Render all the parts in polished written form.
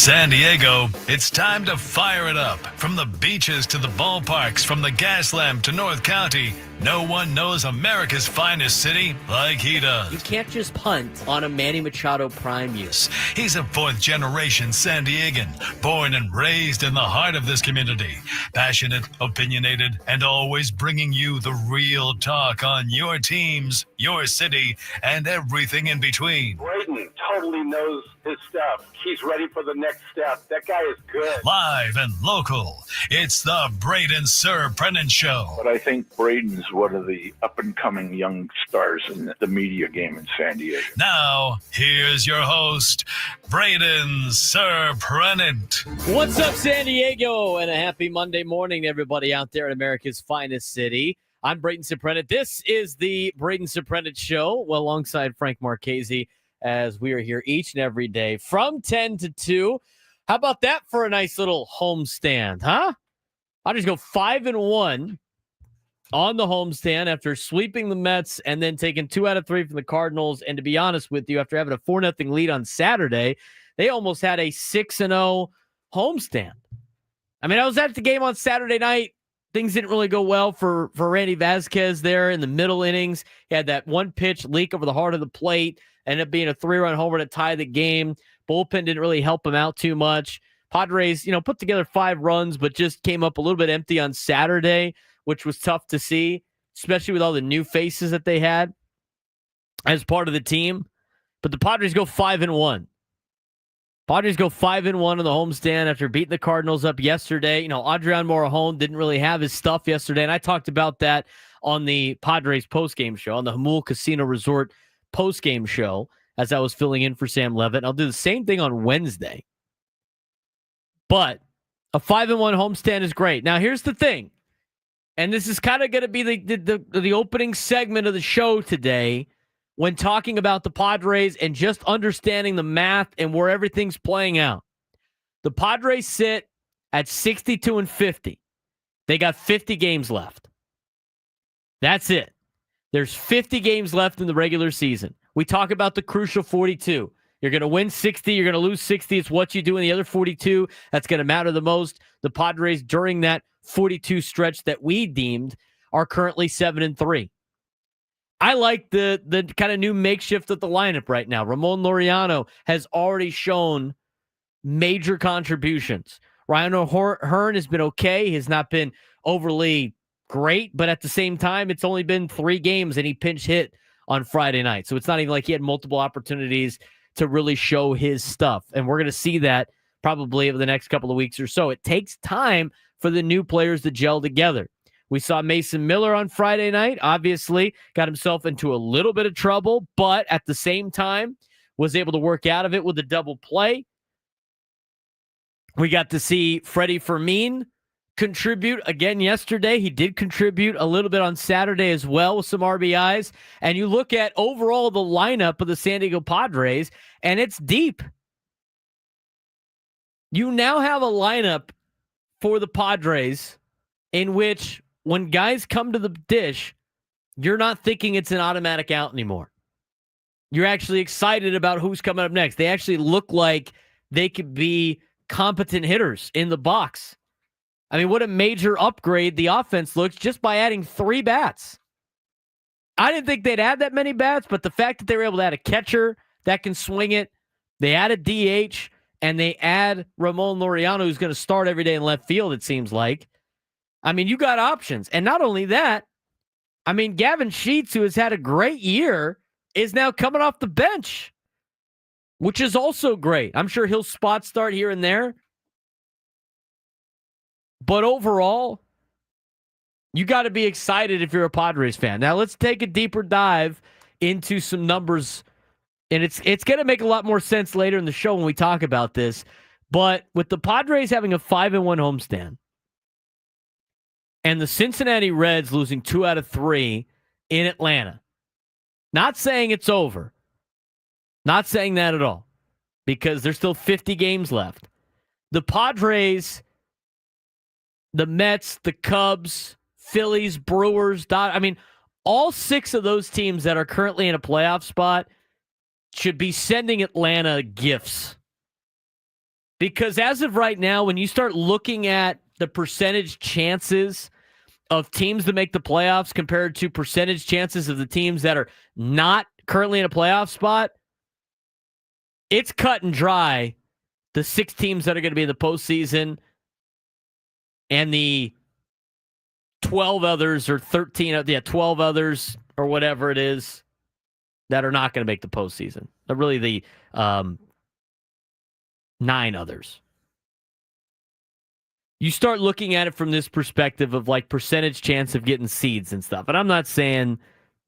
San Diego, it's time to fire it up. From the beaches to the ballparks, from the Gaslamp to North County, no one knows America's finest city like he does. You can't just punt on a Manny Machado prime year. He's a fourth-generation San Diegan, born and raised in the heart of this community. Passionate, opinionated, and always bringing you the real talk on your teams, your city, and everything in between. Braden totally knows his stuff. He's ready for the next step. That guy is good. Live and local, it's the Braden Surprenant Show. But I think Braden's one of the up-and-coming young stars in the media game in San Diego. Now, here's your host, Braden Surprenant. What's up, San Diego? And a happy Monday morning to everybody out there in America's finest city. I'm Braden Surprenant. This is the Braden Surprenant Show, well, alongside Frank Marchese, as we are here each and every day from 10 to 2. How about that for a nice little homestand, huh? I'll just go 5-1 on the homestand after sweeping the Mets and then taking 2 out of 3 from the Cardinals. And to be honest with you, after having a 4-0 lead on Saturday, they almost had a 6-0 homestand. I mean, I was at the game on Saturday night. Things didn't really go well for Randy Vasquez there in the middle innings. He had that one pitch leak over the heart of the plate, ended up being a 3-run homer to tie the game. Bullpen didn't really help him out too much. Padres, put together 5 runs, but just came up a little bit empty on Saturday, which was tough to see, especially with all the new faces that they had as part of the team. But the Padres go 5-1. Padres go 5-1 on the homestand after beating the Cardinals up yesterday. Adrian Morejon didn't really have his stuff yesterday, and I talked about that on the Padres postgame show, on the Jamul Casino Resort postgame show, as I was filling in for Sam Levitt. I'll do the same thing on Wednesday. But a 5-1 homestand is great. Now, here's the thing, and this is kind of going to be the opening segment of the show today when talking about the Padres and just understanding the math and where everything's playing out. The Padres sit at 62-50. They got 50 games left. That's it. There's 50 games left in the regular season. We talk about the crucial 42. You're going to win 60. You're going to lose 60. It's what you do in the other 42 that's going to matter the most. The Padres, during that 42 stretch that we deemed, are currently 7-3. I like the kind of new makeshift of the lineup right now. Ramon Laureano has already shown major contributions. Ryan O'Hearn has been okay. He has not been overly great, but at the same time, it's only been 3 games and he pinch hit on Friday night. So it's not even like he had multiple opportunities to really show his stuff. And we're going to see that probably over the next couple of weeks or so. It takes time for the new players to gel together. We saw Mason Miller on Friday night, obviously got himself into a little bit of trouble, but at the same time was able to work out of it with a double play. We got to see Freddie Fermin contribute again yesterday. He did contribute a little bit on Saturday as well with some RBIs. And you look at overall the lineup of the San Diego Padres, and it's deep. You now have a lineup for the Padres in which when guys come to the dish, you're not thinking it's an automatic out anymore. You're actually excited about who's coming up next. They actually look like they could be competent hitters in the box. I mean, what a major upgrade the offense looks just by adding 3 bats. I didn't think they'd add that many bats, but the fact that they were able to add a catcher that can swing it, they add a DH, and they add Ramon Laureano, who's going to start every day in left field, it seems like. I mean, you got options. And not only that, I mean, Gavin Sheets, who has had a great year, is now coming off the bench, which is also great. I'm sure he'll spot start here and there. But overall, you got to be excited if you're a Padres fan. Now, let's take a deeper dive into some numbers. And it's going to make a lot more sense later in the show when we talk about this. But with the Padres having a 5-1 homestand, and the Cincinnati Reds losing 2 out of 3 in Atlanta. Not saying it's over. Not saying that at all. Because there's still 50 games left. The Padres, the Mets, the Cubs, Phillies, Brewers, all 6 of those teams that are currently in a playoff spot should be sending Atlanta gifts. Because as of right now, when you start looking at the percentage chances of teams to make the playoffs compared to percentage chances of the teams that are not currently in a playoff spot, it's cut and dry. The 6 teams that are going to be in the postseason and the 12 others or 12 others or whatever it is that are not going to make the postseason. They're really the 9 others. You start looking at it from this perspective of like percentage chance of getting seeds and stuff. And I'm not saying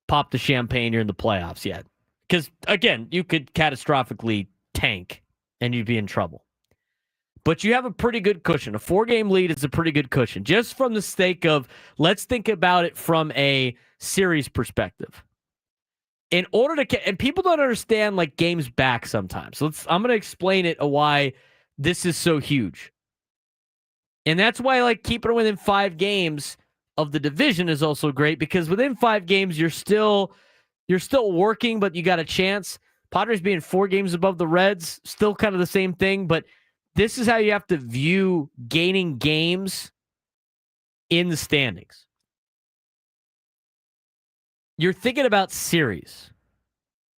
pop the champagne, you're in the playoffs yet. Because, again, you could catastrophically tank and you'd be in trouble. But you have a pretty good cushion. A 4-game lead is a pretty good cushion. Just from the sake of, let's think about it from a series perspective. In order to, and people don't understand like games back sometimes. So I'm going to explain it why this is so huge. And that's why like keeping it within 5 games of the division is also great, because within 5 games you're still working, but you got a chance. Padres being 4 games above the Reds, still kind of the same thing, but this is how you have to view gaining games in the standings. You're thinking about series.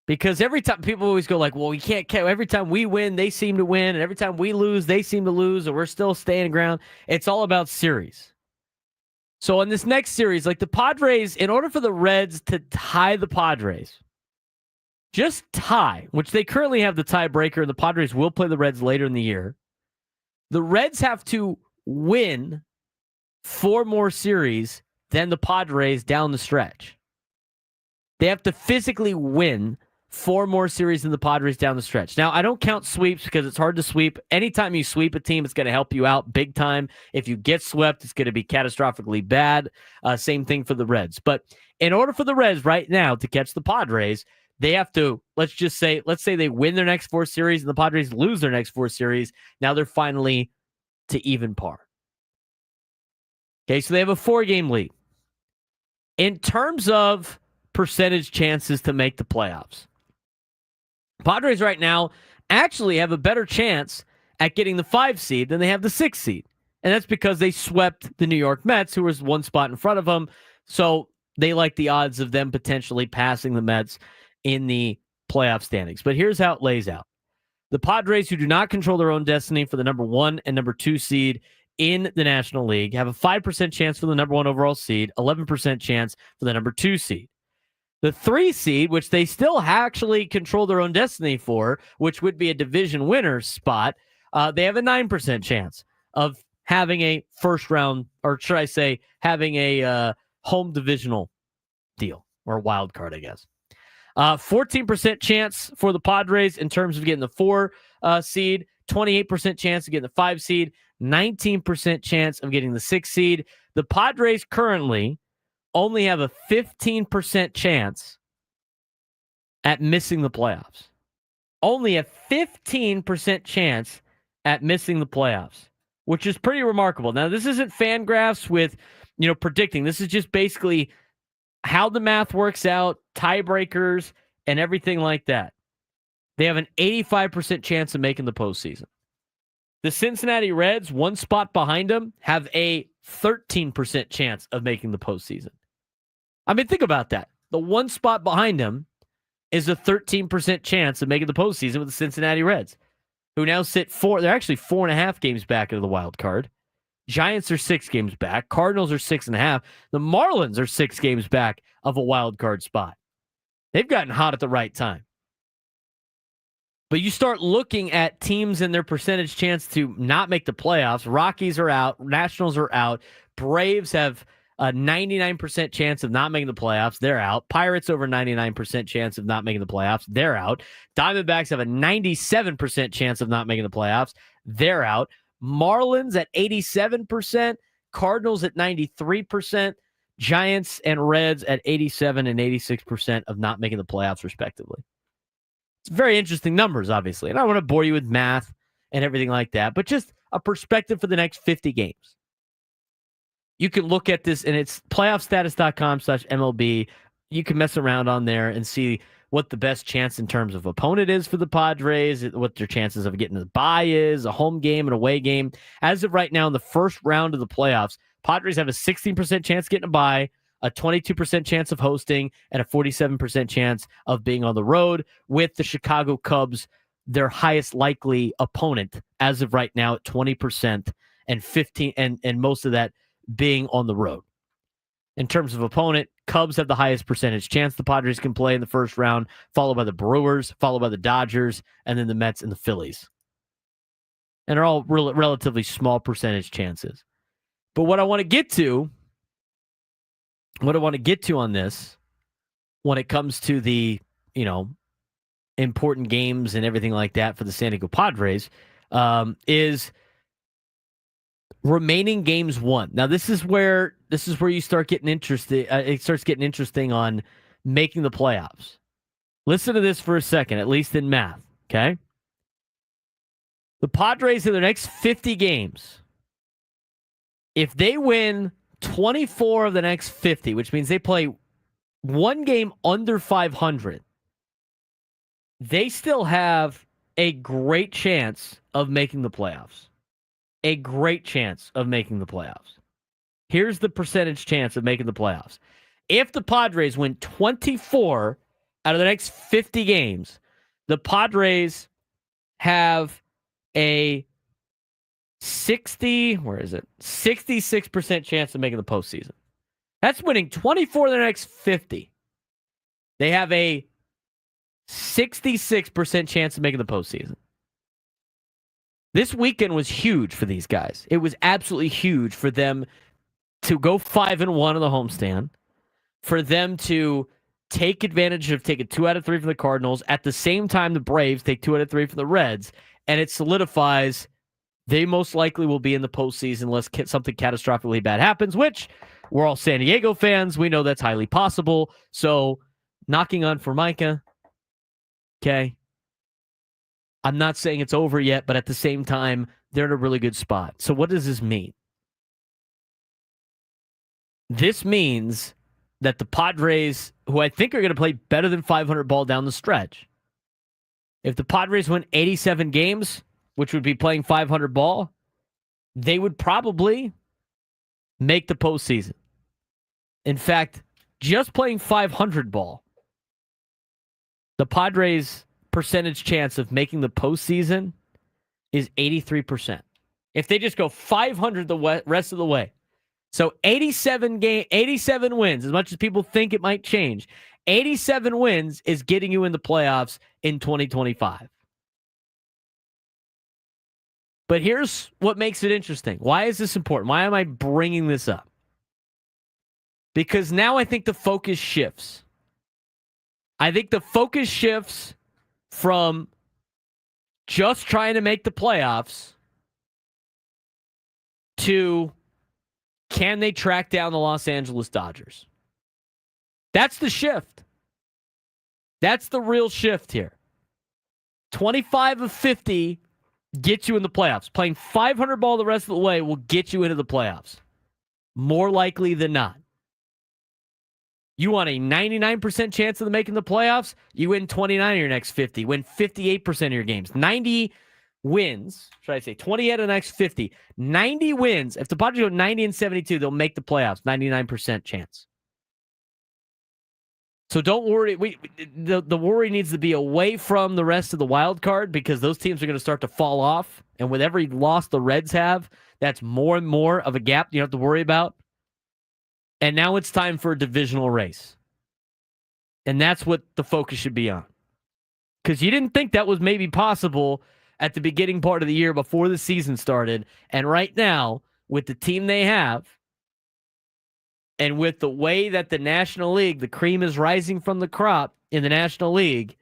Because every time people always go like, well, we can't count. Every time we win, they seem to win. And every time we lose, they seem to lose. And we're still staying ground. It's all about series. So in this next series, like the Padres, in order for the Reds to tie the Padres, just tie, which they currently have the tiebreaker, and the Padres will play the Reds later in the year. The Reds have to win 4 more series than the Padres down the stretch. They have to physically win 4 more series than the Padres down the stretch. Now, I don't count sweeps because it's hard to sweep. Anytime you sweep a team, it's going to help you out big time. If you get swept, it's going to be catastrophically bad. Same thing for the Reds. But in order for the Reds right now to catch the Padres, they have to, let's say they win their next 4 series and the Padres lose their next 4 series. Now they're finally to even par. Okay, so they have a 4-game lead. In terms of percentage chances to make the playoffs, Padres right now actually have a better chance at getting the 5 seed than they have the 6 seed. And that's because they swept the New York Mets, who was 1 spot in front of them. So they like the odds of them potentially passing the Mets in the playoff standings. But here's how it lays out. The Padres, who do not control their own destiny for the number 1 and number 2 seed in the National League, have a 5% chance for the number 1 overall seed, 11% chance for the number 2 seed. The 3 seed, which they still actually control their own destiny for, which would be a division winner spot, they have a 9% chance of having a first round, or should I say, having a home divisional deal, or wild card, I guess. 14% chance for the Padres in terms of getting the 4 seed, 28% chance of getting the 5 seed, 19% chance of getting the 6 seed. The Padres currently only have a 15% chance at missing the playoffs. Only a 15% chance at missing the playoffs, which is pretty remarkable. Now, this isn't Fangraphs with, predicting. This is just basically how the math works out, tiebreakers, and everything like that. They have an 85% chance of making the postseason. The Cincinnati Reds, 1 spot behind them, have a 13% chance of making the postseason. I mean, think about that. The 1 spot behind them is a 13% chance of making the postseason with the Cincinnati Reds, who now sit 4. They're actually 4.5 games back into the wild card. Giants are 6 games back. Cardinals are 6.5. The Marlins are 6 games back of a wild card spot. They've gotten hot at the right time. But you start looking at teams and their percentage chance to not make the playoffs. Rockies are out. Nationals are out. Braves have a 99% chance of not making the playoffs. They're out. Pirates over 99% chance of not making the playoffs. They're out. Diamondbacks have a 97% chance of not making the playoffs. They're out. Marlins at 87%. Cardinals at 93%. Giants and Reds at 87 and 86% of not making the playoffs, respectively. It's very interesting numbers, obviously. And I don't want to bore you with math and everything like that, but just a perspective for the next 50 games. You can look at this, and it's playoffstatus.com/MLB. You can mess around on there and see what the best chance in terms of opponent is for the Padres, what their chances of getting the bye is, a home game, an away game. As of right now, in the first round of the playoffs, Padres have a 16% chance getting a bye, a 22% chance of hosting, and a 47% chance of being on the road, with the Chicago Cubs, their highest likely opponent as of right now, at 20% and 15, and most of that being on the road. In terms of opponent, Cubs have the highest percentage chance the Padres can play in the first round, followed by the Brewers, followed by the Dodgers, and then the Mets and the Phillies. And they're all relatively small percentage chances. But what I want to get to on this, when it comes to the, important games and everything like that for the San Diego Padres, is remaining games won. Now, this is where you start getting interested. It starts getting interesting on making the playoffs. Listen to this for a second, at least in math, okay? The Padres in their next 50 games, if they win 24 of the next 50, which means they play one game under 500, they still have a great chance of making the playoffs. A great chance of making the playoffs. Here's the percentage chance of making the playoffs. If the Padres win 24 out of the next 50 games, the Padres have a 66% chance of making the postseason. That's winning 24 of the next 50. They have a 66% chance of making the postseason. This weekend was huge for these guys. It was absolutely huge for them to go 5-1 on the homestand, for them to take advantage of taking 2 out of 3 from the Cardinals. At the same time, the Braves take 2 out of 3 from the Reds, and it solidifies they most likely will be in the postseason unless something catastrophically bad happens, which we're all San Diego fans. We know that's highly possible. So knocking on Formica, okay? I'm not saying it's over yet, but at the same time, they're in a really good spot. So what does this mean? This means that the Padres, who I think are going to play better than 500 ball down the stretch, if the Padres win 87 games, which would be playing 500 ball, they would probably make the postseason. In fact, just playing 500 ball, the Padres' percentage chance of making the postseason is 83%. If they just go 500 the rest of the way. So 87 wins, as much as people think it might change, 87 wins is getting you in the playoffs in 2025. But here's what makes it interesting. Why is this important? Why am I bringing this up? Because now I think the focus shifts. I think the focus shifts from just trying to make the playoffs to, can they track down the Los Angeles Dodgers? That's the shift. That's the real shift here. 25 of 50 gets you in the playoffs. Playing 500 ball the rest of the way will get you into the playoffs. More likely than not. You want a 99% chance of making the playoffs? You win 29 of your next 50. Win 58% of your games. 90 wins. Should I say 20 out of the next 50? 90 wins. If the Padres go 90 and 72, they'll make the playoffs. 99% chance. So don't worry. The worry needs to be away from the rest of the wild card, because those teams are going to start to fall off. And with every loss the Reds have, that's more and more of a gap you don't have to worry about. And now it's time for a divisional race. And that's what the focus should be on. Because you didn't think that was maybe possible at the beginning part of the year before the season started. And right now, with the team they have, and with the way that the National League, the cream is rising from the crop in the National League,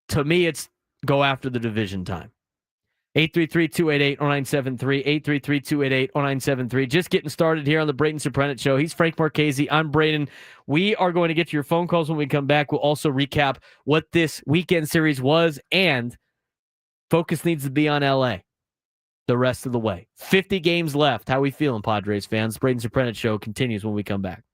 to me, it's go after the division time. 833-288-0973, 833-288-0973. Just getting started here on the Braden Surprenant Show. He's Frank Marchese. I'm Braden. We are going to get to your phone calls when we come back. We'll also recap what this weekend series was, and focus needs to be on LA the rest of the way. 50 games left. How we feeling, Padres fans? Braden Surprenant Show continues when we come back.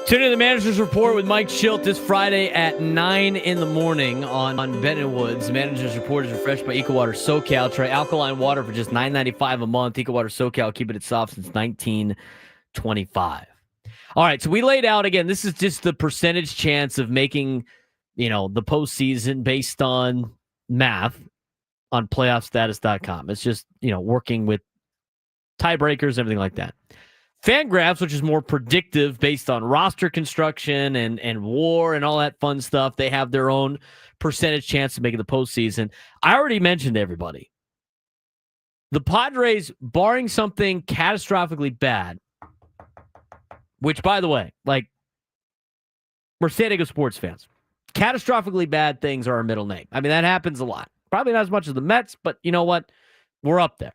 Tune in to the Manager's Report with Mike Schilt this Friday at 9 in the morning on Benton Woods. Manager's Report is refreshed by EcoWater SoCal. Try alkaline water for just $9.95 a month. EcoWater SoCal, keeping it soft since 1925. All right, so we laid out, again, this is just the percentage chance of making, the postseason based on math on playoffstatus.com. It's just, working with tiebreakers, everything like that. Fangraphs, which is more predictive based on roster construction and WAR and all that fun stuff, they have their own percentage chance of making the postseason. I already mentioned to everybody, the Padres, barring something catastrophically bad, which, by the way, like, we're San Diego sports fans. Catastrophically bad things are our middle name. I mean, that happens a lot. Probably not as much as the Mets, but you know what? We're up there.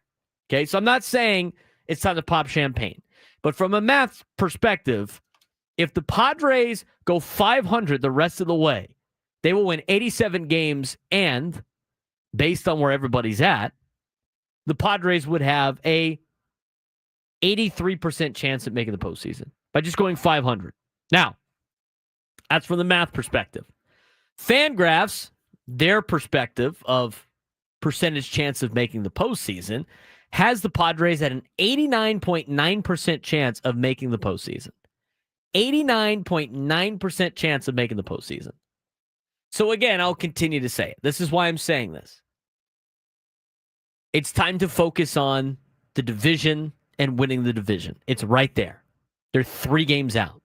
Okay, so I'm not saying it's time to pop champagne. But from a math perspective, if the Padres go 500 the rest of the way, they will win 87 games, and based on where everybody's at, the Padres would have a 83% chance at making the postseason by just going 500. Now, that's from the math perspective. Fangraphs, their perspective of percentage chance of making the postseason, has the Padres at an 89.9% chance of making the postseason. 89.9% chance of making the postseason. So again, I'll continue to say it. This is why I'm saying this. It's time to focus on the division and winning the division. It's right there. They're 3 games out.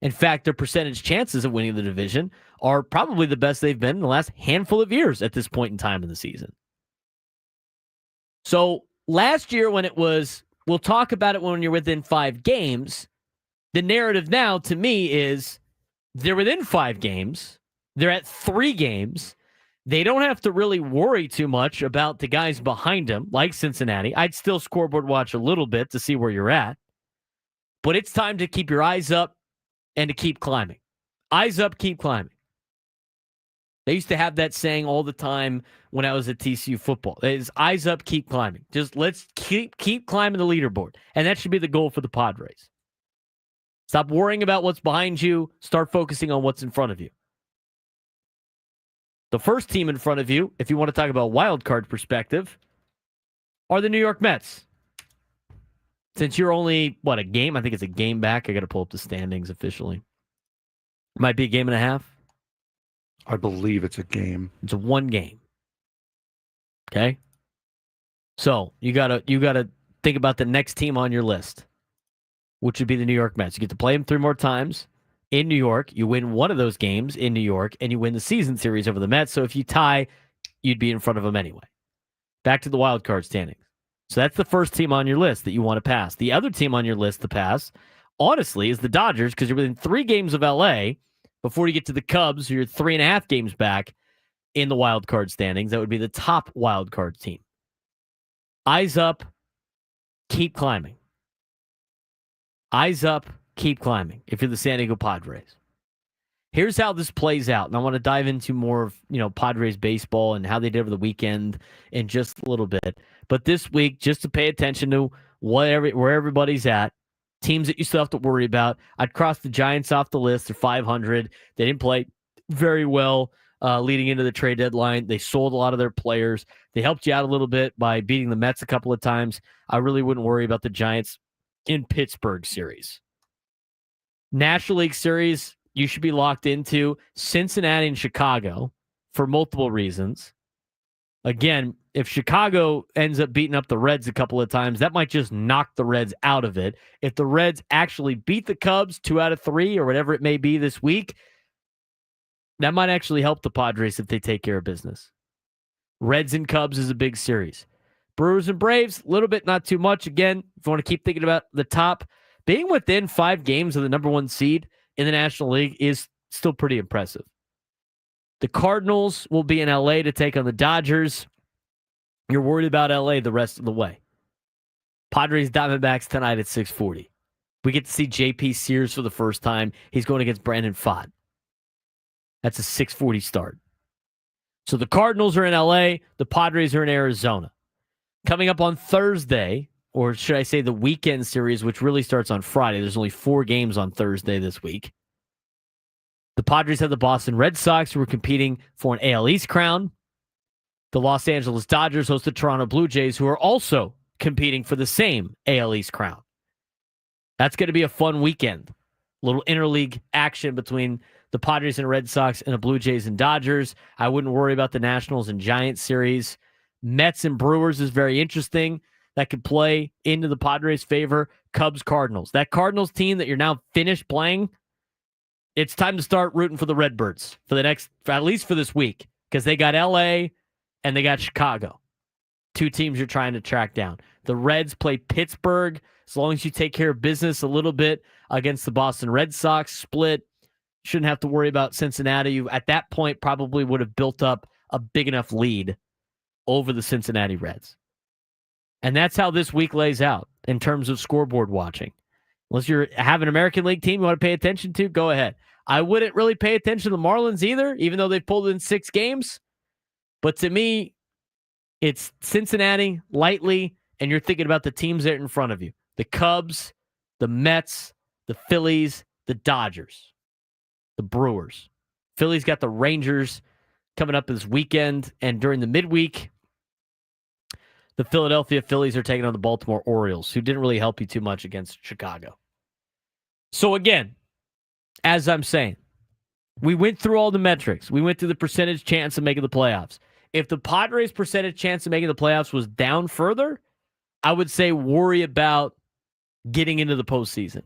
In fact, their percentage chances of winning the division are probably the best they've been in the last handful of years at this point in time in the season. So last year when it was, we'll talk about it when you're within 5 games, the narrative now to me is they're within 5 games. They're at 3 games. They don't have to really worry too much about the guys behind them, like Cincinnati. I'd still scoreboard watch a little bit to see where you're at. But it's time to keep your eyes up and to keep climbing. Eyes up, keep climbing. They used to have that saying all the time when I was at TCU football. It's eyes up, keep climbing. Just let's keep climbing the leaderboard. And that should be the goal for the Padres. Stop worrying about what's behind you. Start focusing on what's in front of you. The first team in front of you, if you want to talk about wild card perspective, are the New York Mets. Since you're only, a game? I think it's a game back. I got to pull up the standings officially. Might be a game and a half. I believe it's a game. It's a 1 game. Okay? So you gotta think about the next team on your list, which would be the New York Mets. You get to play them 3 more times in New York. You win one of those games in New York, and you win the season series over the Mets. So if you tie, you'd be in front of them anyway. Back to the wild card standings. So that's the first team on your list that you want to pass. The other team on your list to pass, honestly, is the Dodgers, because you're within 3 games of LA before you get to the Cubs, who you're 3.5 games back in the wild card standings. That would be the top wild card team. Eyes up, keep climbing. Eyes up, keep climbing if you're the San Diego Padres. Here's how this plays out, and I want to dive into more of Padres baseball and how they did over the weekend in just a little bit. But this week, just to pay attention to where everybody's at, teams that you still have to worry about. I'd cross the Giants off the list. They're 500. They didn't play very well leading into the trade deadline. They sold a lot of their players. They helped you out a little bit by beating the Mets a couple of times. I really wouldn't worry about the Giants in Pittsburgh series. National League Series, you should be locked into Cincinnati and Chicago for multiple reasons. Again, if Chicago ends up beating up the Reds a couple of times, that might just knock the Reds out of it. If the Reds actually beat the Cubs 2 out of 3 or whatever it may be this week, that might actually help the Padres if they take care of business. Reds and Cubs is a big series. Brewers and Braves, a little bit, not too much. Again, if you want to keep thinking about the top, being within 5 games of the number 1 seed in the National League is still pretty impressive. The Cardinals will be in LA to take on the Dodgers. You're worried about LA the rest of the way. Padres Diamondbacks tonight at 6:40. We get to see JP Sears for the first time. He's going against Brandon Pfaadt. That's a 6:40 start. So the Cardinals are in LA. The Padres are in Arizona. Coming up on Thursday, or should I say the weekend series, which really starts on Friday. There's only 4 games on Thursday this week. The Padres have the Boston Red Sox, who are competing for an AL East crown. The Los Angeles Dodgers host the Toronto Blue Jays, who are also competing for the same AL East crown. That's going to be a fun weekend. A little interleague action between the Padres and Red Sox and the Blue Jays and Dodgers. I wouldn't worry about the Nationals and Giants series. Mets and Brewers is very interesting. that could play into the Padres' favor. Cubs-Cardinals. That Cardinals team that you're now finished playing, it's time to start rooting for the Redbirds at least for this week, because they got L.A. and they got Chicago. Two teams you're trying to track down. The Reds play Pittsburgh. As long as you take care of business a little bit against the Boston Red Sox, split, shouldn't have to worry about Cincinnati. You, at that point, probably would have built up a big enough lead over the Cincinnati Reds. And that's how this week lays out in terms of scoreboard watching. Unless you have an American League team you want to pay attention to, go ahead. I wouldn't really pay attention to the Marlins either, even though they've pulled in 6 games. But to me, it's Cincinnati lightly, and you're thinking about the teams that are in front of you. The Cubs, the Mets, the Phillies, the Dodgers, the Brewers. Phillies got the Rangers coming up this weekend, and during the midweek, the Philadelphia Phillies are taking on the Baltimore Orioles, who didn't really help you too much against Chicago. So again, as I'm saying, we went through all the metrics. We went through the percentage chance of making the playoffs. If the Padres' percentage chance of making the playoffs was down further, I would say worry about getting into the postseason.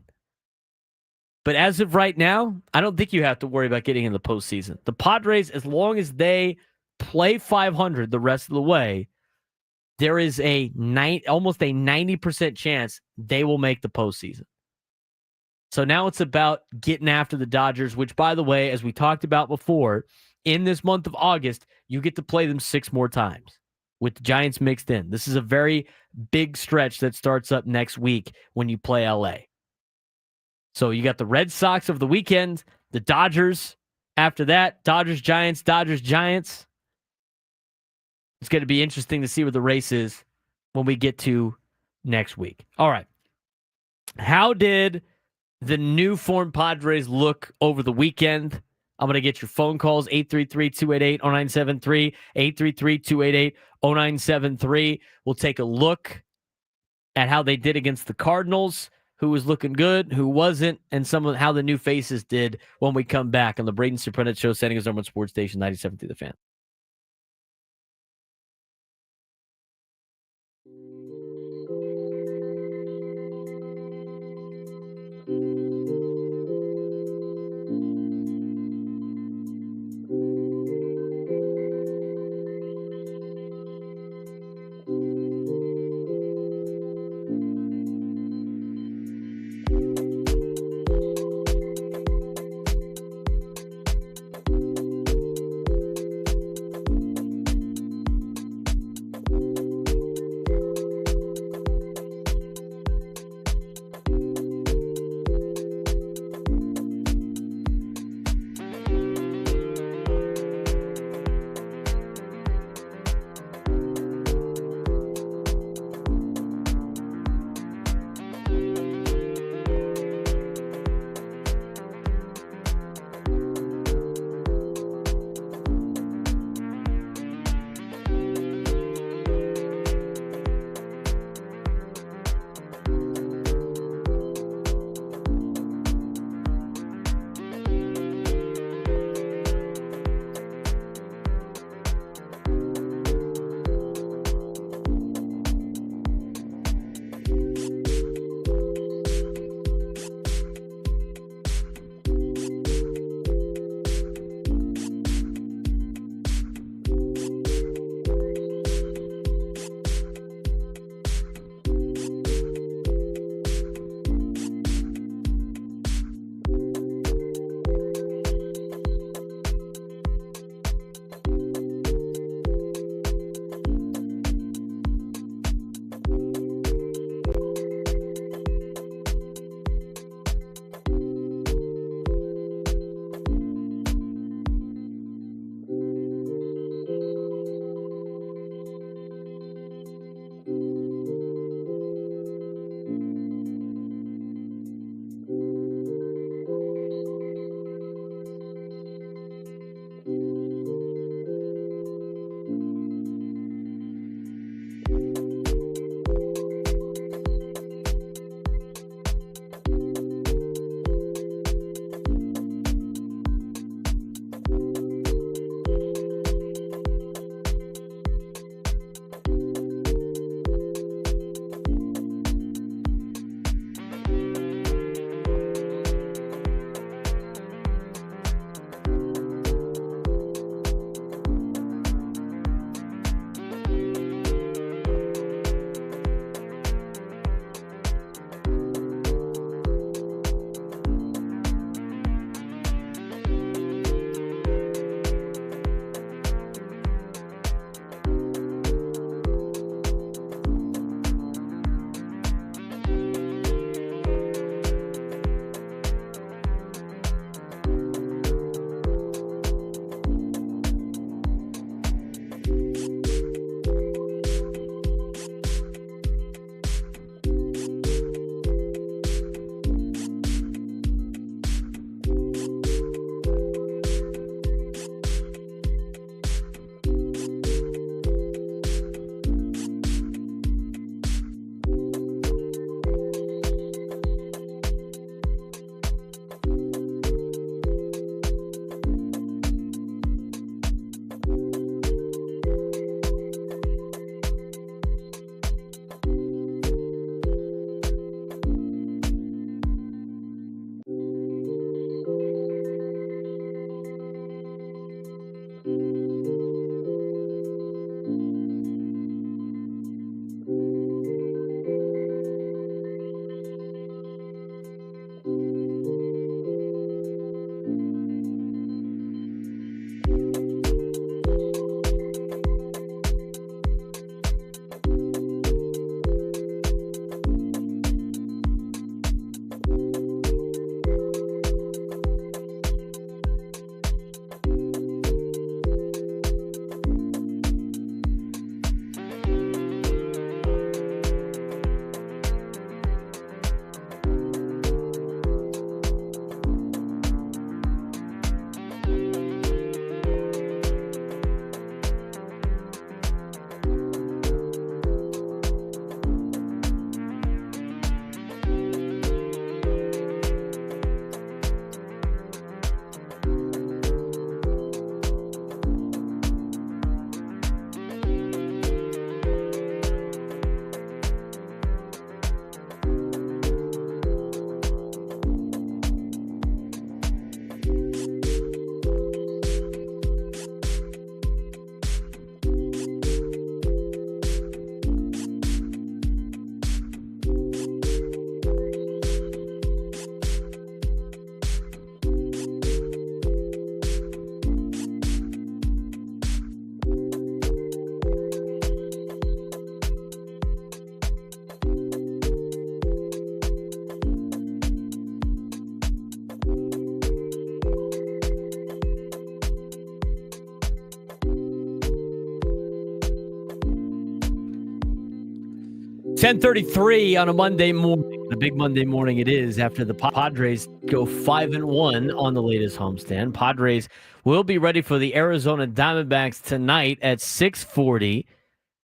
But as of right now, I don't think you have to worry about getting in the postseason. The Padres, as long as they play 500 the rest of the way, there is almost a 90% chance they will make the postseason. So now it's about getting after the Dodgers, which, by the way, as we talked about before, in this month of August, you get to play them 6 more times with the Giants mixed in. This is a very big stretch that starts up next week when you play LA. So you got the Red Sox of the weekend, the Dodgers after that, Dodgers-Giants, Dodgers-Giants. It's going to be interesting to see what the race is when we get to next week. All right. How did the new form Padres look over the weekend? I'm going to get your phone calls, 833-288-0973, 833-288-0973. We'll take a look at how they did against the Cardinals, who was looking good, who wasn't, and some of how the new faces did when we come back on the Braden Surprenant Show, San Diego's number 1 sports station, 97.3 The Fan. 10:33 on a Monday morning. The big Monday morning it is after the Padres go 5-1 on the latest homestand. Padres will be ready for the Arizona Diamondbacks tonight at 6:40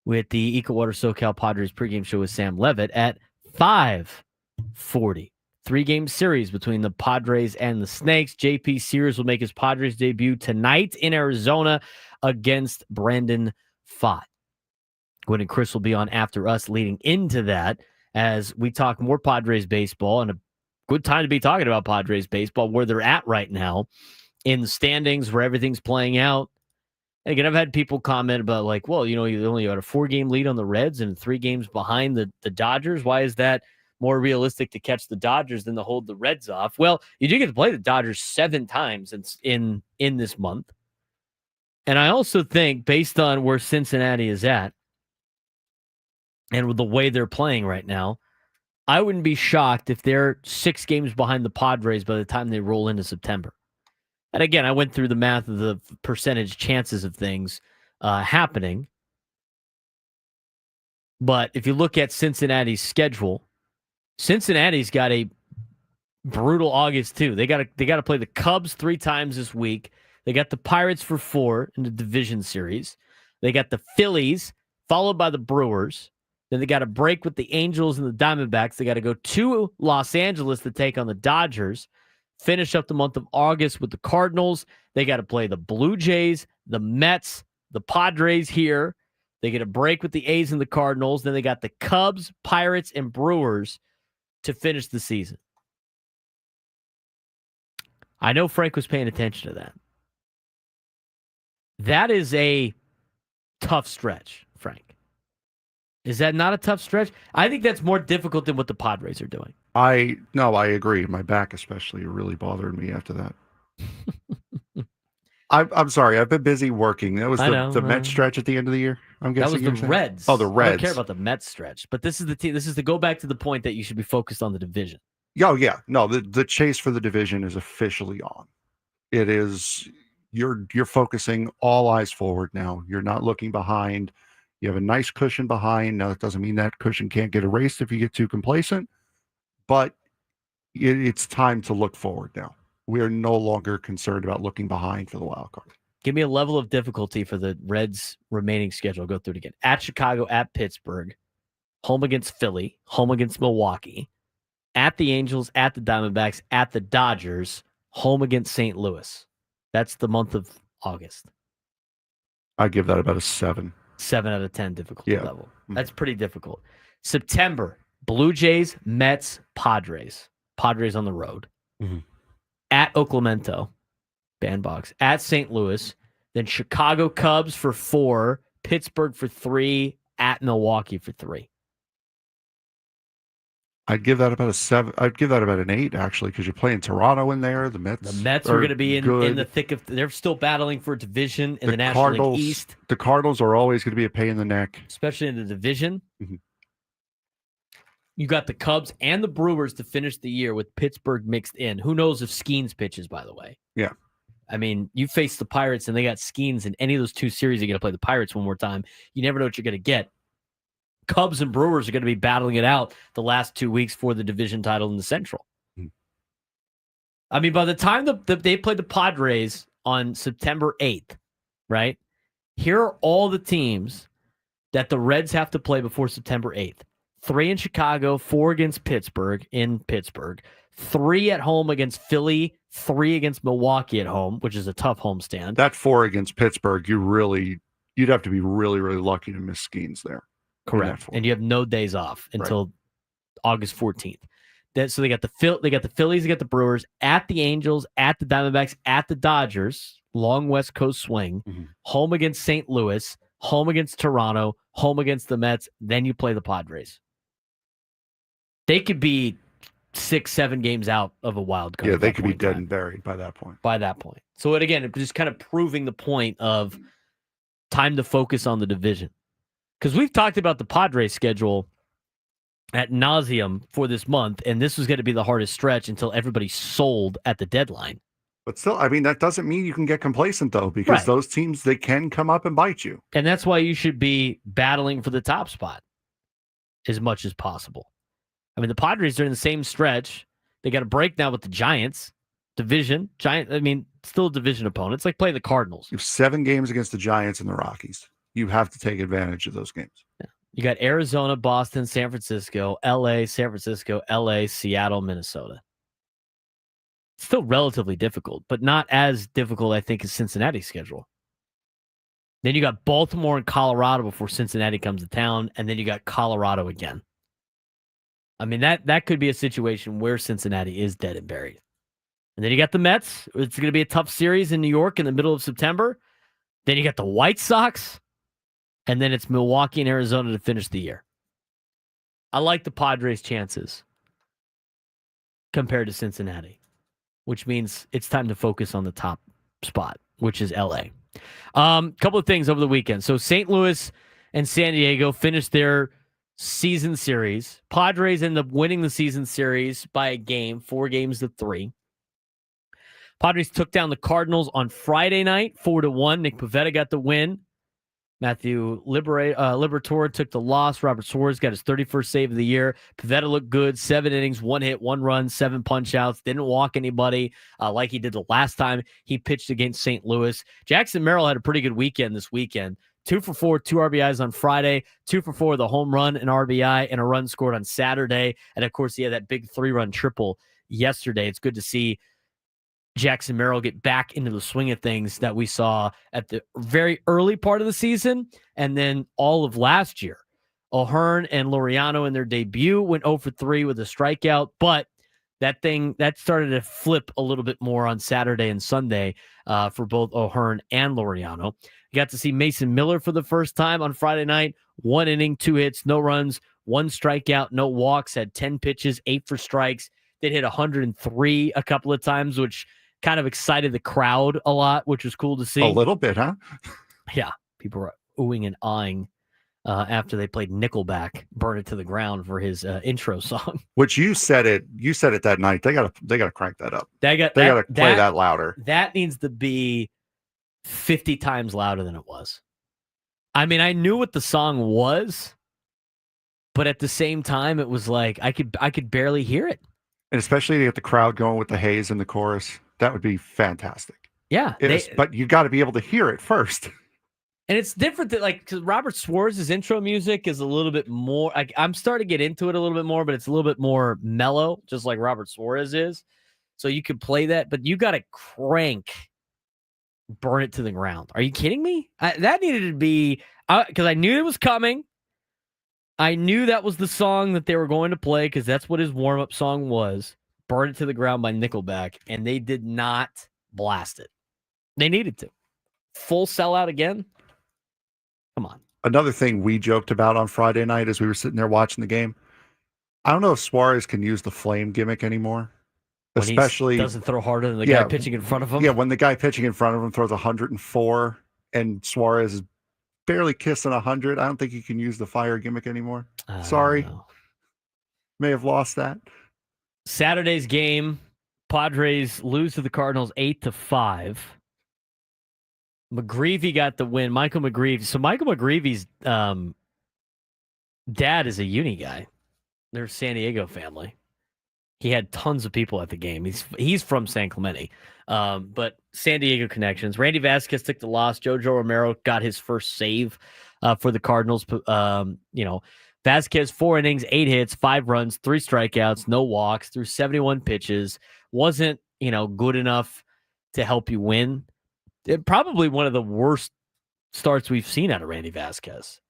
with the EcoWater SoCal Padres pregame show with Sam Levitt at 5:40. 3-game series between the Padres and the Snakes. JP Sears will make his Padres debut tonight in Arizona against Brandon Pfaadt. Gwen and Chris will be on after us leading into that as we talk more Padres baseball, and a good time to be talking about Padres baseball, where they're at right now in the standings, where everything's playing out. And again, I've had people comment about like, well, you only got a 4-game lead on the Reds and 3 games behind the Dodgers. Why is that more realistic to catch the Dodgers than to hold the Reds off? Well, you do get to play the Dodgers 7 times in this month. And I also think, based on where Cincinnati is at, and with the way they're playing right now, I wouldn't be shocked if they're 6 games behind the Padres by the time they roll into September. And again, I went through the math of the percentage chances of things happening. But if you look at Cincinnati's schedule, Cincinnati's got a brutal August too. They got to play the Cubs 3 times this week. They got the Pirates for 4 in the division series. They got the Phillies, followed by the Brewers. Then they got a break with the Angels and the Diamondbacks. They got to go to Los Angeles to take on the Dodgers. Finish up the month of August with the Cardinals. They got to play the Blue Jays, the Mets, the Padres here. They get a break with the A's and the Cardinals. Then they got the Cubs, Pirates, and Brewers to finish the season. I know Frank was paying attention to that. That is a tough stretch, Frank. Is that not a tough stretch? I think that's more difficult than what the Padres are doing. I agree. My back especially really bothered me after that. I'm sorry. I've been busy working. That was the Mets stretch at the end of the year. I'm guessing that was the Reds. Oh, the Reds. I don't care about the Mets stretch, but this is the team. This is to go back to the point that you should be focused on the division. Oh yeah, no. The chase for the division is officially on. It is. You're focusing all eyes forward now. You're not looking behind. You have a nice cushion behind. Now, that doesn't mean that cushion can't get erased if you get too complacent, but it's time to look forward now. We are no longer concerned about looking behind for the wild card. Give me a level of difficulty for the Reds' remaining schedule. I'll go through it again. At Chicago, at Pittsburgh, home against Philly, home against Milwaukee, at the Angels, at the Diamondbacks, at the Dodgers, home against St. Louis. That's the month of August. I give that about a 7. 7 out of 10 difficulty level. Mm-hmm. That's pretty difficult. September, Blue Jays, Mets, Padres. Padres on the road. Mm-hmm. At Oaklamento, bandbox. At St. Louis. Then Chicago Cubs for 4. Pittsburgh for 3. At Milwaukee for 3. I'd give that about a 7. I'd give that about an 8, actually, because you're playing Toronto in there. The Mets are going to be in the thick of. They're still battling for division in the National League East. The Cardinals are always going to be a pain in the neck, especially in the division. Mm-hmm. You got the Cubs and the Brewers to finish the year with Pittsburgh mixed in. Who knows if Skeens pitches? By the way, yeah. I mean, you face the Pirates and they got Skeens in any of those 2 series. You're going to play the Pirates one more time. You never know what you're going to get. Cubs and Brewers are going to be battling it out the last 2 weeks for the division title in the Central. Mm-hmm. I mean, by the time they play the Padres on September 8th, right? Here are all the teams that the Reds have to play before September 8th. 3 in Chicago, 4 against Pittsburgh in Pittsburgh, 3 at home against Philly, 3 against Milwaukee at home, which is a tough homestand. That 4 against Pittsburgh, you'd have to be really, really lucky to miss Skeens there. Correct. And you have no days off until August 14th. So they got the Phillies, they got the Brewers, at the Angels, at the Diamondbacks, at the Dodgers, long West Coast swing, home against St. Louis, home against Toronto, home against the Mets, then you play the Padres. They could be 6-7 games out of a wild card. Yeah, they could be dead and buried by that point. So again, it's just kind of proving the point of time to focus on the division. Because we've talked about the Padres schedule ad nauseum for this month, and this was going to be the hardest stretch until everybody sold at the deadline. But still, I mean, that doesn't mean you can get complacent, though, because those teams, they can come up and bite you. And that's why you should be battling for the top spot. as much as possible. I mean, the Padres are in the same stretch. They got a break now with the Giants. Still a division opponent. It's like playing the Cardinals. You have 7 games against the Giants and the Rockies. You have to take advantage of those games. Yeah. You got Arizona, Boston, San Francisco, LA, San Francisco, LA, Seattle, Minnesota. Still relatively difficult, but not as difficult, I think, as Cincinnati's schedule. Then you got Baltimore and Colorado before Cincinnati comes to town, and then you got Colorado again. I mean, that could be a situation where Cincinnati is dead and buried. And then you got the Mets. It's going to be a tough series in New York in the middle of September. Then you got the White Sox, and then it's Milwaukee and Arizona to finish the year. I like the Padres' chances compared to Cincinnati, which means it's time to focus on the top spot, which is LA. Couple of things over the weekend. So St. Louis and San Diego finished their season series. Padres ended up winning the season series by a game, 4-3. Padres took down the Cardinals on Friday night, 4-1. Nick Pivetta got the win. Matthew Liberatore took the loss. Robert Suarez got his 31st save of the year. Pivetta looked good. 7 innings, 1 hit, 1 run, 7 punch-outs. Didn't walk anybody like he did the last time he pitched against St. Louis. Jackson Merrill had a pretty good weekend this weekend. 2 for 4, 2 RBIs on Friday. 2 for 4 with a home run, an RBI, and a run scored on Saturday. And, of course, he had that big 3-run triple yesterday. It's good to see Jackson Merrill get back into the swing of things that we saw at the very early part of the season and then all of last year. O'Hearn and Laureano in their debut went 0 for 3 with a strikeout, but that started to flip a little bit more on Saturday and Sunday for both O'Hearn and Laureano. You got to see Mason Miller for the first time on Friday night. 1 inning, 2 hits, no runs, 1 strikeout, no walks, had 10 pitches, 8 for strikes. Did hit 103 a couple of times, which kind of excited the crowd a lot, which was cool to see. A little bit, huh? Yeah. People were oohing and ahhing after they played Nickelback, Burn It to the Ground for his intro song. Which you said it that night. They gotta crank that up. They gotta play that louder. That needs to be 50 times louder than it was. I mean, I knew what the song was, but at the same time, it was like I could barely hear it. And especially to get the crowd going with the haze in the chorus. That would be fantastic. Yeah. But you got to be able to hear it first. And it's different that, like, because Robert Suarez's intro music is a little bit more, I'm starting to get into it a little bit more, but it's a little bit more mellow, just like Robert Suarez is. So you could play that, but you got to crank Burn It to the Ground. Are you kidding me? That needed to be, because I knew it was coming. I knew that was the song that they were going to play because that's what his warm-up song was. Burn It to the Ground by Nickelback, and they did not blast it. They needed to. Full sellout again? Come on. Another thing we joked about on Friday night as we were sitting there watching the game, I don't know if Suarez can use the flame gimmick anymore. When Especially he doesn't throw harder than the guy pitching in front of him? Yeah, when the guy pitching in front of him throws 104 and Suarez is barely kissing 100, I don't think he can use the fire gimmick anymore. Sorry. May have lost that. Saturday's game, Padres lose to the Cardinals 8-5. McGreevy got the win. Michael McGreevy. So Michael McGreevy's dad is a uni guy. They're a San Diego family. He had tons of people at the game. He's from San Clemente, but San Diego connections. Randy Vasquez took the loss. Jojo Romero got his first save for the Cardinals. Vasquez, 4 innings, 8 hits, 5 runs, 3 strikeouts, no walks, threw 71 pitches. Wasn't, good enough to help you win. Probably one of the worst starts we've seen out of Randy Vasquez.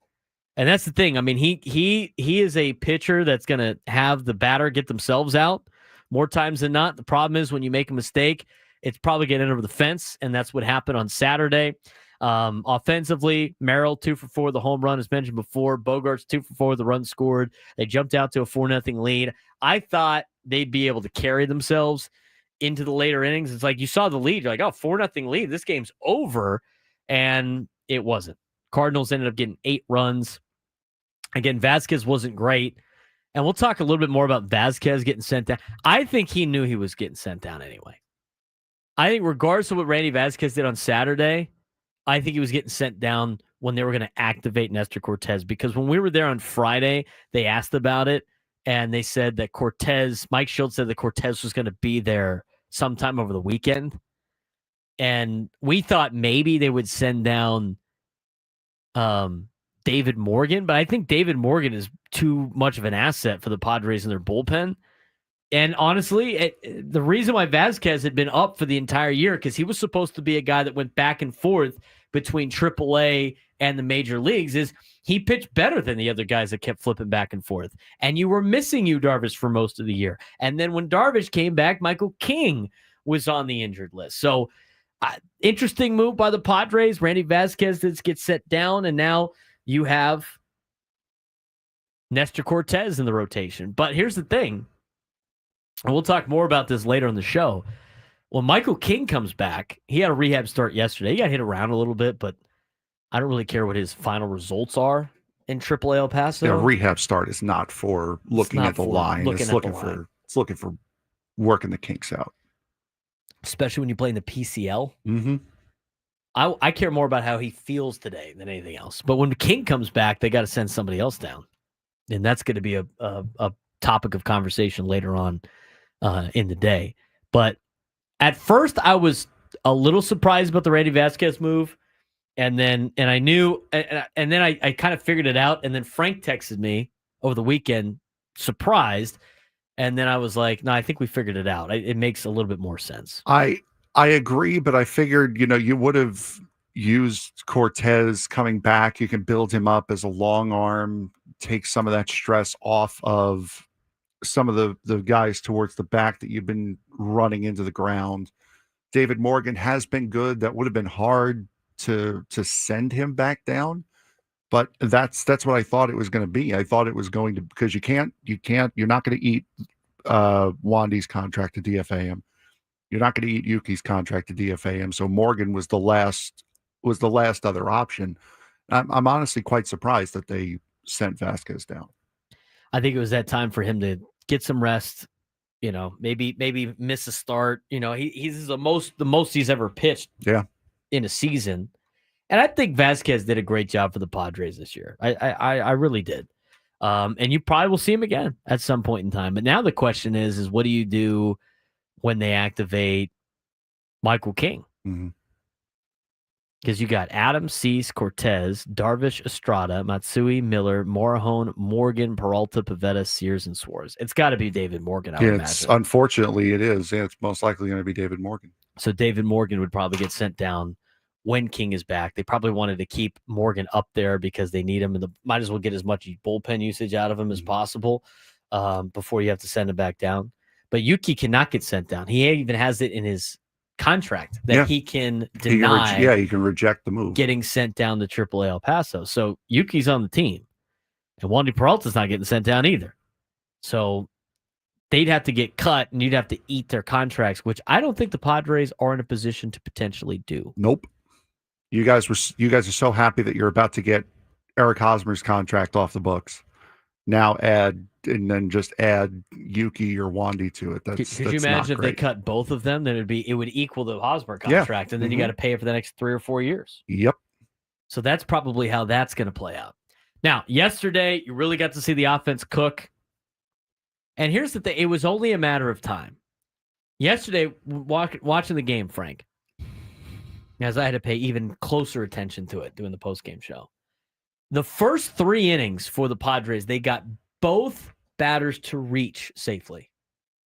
And that's the thing. I mean, he is a pitcher that's going to have the batter get themselves out more times than not. The problem is when you make a mistake, it's probably getting over the fence, and that's what happened on Saturday. Offensively, Merrill 2 for 4, the home run, as mentioned before. Bogarts 2 for 4, the run scored. They jumped out to a 4-0 lead. I thought they'd be able to carry themselves into the later innings. It's like you saw the lead. You're like, 4-0 lead. This game's over. And it wasn't. Cardinals ended up getting 8 runs. Again, Vasquez wasn't great. And we'll talk a little bit more about Vasquez getting sent down. I think he knew he was getting sent down anyway. I think regardless of what Randy Vasquez did on Saturday, I think he was getting sent down when they were going to activate Nestor Cortez, because when we were there on Friday, they asked about it, and they said that Mike Schultz said that Cortez was going to be there sometime over the weekend. And we thought maybe they would send down David Morgan, but I think David Morgan is too much of an asset for the Padres in their bullpen. And honestly, the reason why Vasquez had been up for the entire year, because he was supposed to be a guy that went back and forth between AAA and the major leagues, is he pitched better than the other guys that kept flipping back and forth. And you were missing Darvish for most of the year. And then when Darvish came back, Michael King was on the injured list. So interesting move by the Padres. Randy Vasquez did get set down, and now you have Nestor Cortez in the rotation. But here's the thing, and we'll talk more about this later in the show. When Michael King comes back, he had a rehab start yesterday. He got hit around a little bit, but I don't really care what his final results are in AAA El Paso. Yeah, rehab start is not for looking at the line. It's looking for working the kinks out. Especially when you play in the PCL. Mm-hmm. I care more about how he feels today than anything else. But when King comes back, they got to send somebody else down. And that's going to be a topic of conversation later on in the day. But at first, I was a little surprised about the Randy Vasquez move. And then I knew, and then I kind of figured it out. And then Frank texted me over the weekend, surprised. And then I was like, no, I think we figured it out. It makes a little bit more sense. I agree, but I figured, you would have used Cortez coming back. You can build him up as a long arm, take some of that stress off of some of the guys towards the back that you've been running into the ground. David Morgan has been good. That would have been hard to send him back down. But that's what I thought it was going to be. I thought it was going to, because you're not going to eat Wandy's contract to DFA him. You're not going to eat Yuki's contract to DFA him. So Morgan was the last other option. I'm honestly quite surprised that they sent Vasquez down. I think it was that time for him to get some rest. Maybe miss a start. He's the most he's ever pitched. Yeah. In a season. And I think Vasquez did a great job for the Padres this year. I really did. And you probably will see him again at some point in time. But now the question is what do you do when they activate Michael King? Mm-hmm. Because you got Adams, Cease, Cortez, Darvish, Estrada, Matsui, Miller, Morejon, Morgan, Peralta, Pivetta, Sears, and Suarez. It's got to be David Morgan, I would imagine. Unfortunately, it is. Yeah, it's most likely going to be David Morgan. So David Morgan would probably get sent down when King is back. They probably wanted to keep Morgan up there because they need him, and might as well get as much bullpen usage out of him as possible before you have to send him back down. But Yuki cannot get sent down. He even has it in his contract that he can deny. He can reject the move. Getting sent down to AAA El Paso. So Yuki's on the team, and Wandy Peralta's not getting sent down either. So they'd have to get cut, and you'd have to eat their contracts, which I don't think the Padres are in a position to potentially do. Nope. You guys are so happy that you're about to get Eric Hosmer's contract off the books. Now add Yuki or Wandy to it. Could you imagine if they cut both of them? Then it would equal the Hosmer contract, and then you got to pay it for the next 3 or 4 years. Yep. So that's probably how that's going to play out. Now, yesterday you really got to see the offense cook. And here's the thing: it was only a matter of time. Yesterday, watching the game, Frank, as I had to pay even closer attention to it doing the postgame show. The first 3 innings for the Padres, they got both batters to reach safely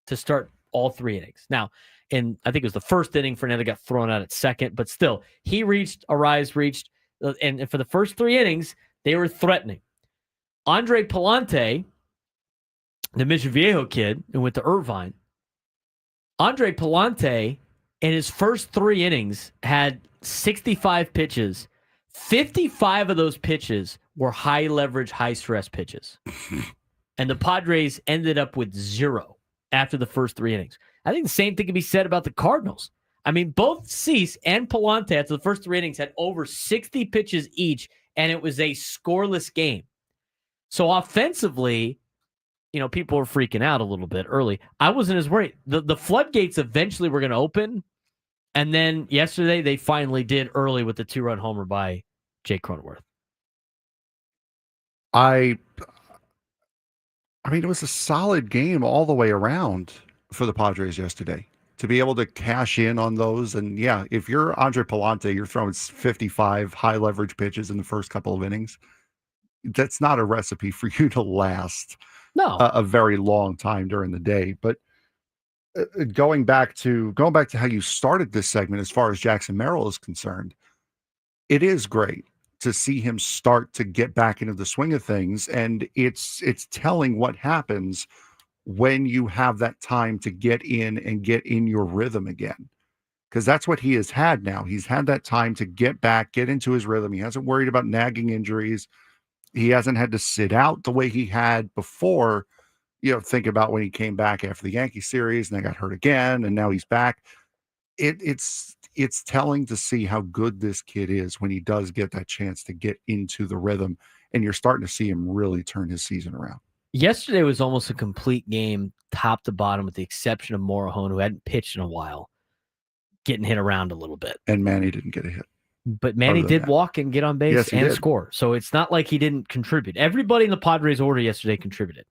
to start all 3 innings. Now, I think it was the first inning, Fernando got thrown out at second, but still, he reached, Arraez reached, and for the first 3 innings, they were threatening. Andre Palante, the Mission Viejo kid who went to Irvine, Andre Palante in his first 3 innings had 65 pitches. 55 of those pitches were high leverage, high stress pitches. And the Padres ended up with 0 after the first 3 innings. I think the same thing can be said about the Cardinals. I mean, both Cease and Palante after the first 3 innings had over 60 pitches each, and it was a scoreless game. So offensively, people were freaking out a little bit early. I wasn't as worried. The floodgates eventually were going to open. And then yesterday, they finally did early with the 2-run homer by Jake Cronenworth? I mean, it was a solid game all the way around for the Padres yesterday. To be able to cash in on those, and yeah, if you're Andre Palante, you're throwing 55 high leverage pitches in the first couple of innings. That's not a recipe for you to last No. a very long time during the day. But going back to how you started this segment, as far as Jackson Merrill is concerned, it is great to see him start to get back into the swing of things, and it's telling what happens when you have that time to get in your rhythm again, because that's what he has had now. He's had that time to get into his rhythm. He hasn't worried about nagging injuries. He hasn't had to sit out the way he had before. Think about when he came back after the Yankee series and then got hurt again, and now he's back. It's telling to see how good this kid is when he does get that chance to get into the rhythm, and you're starting to see him really turn his season around. Yesterday was almost a complete game, top to bottom, with the exception of Morejon, who hadn't pitched in a while, getting hit around a little bit. And Manny didn't get a hit. But Manny did walk and get on base and score. So it's not like he didn't contribute. Everybody in the Padres order yesterday contributed.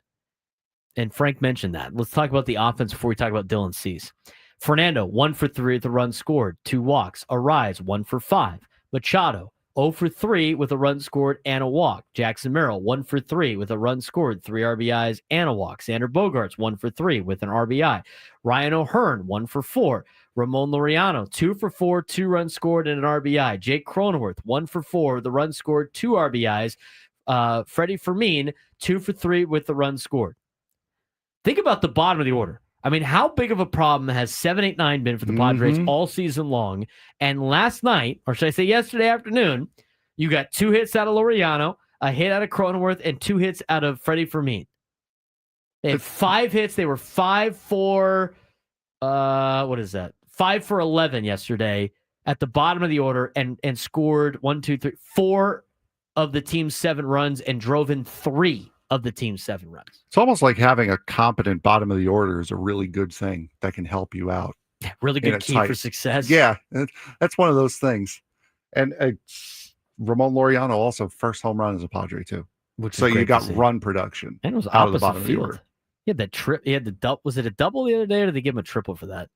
And Frank mentioned that. Let's talk about the offense before we talk about Dylan Cease. Fernando, 1 for 3 with a run scored, 2 walks. Arise, 1 for 5. Machado, 0 for 3 with a run scored and a walk. Jackson Merrill, 1 for 3 with a run scored, 3 RBIs and a walk. Xander Bogaerts, 1 for 3 with an RBI. Ryan O'Hearn, 1 for 4. Ramon Laureano, 2 for 4, 2 runs scored and an RBI. Jake Cronenworth, 1 for 4 with a run scored, 2 RBIs. Freddie Fermin, 2 for 3 with the run scored. Think about the bottom of the order. I mean, how big of a problem has 7, 8, 9 been for the Padres all season long? And last night, or should I say yesterday afternoon, you got 2 hits out of Laureano, a hit out of Cronenworth, and 2 hits out of Freddie Fermin. They had 5 hits. They were 5 for, 5 for 11 yesterday at the bottom of the order and scored 4 of the team's 7 runs and drove in 3 of the team's 7 runs. It's almost like having a competent bottom of the order is a really good thing that can help you out. Really good key for success. Yeah, that's one of those things. And Ramon Laureano also first home run as a Padre too. So you got run production. And it was out of the opposite bottom of the field. order. He had that trip. He had the double. Was it a double the other day, or did they give him a triple for that?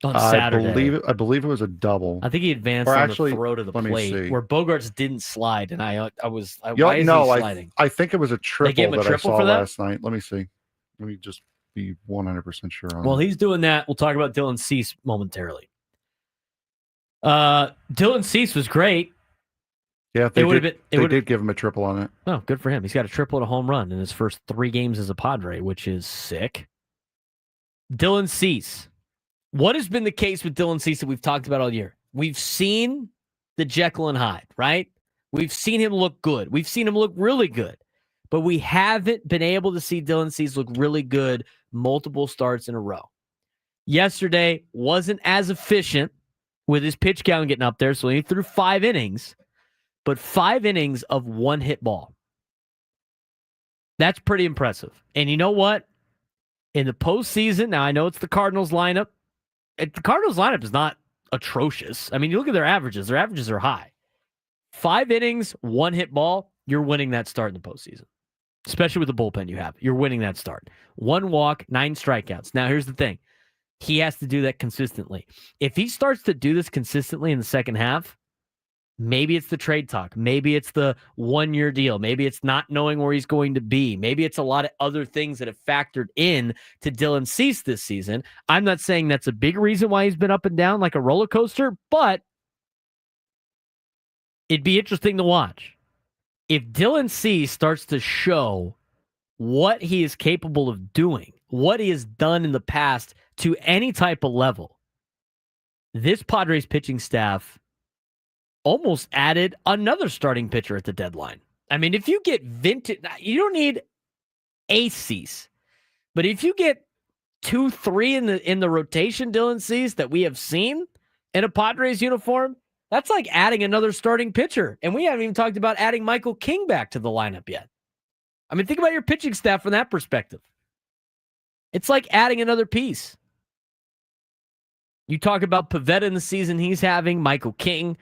On Saturday. I believe it was a double. I think he advanced on the throw to the plate where Bogaerts didn't slide, and why is he sliding? I think it was a triple they gave him a triple I saw for that? last night. Let me see. Let me just be 100% sure on Well, that. he's doing that. We'll talk about Dylan Cease momentarily. Dylan Cease was great. Yeah, they did give him a triple on it. Oh, good for him. He's got a triple and a home run in his first 3 games as a Padre, which is sick. Dylan Cease. What has been the case with Dylan Cease that we've talked about all year? We've seen the Jekyll and Hyde, right? We've seen him look good. We've seen him look really good. But we haven't been able to see Dylan Cease look really good multiple starts in a row. Yesterday wasn't as efficient with his pitch count getting up there, so he threw 5 innings, but 5 innings of 1-hit ball. That's pretty impressive. And you know what? In the postseason, now I know it's the Cardinals lineup. The Cardinals lineup is not atrocious. I mean, you look at their averages. Their averages are high. 5 innings, 1-hit ball, you're winning that start in the postseason. Especially with the bullpen you have. You're winning that start. 1 walk, 9 strikeouts. Now, here's the thing. He has to do that consistently. If he starts to do this consistently in the second half, maybe it's the trade talk. Maybe it's the 1-year deal. Maybe it's not knowing where he's going to be. Maybe it's a lot of other things that have factored in to Dylan Cease this season. I'm not saying that's a big reason why he's been up and down like a roller coaster, but it'd be interesting to watch. If Dylan Cease starts to show what he is capable of doing, what he has done in the past to any type of level, this Padres pitching staff almost added another starting pitcher at the deadline. I mean, if you get vintage, you don't need a Cease, but if you get 2, 3 in the rotation, Dylan Cease, that we have seen in a Padres uniform, that's like adding another starting pitcher. And we haven't even talked about adding Michael King back to the lineup yet. I mean, think about your pitching staff from that perspective. It's like adding another piece. You talk about Pivetta in the season he's having, Michael King.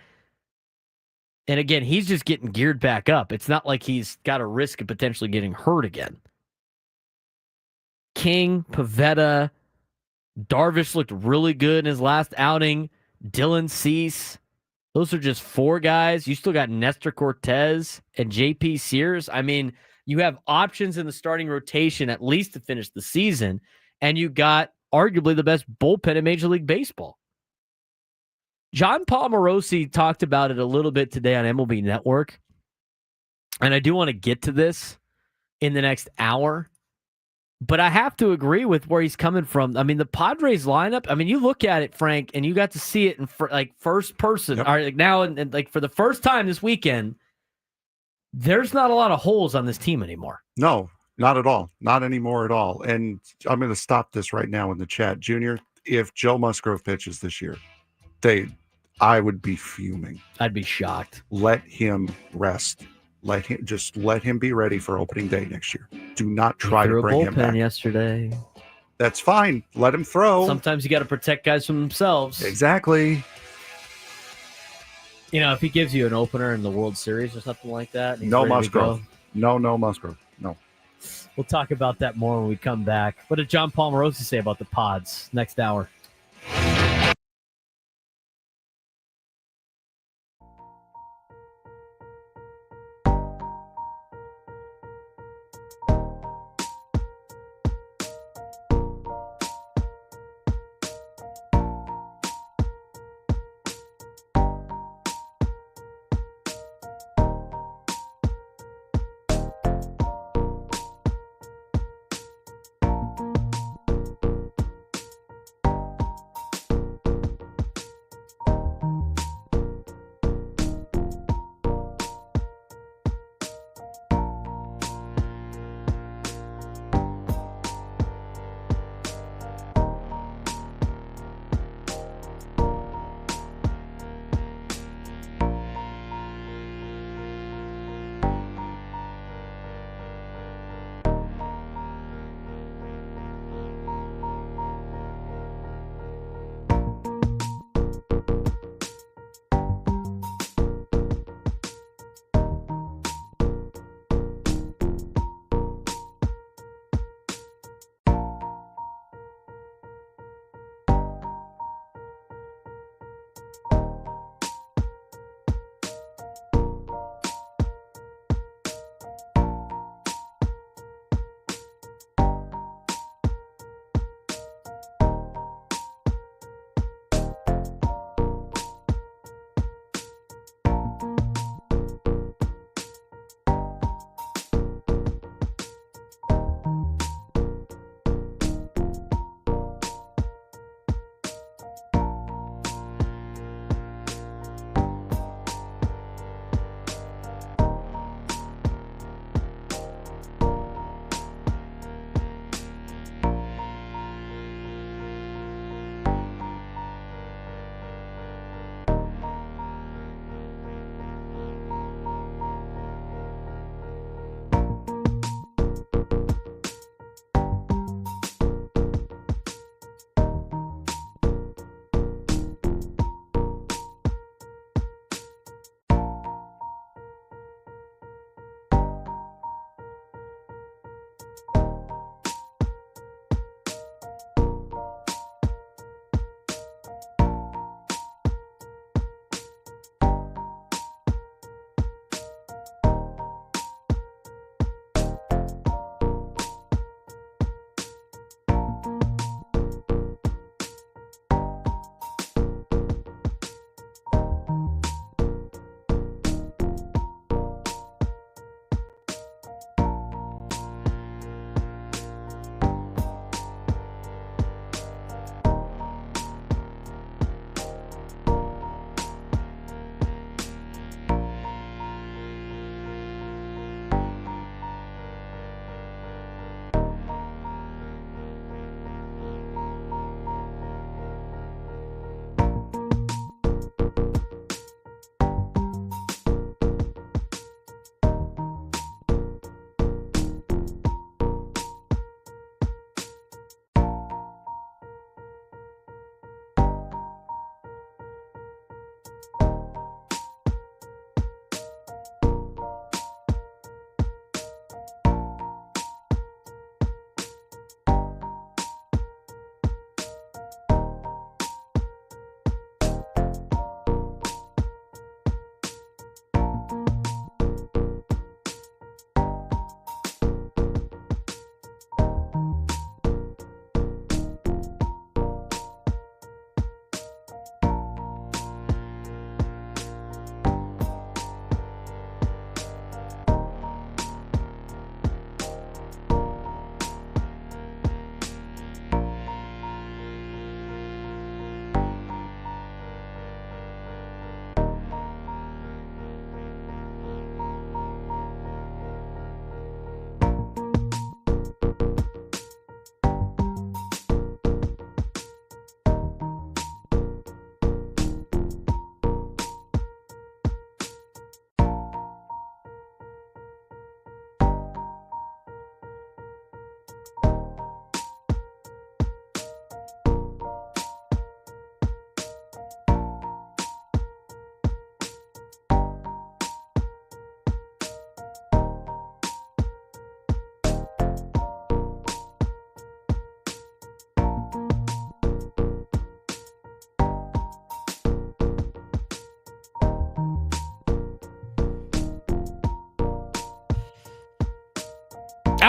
And again, he's just getting geared back up. It's not like he's got a risk of potentially getting hurt again. King, Pivetta, Darvish looked really good in his last outing. Dylan Cease. Those are just 4 guys. You still got Nestor Cortez and JP Sears. I mean, you have options in the starting rotation at least to finish the season, and you got arguably the best bullpen in Major League Baseball. John Paul Morosi talked about it a little bit today on MLB Network, and I do want to get to this in the next hour, but I have to agree with where he's coming from. I mean, the Padres lineup, I mean, you look at it, Frank, and you got to see it in first person. Yep. All right, like now, and like for the first time this weekend, there's not a lot of holes on this team anymore. No, not at all. Not anymore at all. And I'm going to stop this right now in the chat. Junior, if Joe Musgrove pitches this year, I would be fuming. I'd be shocked. Let him rest. Let him be ready for opening day next year. Do not try to bring him back. Yesterday. That's fine. Let him throw. Sometimes you got to protect guys from themselves. Exactly. You know, if he gives you an opener in the World Series or something like that. No Musgrove. No Musgrove. No. We'll talk about that more when we come back. What did John Paul Morosi say about the Pods next hour?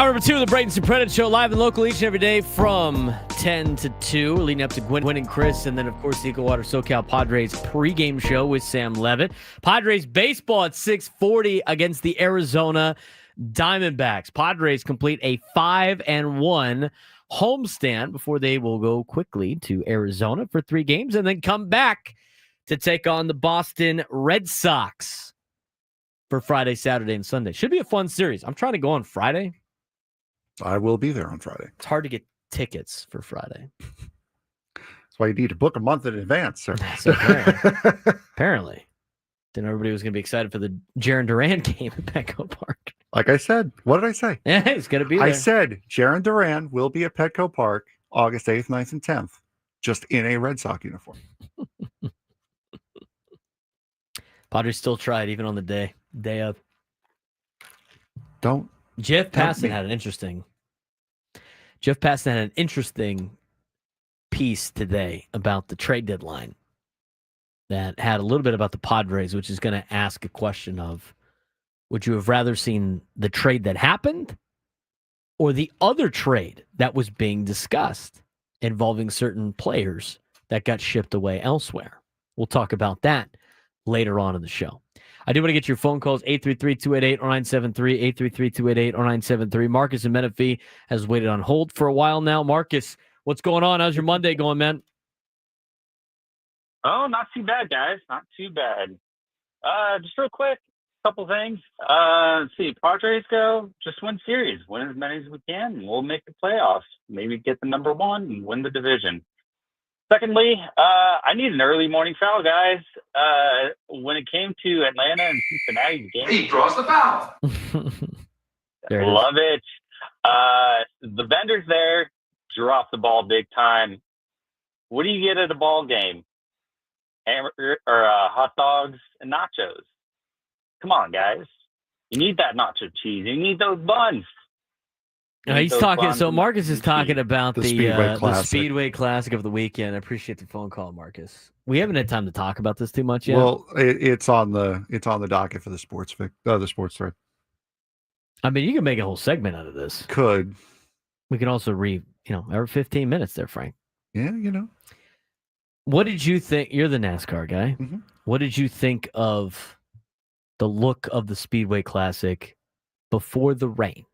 number 2 of the Braden Surprenant Show, live and local each and every day from 10 to 2, leading up to Gwen and Chris, and then, of course, the Equal Water SoCal Padres pregame show with Sam Levitt. Padres baseball at 6:40 against the Arizona Diamondbacks. Padres complete a 5-1 homestand before they will go quickly to Arizona for 3 games and then come back to take on the Boston Red Sox for Friday, Saturday, and Sunday. Should be a fun series. I'm trying to go on Friday. I will be there on Friday. It's hard to get tickets for Friday. That's why you need to book a month in advance, sir. So apparently. Then everybody was going to be excited for the Jaron Duran game at Petco Park. Like I said, what did I say? Yeah, he's going to be there. I said Jaron Duran will be at Petco Park August 8th, 9th, and 10th, just in a Red Sox uniform. Padres still tried even on the day of. Don't. Jeff Passan had an interesting piece today about the trade deadline that had a little bit about the Padres, which is going to ask a question of, would you have rather seen the trade that happened or the other trade that was being discussed involving certain players that got shipped away elsewhere? We'll talk about that later on in the show. I do want to get your phone calls, 833-288-0973, 833-288-0973. Marcus in Menifee has waited on hold for a while now. Marcus, what's going on? How's your Monday going, man? Oh, not too bad, guys. Not too bad. Just real quick, couple things. Let's see. Padres go, just win series. Win as many as we can, and we'll make the playoffs. Maybe get the number 1 and win the division. Secondly, I need an early morning foul, guys. When it came to Atlanta and Cincinnati's game, he draws the foul. Love it. The vendors there drop the ball big time. What do you get at a ball game? Hamburger or hot dogs and nachos. Come on, guys. You need that nacho cheese. You need those buns. He's talking. So Marcus is talking about the Speedway Classic of the weekend. I appreciate the phone call, Marcus. We haven't had time to talk about this too much yet. Well, it's on the docket for the sports thread. I mean, you can make a whole segment out of this. Could we can also every 15 minutes there, Frank. Yeah, What did you think? You're the NASCAR guy. Mm-hmm. What did you think of the look of the Speedway Classic before the rain?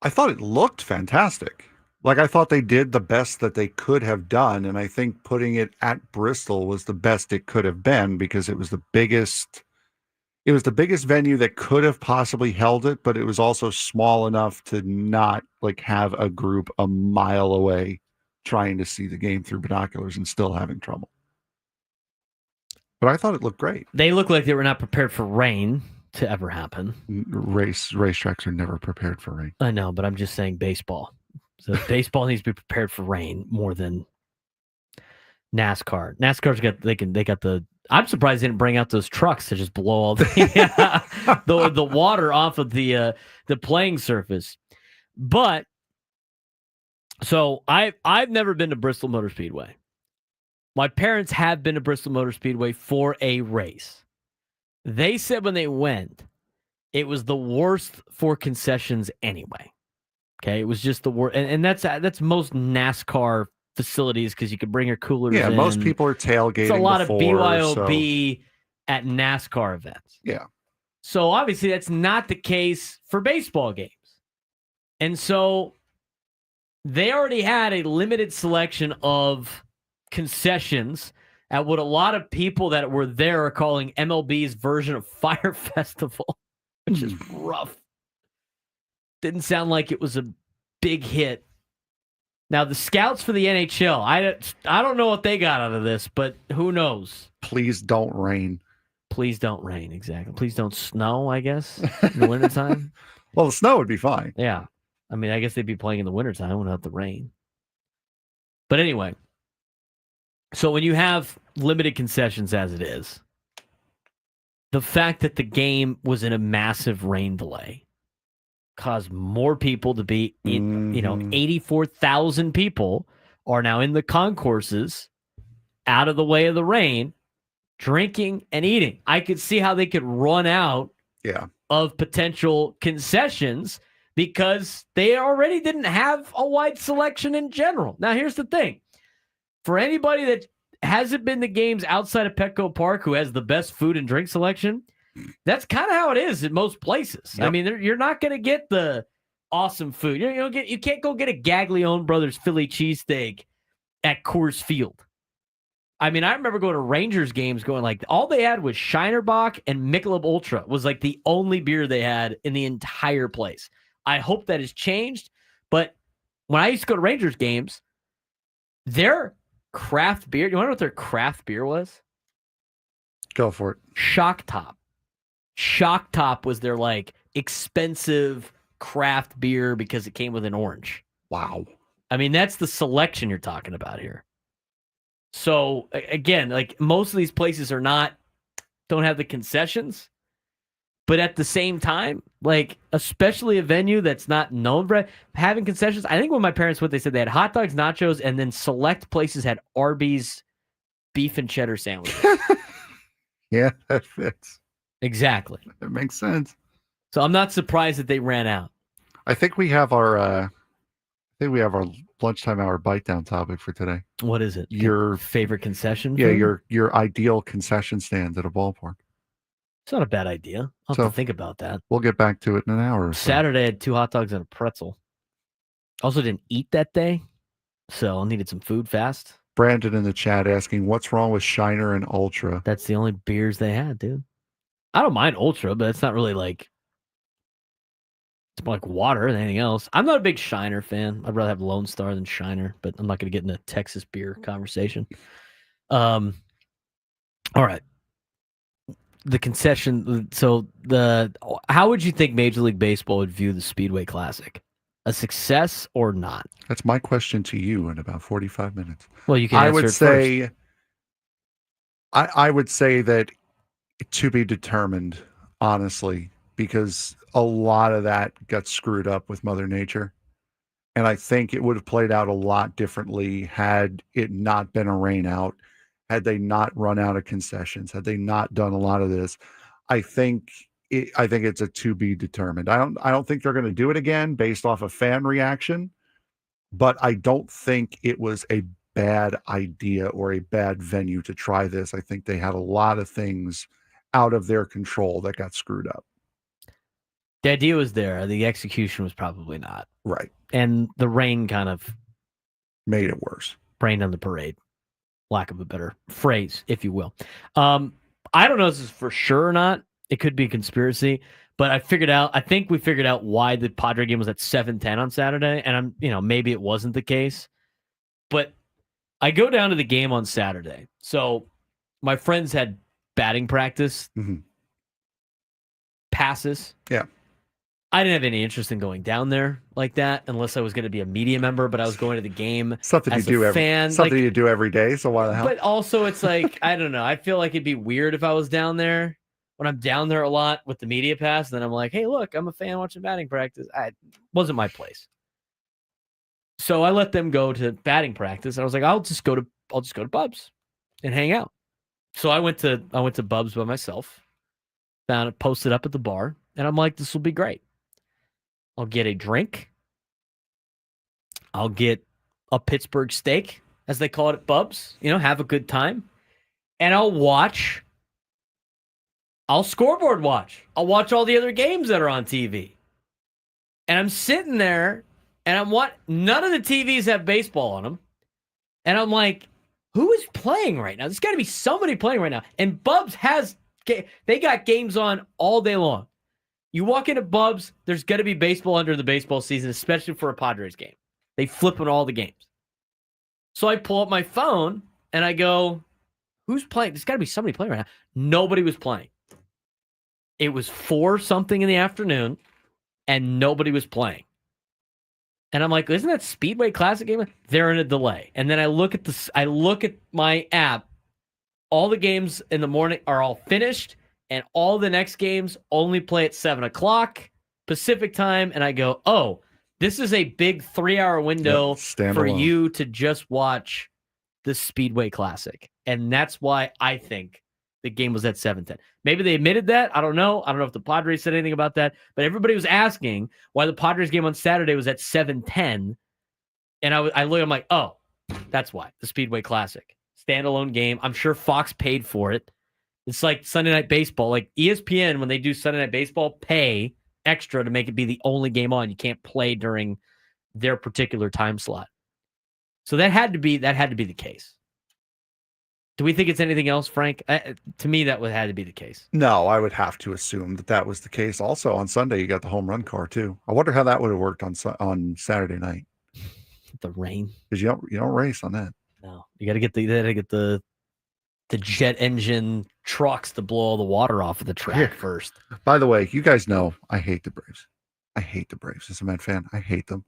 I thought it looked fantastic. Like, I thought they did the best that they could have done, and I think putting it at Bristol was the best it could have been because it was the biggest venue that could have possibly held it, but it was also small enough to not have a group a mile away trying to see the game through binoculars and still having trouble. But I thought it looked great. They looked like they were not prepared for rain to ever happen. Racetracks are never prepared for rain. I know, but I'm just saying baseball. So baseball needs to be prepared for rain more than NASCAR. NASCAR's got the. I'm surprised they didn't bring out those trucks to just blow all the water off of the playing surface. But so I've never been to Bristol Motor Speedway. My parents have been to Bristol Motor Speedway for a race. They said when they went, it was the worst for concessions anyway. Okay, it was just the worst, and that's most NASCAR facilities because you could bring your coolers. Yeah, in. most people are tailgating. It's a lot before, of BYOB at NASCAR events. Yeah. So obviously that's not the case for baseball games, and so they already had a limited selection of concessions at what a lot of people that were there are calling MLB's version of Fire Festival, which is rough. Didn't sound like it was a big hit. Now, the scouts for the NHL, I don't know what they got out of this, but who knows? Please don't rain. Please don't rain, exactly. Please don't snow, I guess, in the wintertime. Well, the snow would be fine. Yeah. I mean, I guess they'd be playing in the wintertime without the rain. But anyway, so when you have limited concessions as it is, the fact that the game was in a massive rain delay caused more people to be in, 84,000 people are now in the concourses out of the way of the rain, drinking and eating. I could see how they could run out of potential concessions because they already didn't have a wide selection in general. Now, here's the thing. For anybody that hasn't been to games outside of Petco Park who has the best food and drink selection, that's kind of how it is in most places. Yep. I mean, you're not going to get the awesome food. You can't go get a Gaglione Brothers Philly cheesesteak at Coors Field. I mean, I remember going to Rangers games going like, all they had was Shinerbach and Michelob Ultra was like the only beer they had in the entire place. I hope that has changed. But when I used to go to Rangers games, their craft beer, you want to know what their craft beer was? Go for it. Shock Top. Shock Top was their like expensive craft beer because it came with an orange. Wow. I mean, that's the selection you're talking about here. So again, like most of these places don't have the concessions, but at the same time, like especially a venue that's not known for having concessions. I think when my parents went, they said they had hot dogs, nachos, and then select places had Arby's beef and cheddar sandwiches. Yeah, that fits. Exactly. That makes sense. So I'm not surprised that they ran out. I think we have our lunchtime hour bite down topic for today. What is it? Your favorite concession? Yeah, food? your ideal concession stand at a ballpark. It's not a bad idea. I'll have to think about that. We'll get back to it in an hour or so. Saturday, I had 2 hot dogs and a pretzel. Also didn't eat that day, so I needed some food fast. Brandon in the chat asking, what's wrong with Shiner and Ultra? That's the only beers they had, dude. I don't mind Ultra, but it's not really like... It's more like water than anything else. I'm not a big Shiner fan. I'd rather have Lone Star than Shiner, but I'm not going to get in a Texas beer conversation. All right. The concession. So how would you think Major League Baseball would view the Speedway Classic? A success or not? That's my question to you in about 45 minutes. Well, you can answer it first. I would say that to be determined, honestly, because a lot of that got screwed up with Mother Nature. And I think it would have played out a lot differently had it not been a rain out, had they not run out of concessions, had they not done a lot of this. I think it's a to be determined. I don't think they're going to do it again based off of fan reaction, but I don't think it was a bad idea or a bad venue to try this. I think they had a lot of things out of their control that got screwed up. The idea was there. The execution was probably not. Right. And the rain kind of made it worse. Rained on the parade. Lack of a better phrase, if you will. I don't know if this is for sure or not. It could be a conspiracy, but I think we figured out why the Padre game was at 7:10 on Saturday. And maybe it wasn't the case, but I go down to the game on Saturday. So my friends had batting practice, passes. Yeah. I didn't have any interest in going down there like that unless I was going to be a media member, but I was going to the game something as you do a fan. Something you do every day, so why the hell? But also it's like, I don't know. I feel like it'd be weird if I was down there when I'm down there a lot with the media pass. Then I'm like, hey, look, I'm a fan watching batting practice. It wasn't my place. So I let them go to batting practice. I was like, I'll just go to Bub's and hang out. So I went to Bub's by myself, found it posted up at the bar, and I'm like, this will be great. I'll get a drink. I'll get a Pittsburgh steak, as they call it at Bub's. Have a good time. And I'll scoreboard watch. I'll watch all the other games that are on TV. And I'm sitting there, and none of the TVs have baseball on them. And I'm like, who is playing right now? There's got to be somebody playing right now. And Bub's they got games on all day long. You walk into Bub's, there's going to be baseball under the baseball season, especially for a Padres game. They flip on all the games. So I pull up my phone, and I go, who's playing? There's got to be somebody playing right now. Nobody was playing. It was 4-something in the afternoon, and nobody was playing. And I'm like, isn't that Speedway Classic game? They're in a delay. And then I look at my app. All the games in the morning are all finished. And all the next games only play at 7 o'clock Pacific time. And I go, oh, this is a big 3-hour window for you to just watch the Speedway Classic. And that's why I think the game was at 7:10. Maybe they admitted that. I don't know. I don't know if the Padres said anything about that. But everybody was asking why the Padres game on Saturday was at 7:10. And I'm like, oh, that's why. The Speedway Classic. Standalone game. I'm sure Fox paid for it. It's like Sunday Night Baseball. Like ESPN, when they do Sunday Night Baseball, pay extra to make it be the only game on. You can't play during their particular time slot. So that had to be the case. Do we think it's anything else, Frank? To me, that had to be the case. No, I would have to assume that was the case. Also, on Sunday, you got the home run car too. I wonder how that would have worked on Saturday night. The rain, because you don't race on that. No, you got to get the jet engine trucks to blow all the water off of the track first. By the way, you guys know I hate the Braves. I hate the Braves as a Met fan. I hate them.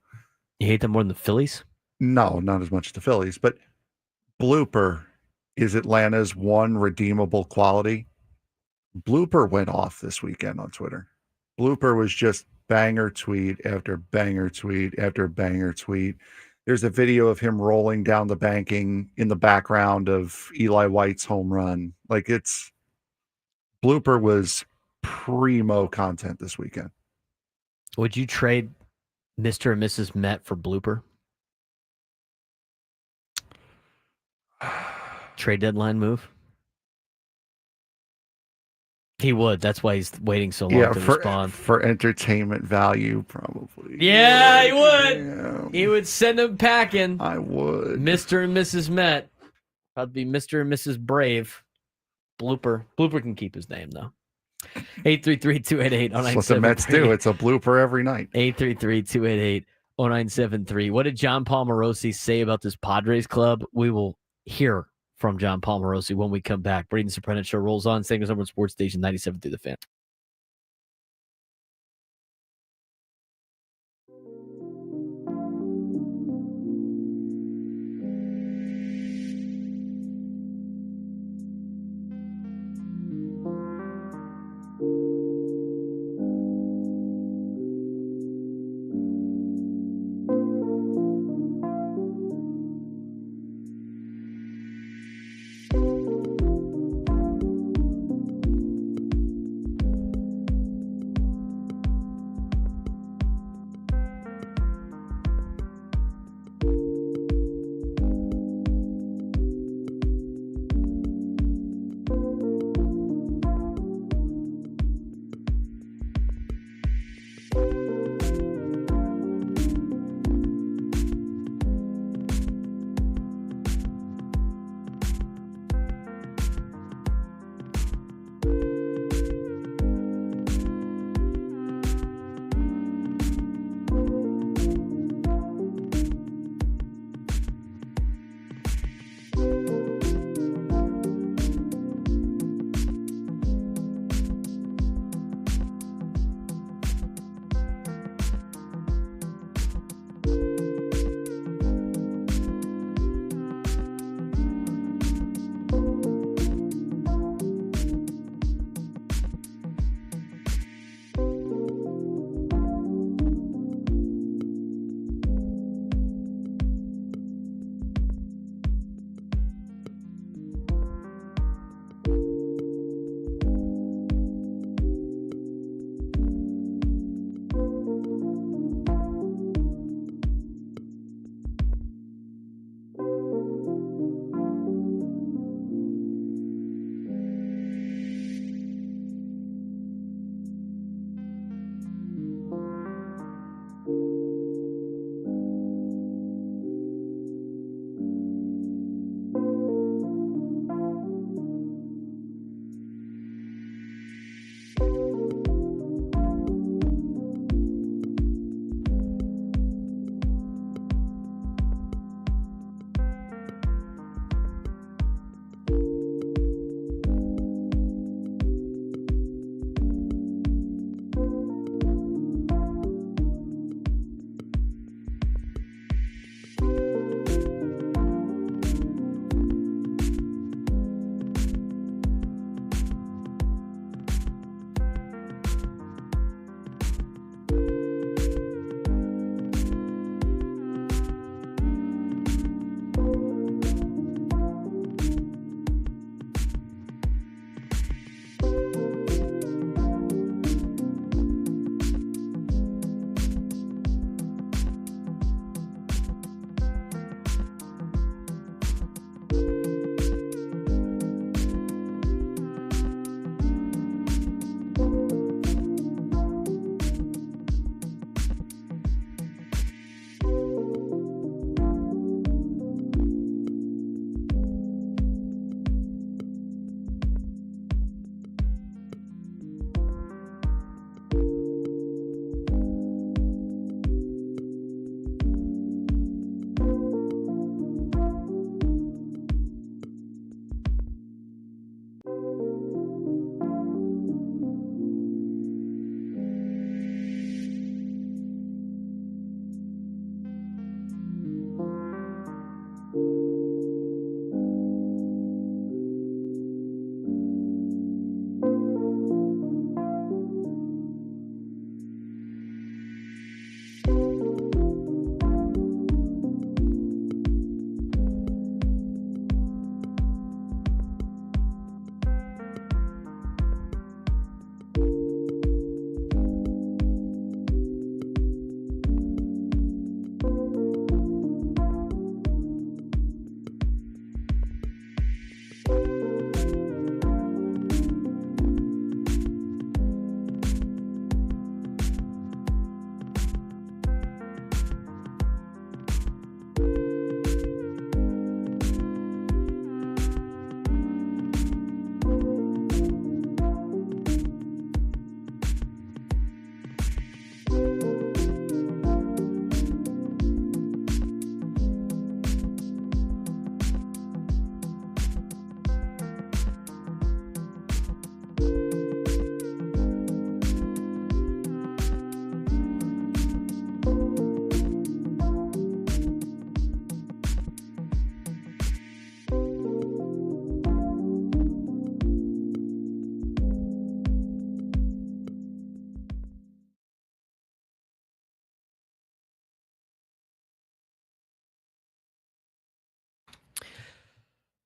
You hate them more than the Phillies? No, not as much as the Phillies, but Blooper is Atlanta's one redeemable quality. Blooper went off this weekend on Twitter. Blooper was just banger tweet after banger tweet after banger tweet. There's a video of him rolling down the banking in the background of Eli White's home run. Like Blooper was primo content this weekend. Would you trade Mr. and Mrs. Met for Blooper? Trade deadline move? He would. That's why he's waiting so long to respond. For entertainment value, probably. Yeah, he would. Yeah. He would send him packing. I would. Mr. and Mrs. Met. That'd be Mr. and Mrs. Brave. Blooper. Blooper can keep his name, though. 833-288-0973. That's what the Mets do. It's a blooper every night. 833-288-0973. What did John Palmarosi say about this Padres club? We will hear from John Palmarosi when we come back. Braden Surprenant Show rolls on. Same as over Sports Station 97 through the Fan.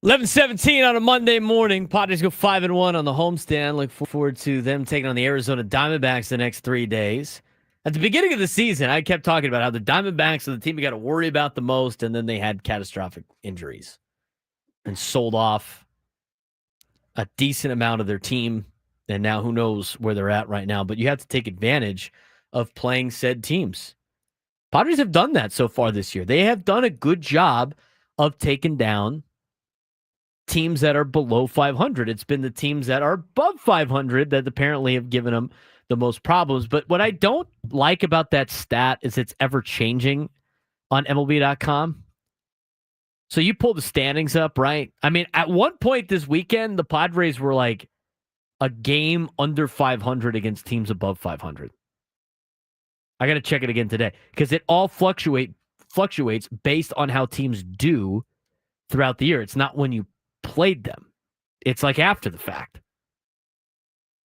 11:17 on a Monday morning. Padres go 5-1 on the homestand. Look forward to them taking on the Arizona Diamondbacks the next 3 days. At the beginning of the season, I kept talking about how the Diamondbacks are the team you got to worry about the most, and then they had catastrophic injuries and sold off a decent amount of their team, and now who knows where they're at right now. But you have to take advantage of playing said teams. Padres have done that so far this year. They have done a good job of taking down teams that are below 500. It's been the teams that are above 500 that apparently have given them the most problems. But what I don't like about that stat is it's ever changing on MLB.com. So you pull the standings up, right? I mean, at one point this weekend, the Padres were like a game under 500 against teams above 500. I got to check it again today because it all fluctuates based on how teams do throughout the year. It's not when you played them. It's like after the fact.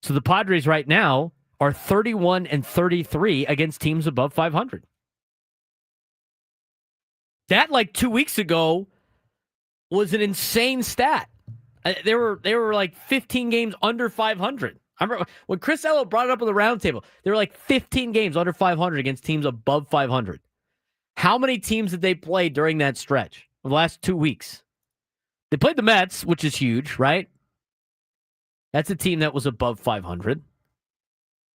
So the Padres right now are 31-33 against teams above 500. That like 2 weeks ago was an insane stat. They were like 15 games under 500. I remember when Chris Ello brought it up on the roundtable, they were like 15 games under 500 against teams above 500. How many teams did they play during that stretch of the last 2 weeks? They played the Mets, which is huge, right? That's a team that was above 500.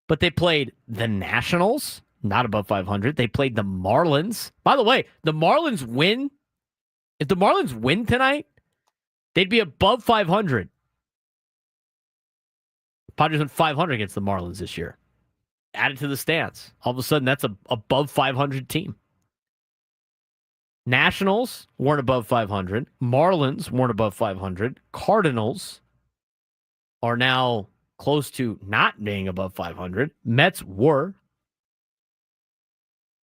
But they played the Nationals, not above 500. They played the Marlins. By the way, the Marlins win. If the Marlins win tonight, they'd be above 500. Padres went 500 against the Marlins this year. Added to the stats. All of a sudden, that's a above 500 team. Nationals weren't above 500. Marlins weren't above 500. Cardinals are now close to not being above 500. Mets were.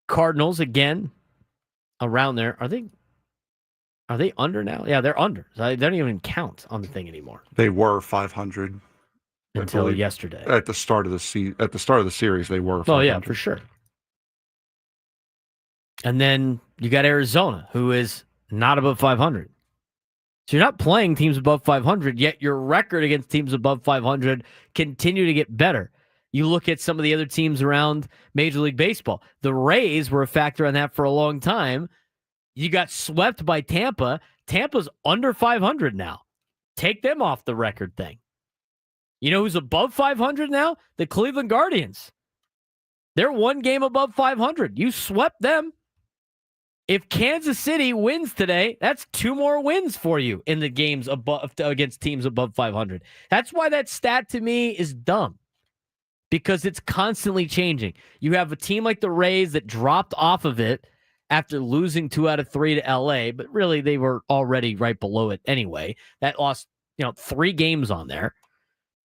Cardinals, again, around there. Are they under now? Yeah, they're under. They don't even count on the thing anymore. They were 500 until yesterday. At the start of the series, they were 500. Oh yeah, for sure. And then you got Arizona, who is not above 500. So you're not playing teams above 500, yet your record against teams above 500 continue to get better. You look at some of the other teams around Major League Baseball. The Rays were a factor on that for a long time. You got swept by Tampa. Tampa's under 500 now. Take them off the record thing. You know who's above 500 now? The Cleveland Guardians. They're one game above 500. You swept them. If Kansas City wins today, that's 2 more wins for you in the games above against teams above 500. That's why that stat to me is dumb, because it's constantly changing. You have a team like the Rays that dropped off of it after losing 2 out of 3 to LA, but really they were already right below it anyway. That lost, 3 games on there.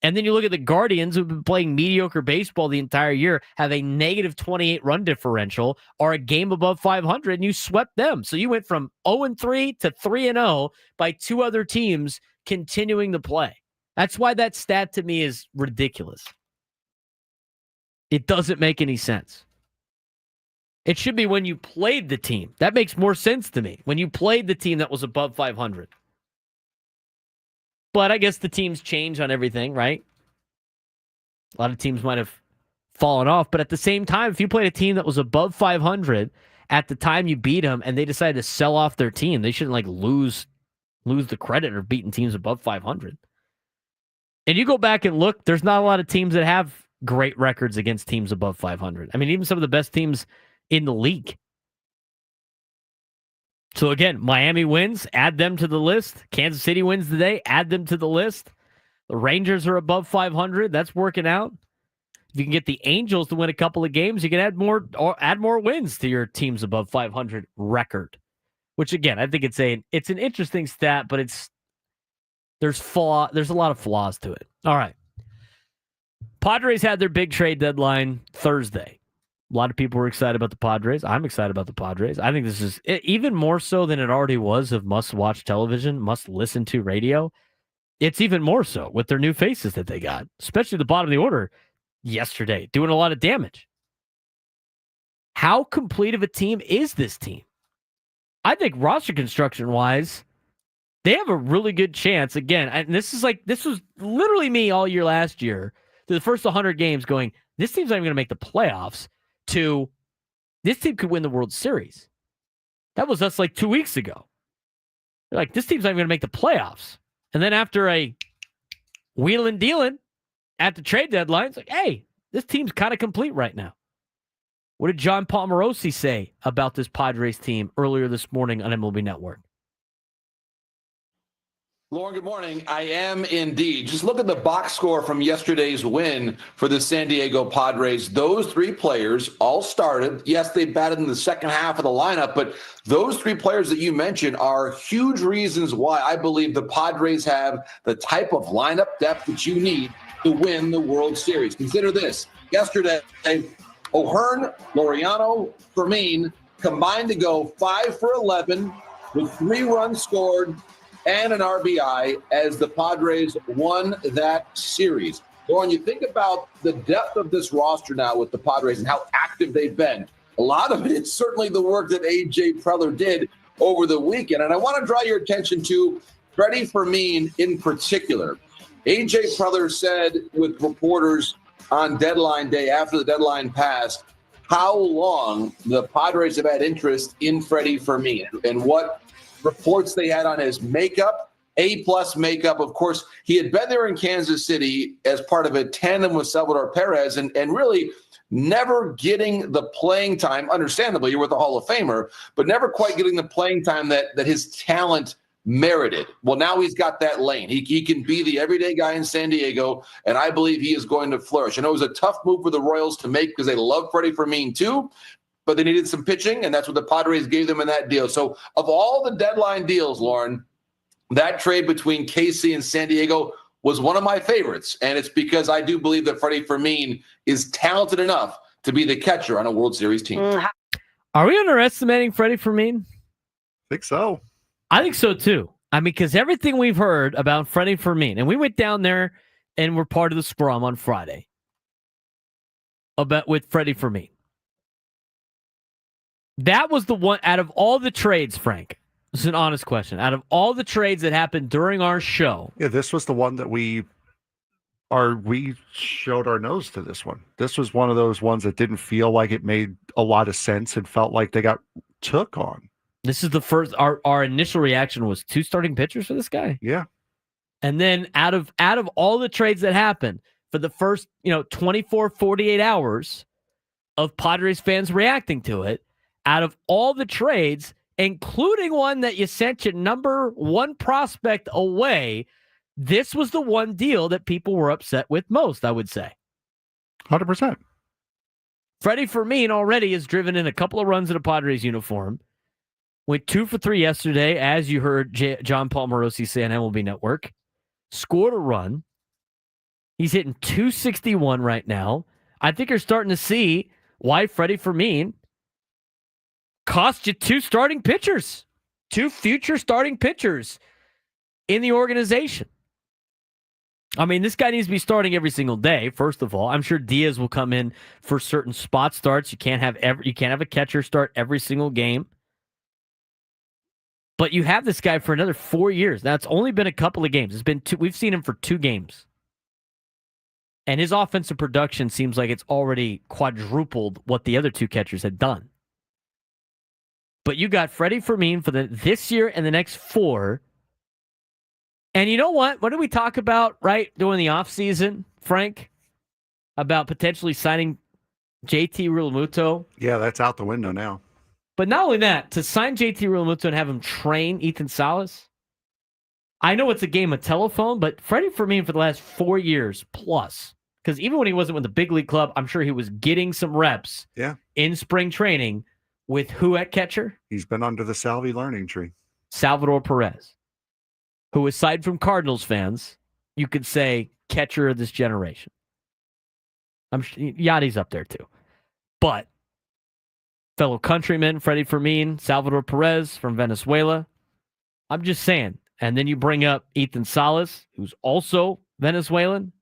And then you look at the Guardians, who've been playing mediocre baseball the entire year, have a negative 28 run differential, are a game above 500, and you swept them. So you went from 0-3 to 3-0 by 2 other teams continuing to play. That's why that stat to me is ridiculous. It doesn't make any sense. It should be when you played the team. That makes more sense to me. When you played the team that was above 500. But I guess the teams change on everything, right? A lot of teams might have fallen off. But at the same time, if you played a team that was above 500 at the time you beat them and they decided to sell off their team, they shouldn't lose the credit of beating teams above 500. And you go back and look, there's not a lot of teams that have great records against teams above 500. I mean, even some of the best teams in the league. So again, Miami wins, add them to the list. Kansas City wins today, add them to the list. The Rangers are above 500. That's working out. If you can get the Angels to win a couple of games, you can add more wins to your teams above 500 record. Which again, I think it's an interesting stat, but there's a lot of flaws to it. All right. Padres had their big trade deadline Thursday. A lot of people were excited about the Padres. I'm excited about the Padres. I think this is even more so than it already was of must-watch television, must-listen-to radio. It's even more so with their new faces that they got, especially the bottom of the order yesterday, doing a lot of damage. How complete of a team is this team? I think roster construction-wise, they have a really good chance. Again, and this was literally me all year last year, through the first 100 games going, this team's not even going to make the playoffs, to this team could win the World Series. That was us like 2 weeks ago. They're like, this team's not even going to make the playoffs. And then after a wheeling dealing at the trade deadline, it's like, hey, this team's kind of complete right now. What did John Palmarosi say about this Padres team earlier this morning on MLB Network? Lauren, good morning. I am indeed. Just look at the box score from yesterday's win for the San Diego Padres. Those three players all started. Yes, they batted in the second half of the lineup, but those three players that you mentioned are huge reasons why I believe the Padres have the type of lineup depth that you need to win the World Series. Consider this. Yesterday, O'Hearn, Laureano, Fermin combined to go 5 for 11 with 3 runs scored and an RBI as the Padres won that series. So when you think about the depth of this roster now with the Padres and how active they've been, a lot of it is certainly the work that A.J. Preller did over the weekend. And I want to draw your attention to Freddie Fermin in particular. A.J. Preller said with reporters on deadline day after the deadline passed how long the Padres have had interest in Freddie Fermin and what reports they had on his makeup, A-plus makeup. Of course, he had been there in Kansas City as part of a tandem with Salvador Perez and really never getting the playing time. Understandably, you're with a Hall of Famer, but never quite getting the playing time that his talent merited. Well, now he's got that lane. He can be the everyday guy in San Diego, and I believe he is going to flourish. I know it was a tough move for the Royals to make because they love Freddie Fermin too, but they needed some pitching, and that's what the Padres gave them in that deal. So of all the deadline deals, Lauren, that trade between KC and San Diego was one of my favorites, and it's because I do believe that Freddie Fermin is talented enough to be the catcher on a World Series team. Are we underestimating Freddie Fermin? I think so. I think so, too. I mean, because everything we've heard about Freddie Fermin, and we went down there and were part of the scrum on Friday with Freddie Fermin. That was the one out of all the trades, Frank. This is an honest question. Out of all the trades that happened during our show. Yeah, this was the one that we showed our nose to this one. This was one of those ones that didn't feel like it made a lot of sense and felt like they got took on. This is the first, our initial reaction was 2 starting pitchers for this guy. Yeah. And then out of all the trades that happened for the first, 24, 48 hours of Padres fans reacting to it, out of all the trades, including one that you sent your number 1 prospect away, this was the one deal that people were upset with most, I would say. 100%. Freddie Fermin already has driven in a couple of runs in a Padres uniform. Went 2 for 3 yesterday, as you heard John Palmarosi say on MLB Network. Scored a run. He's hitting .261 right now. I think you're starting to see why Freddie Fermin cost you 2 starting pitchers, 2 future starting pitchers in the organization. I mean, this guy needs to be starting every single day, first of all. I'm sure Diaz will come in for certain spot starts. You can't have a catcher start every single game. But you have this guy for another 4 years. Now, it's only been a couple of games. It's been 2. We've seen him for 2 games. And his offensive production seems like it's already quadrupled what the other 2 catchers had done. But you got Freddie Fermin for this year and the next 4. And you know what? What did we talk about, right, during the offseason, Frank? About potentially signing JT Realmuto? Yeah, that's out the window now. But not only that, to sign JT Realmuto and have him train Ethan Salas, I know it's a game of telephone, but Freddie Fermin for the last 4 years plus, because even when he wasn't with the big league club, I'm sure he was getting some reps in spring training with who at catcher? He's been under the Salvi learning tree. Salvador Perez, who aside from Cardinals fans, you could say catcher of this generation. I'm sure Yachty's up there too. But fellow countryman, Freddie Fermin, Salvador Perez from Venezuela. I'm just saying. And then you bring up Ethan Salas, who's also Venezuelan.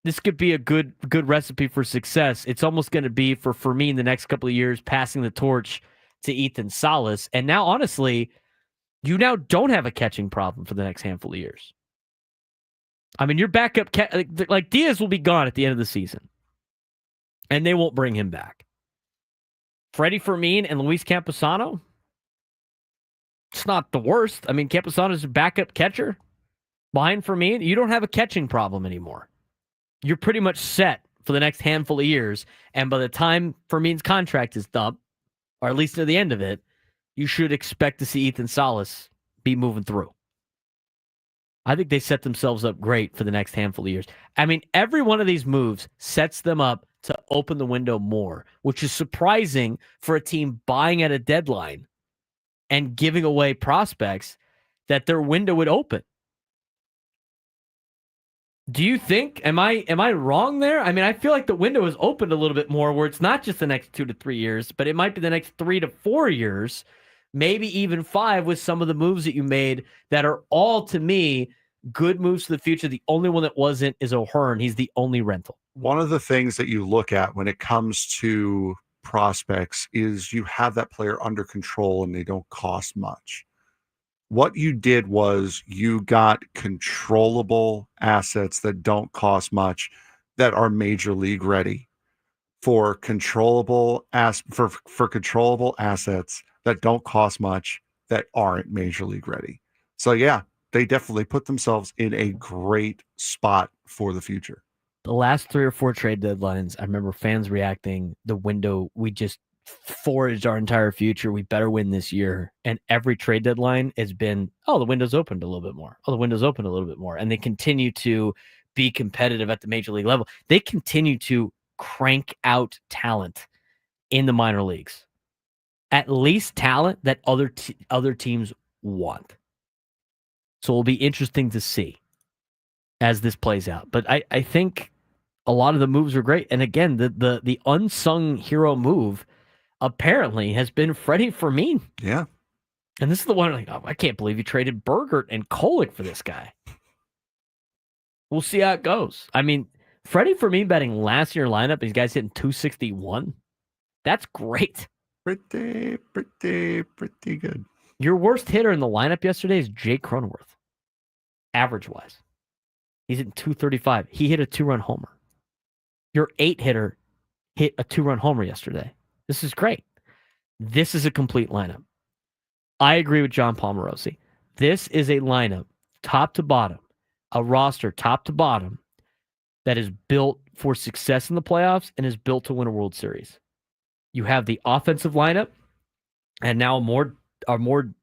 This could be a good recipe for success. It's almost going to be for Fermin the next couple of years, passing the torch to Ethan Salas. And now, honestly, You now don't have a catching problem for the next handful of years. I mean, your backup, like Diaz will be gone at the end of the season, and they won't bring him back. Freddie Fermin and Luis Camposano, it's not the worst. I mean, Camposano's a backup catcher behind Fermin. You don't have a catching problem anymore. You're pretty much set for the next handful of years, and by the time Fermin's contract is up, or at least to the end of it, you should expect to see Ethan Salas be moving through. I think they set themselves up great for the next handful of years. I mean, every one of these moves sets them up to open the window more, which is surprising for a team buying at a deadline and giving away prospects that their window would open. Do you think, am I wrong there? I mean, I feel like the window is opened a little bit more where it's not just the next 2 to 3 years, but it might be the next 3 to 4 years, maybe even 5 with some of the moves that you made that are all, to me, good moves for the future. The only one that wasn't is O'Hearn. He's the only rental. One of the things that you look at when it comes to prospects is you have that player under control and they don't cost much. What you did was you got controllable assets that don't cost much that are major league ready for controllable controllable assets that don't cost much that aren't major league ready. So yeah, they definitely put themselves in a great spot for the future. The last 3 or 4 trade deadlines, I remember fans reacting, the window, we just foraged our entire future. We better win this year. And every trade deadline has been, oh, the window's opened a little bit more. Oh, the window's opened a little bit more. And they continue to be competitive at the major league level. They continue to crank out talent in the minor leagues. At least talent that other teams want. So it'll be interesting to see as this plays out. But I think a lot of the moves are great. And again, the unsung hero move apparently has been Freddie Fermin. Yeah. And this is the one, like, oh, I can't believe you traded Bergert and Kolek for this guy. We'll see how it goes. I mean, Freddie Fermin batting last year lineup, these guys hitting 261. That's great. Pretty good. Your worst hitter in the lineup yesterday is Jake Cronenworth, average-wise. He's hitting 235. He hit a 2-run homer. Your 8 hitter hit a 2-run homer yesterday. This is great. This is a complete lineup. I agree with John Palmarosi. This is a lineup, top to bottom, a roster top to bottom, that is built for success in the playoffs and is built to win a World Series. You have the offensive lineup and now a more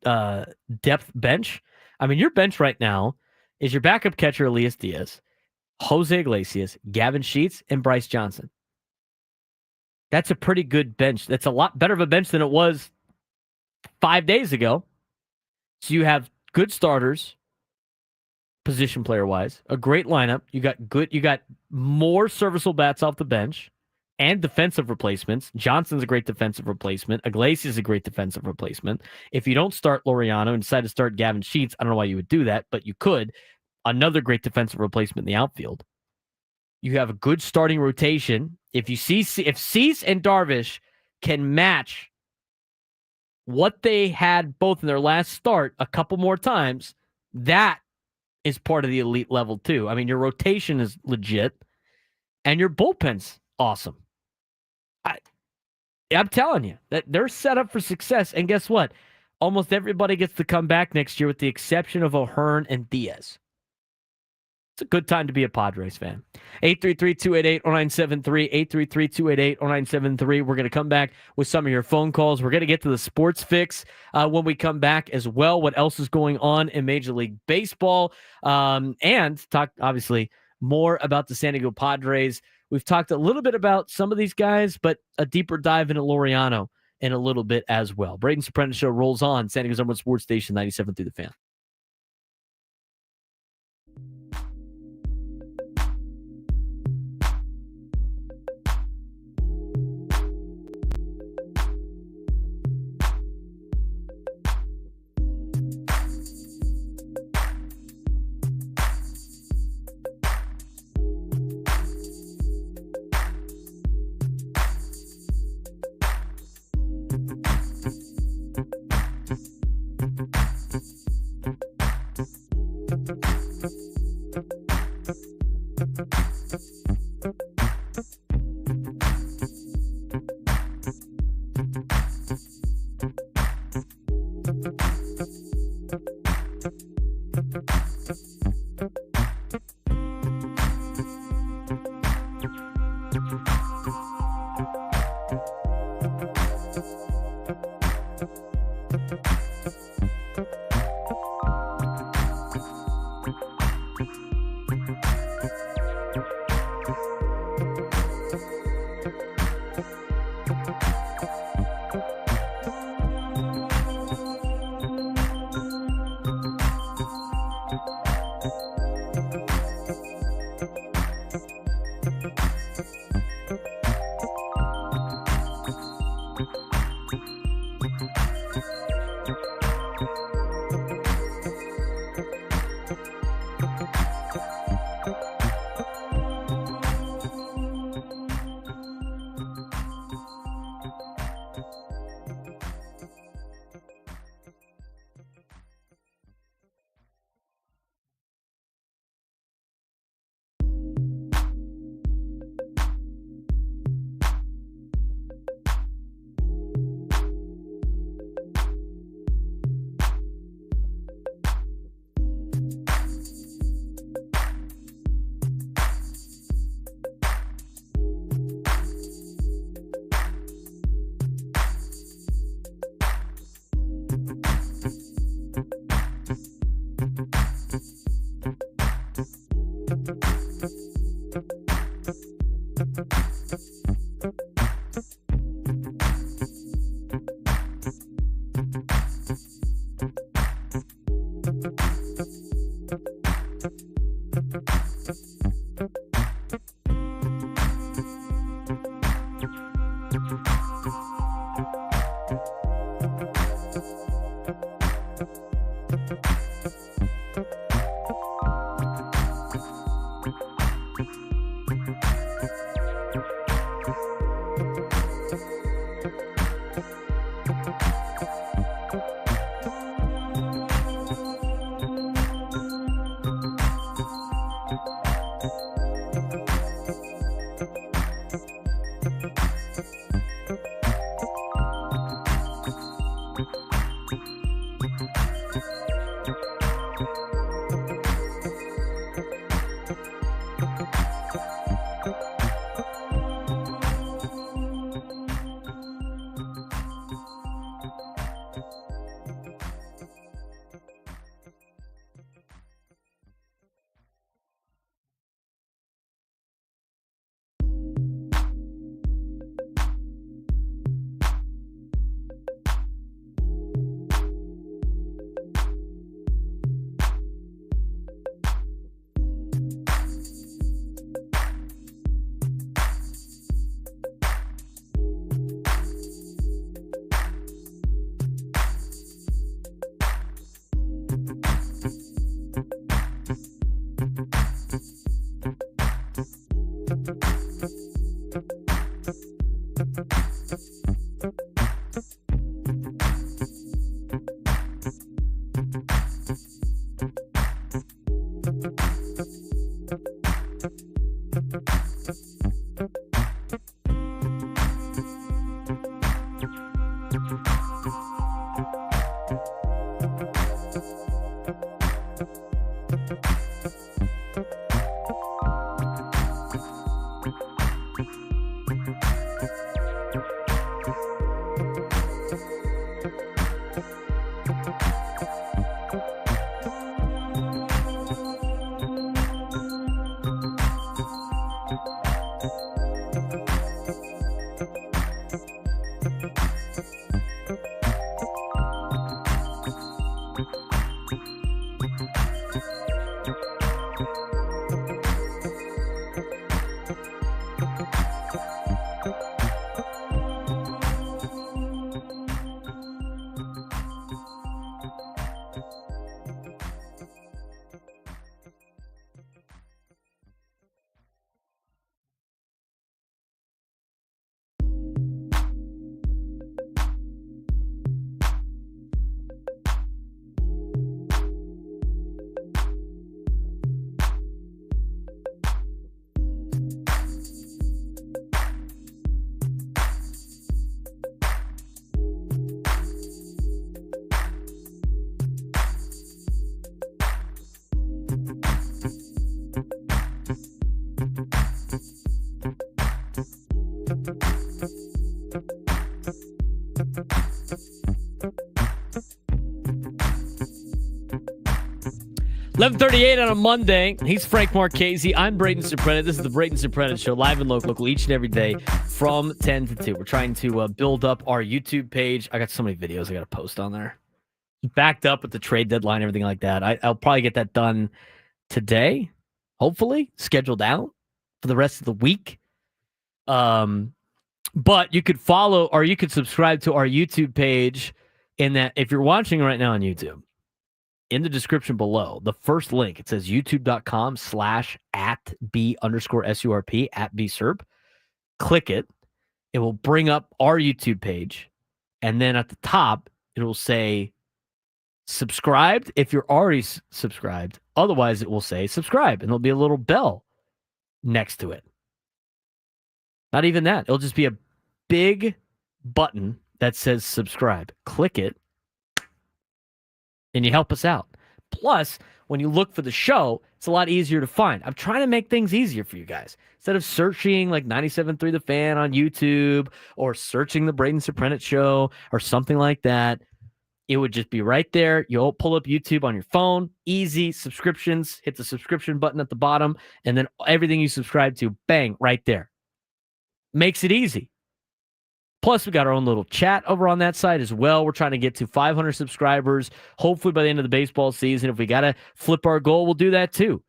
depth bench. I mean, your bench right now is your backup catcher, Elias Diaz, Jose Iglesias, Gavin Sheets, and Bryce Johnson. That's a pretty good bench. That's a lot better of a bench than it was 5 days ago. So you have good starters, position player-wise, a great lineup. You got more serviceable bats off the bench and defensive replacements. Johnson's a great defensive replacement. Iglesias is a great defensive replacement. If you don't start Laureano and decide to start Gavin Sheets, I don't know why you would do that, but you could. Another great defensive replacement in the outfield. You have a good starting rotation. If Cease and Darvish can match what they had both in their last start a couple more times, that is part of the elite level too. I mean, your rotation is legit, and your bullpen's awesome. I'm telling you that they're set up for success. And guess what? Almost everybody gets to come back next year with the exception of O'Hearn and Diaz. It's a good time to be a Padres fan. 833-288-0973, 833-288-0973. We're going to come back with some of your phone calls. We're going to get to the sports fix when we come back as well. What else is going on in Major League Baseball? And talk, obviously, more about the San Diego Padres. We've talked a little bit about some of these guys, but a deeper dive into Laureano in a little bit as well. Braden Surprenant Show rolls on. San Diego's number one sports station, 97 through the Fan. 11:38 on a Monday. He's Frank Marchese. I'm Braden Surprenant. This is the Braden Surprenant Show, live and local each and every day from 10 to 2. We're trying to build up our YouTube page. I got so many videos I got to post on there. Backed up with the trade deadline, everything like that. I'll probably get that done today, hopefully, scheduled out for the rest of the week. But you could follow or you could subscribe to our YouTube page in that if you're watching right now on YouTube. In the description below, the first link, it says youtube.com/@B_SURP, @BSURP. Click it. It will bring up our YouTube page. And then at the top, it will say subscribed if you're already subscribed. Otherwise, it will say subscribe. And there'll be a little bell next to it. Not even that. It'll just be a big button that says subscribe. Click it. And you help us out. Plus, when you look for the show, it's a lot easier to find. I'm trying to make things easier for you guys. Instead of searching like 97.3 The Fan on YouTube or searching the Braden Surprenant Show or something like that, it would just be right there. You'll pull up YouTube on your phone. Easy subscriptions. Hit the subscription button at the bottom. And then everything you subscribe to, bang, right there. Makes it easy. Plus, we got our own little chat over on that side as well. We're trying to get to 500 subscribers, hopefully by the end of the baseball season. If we got to flip our goal, we'll do that too.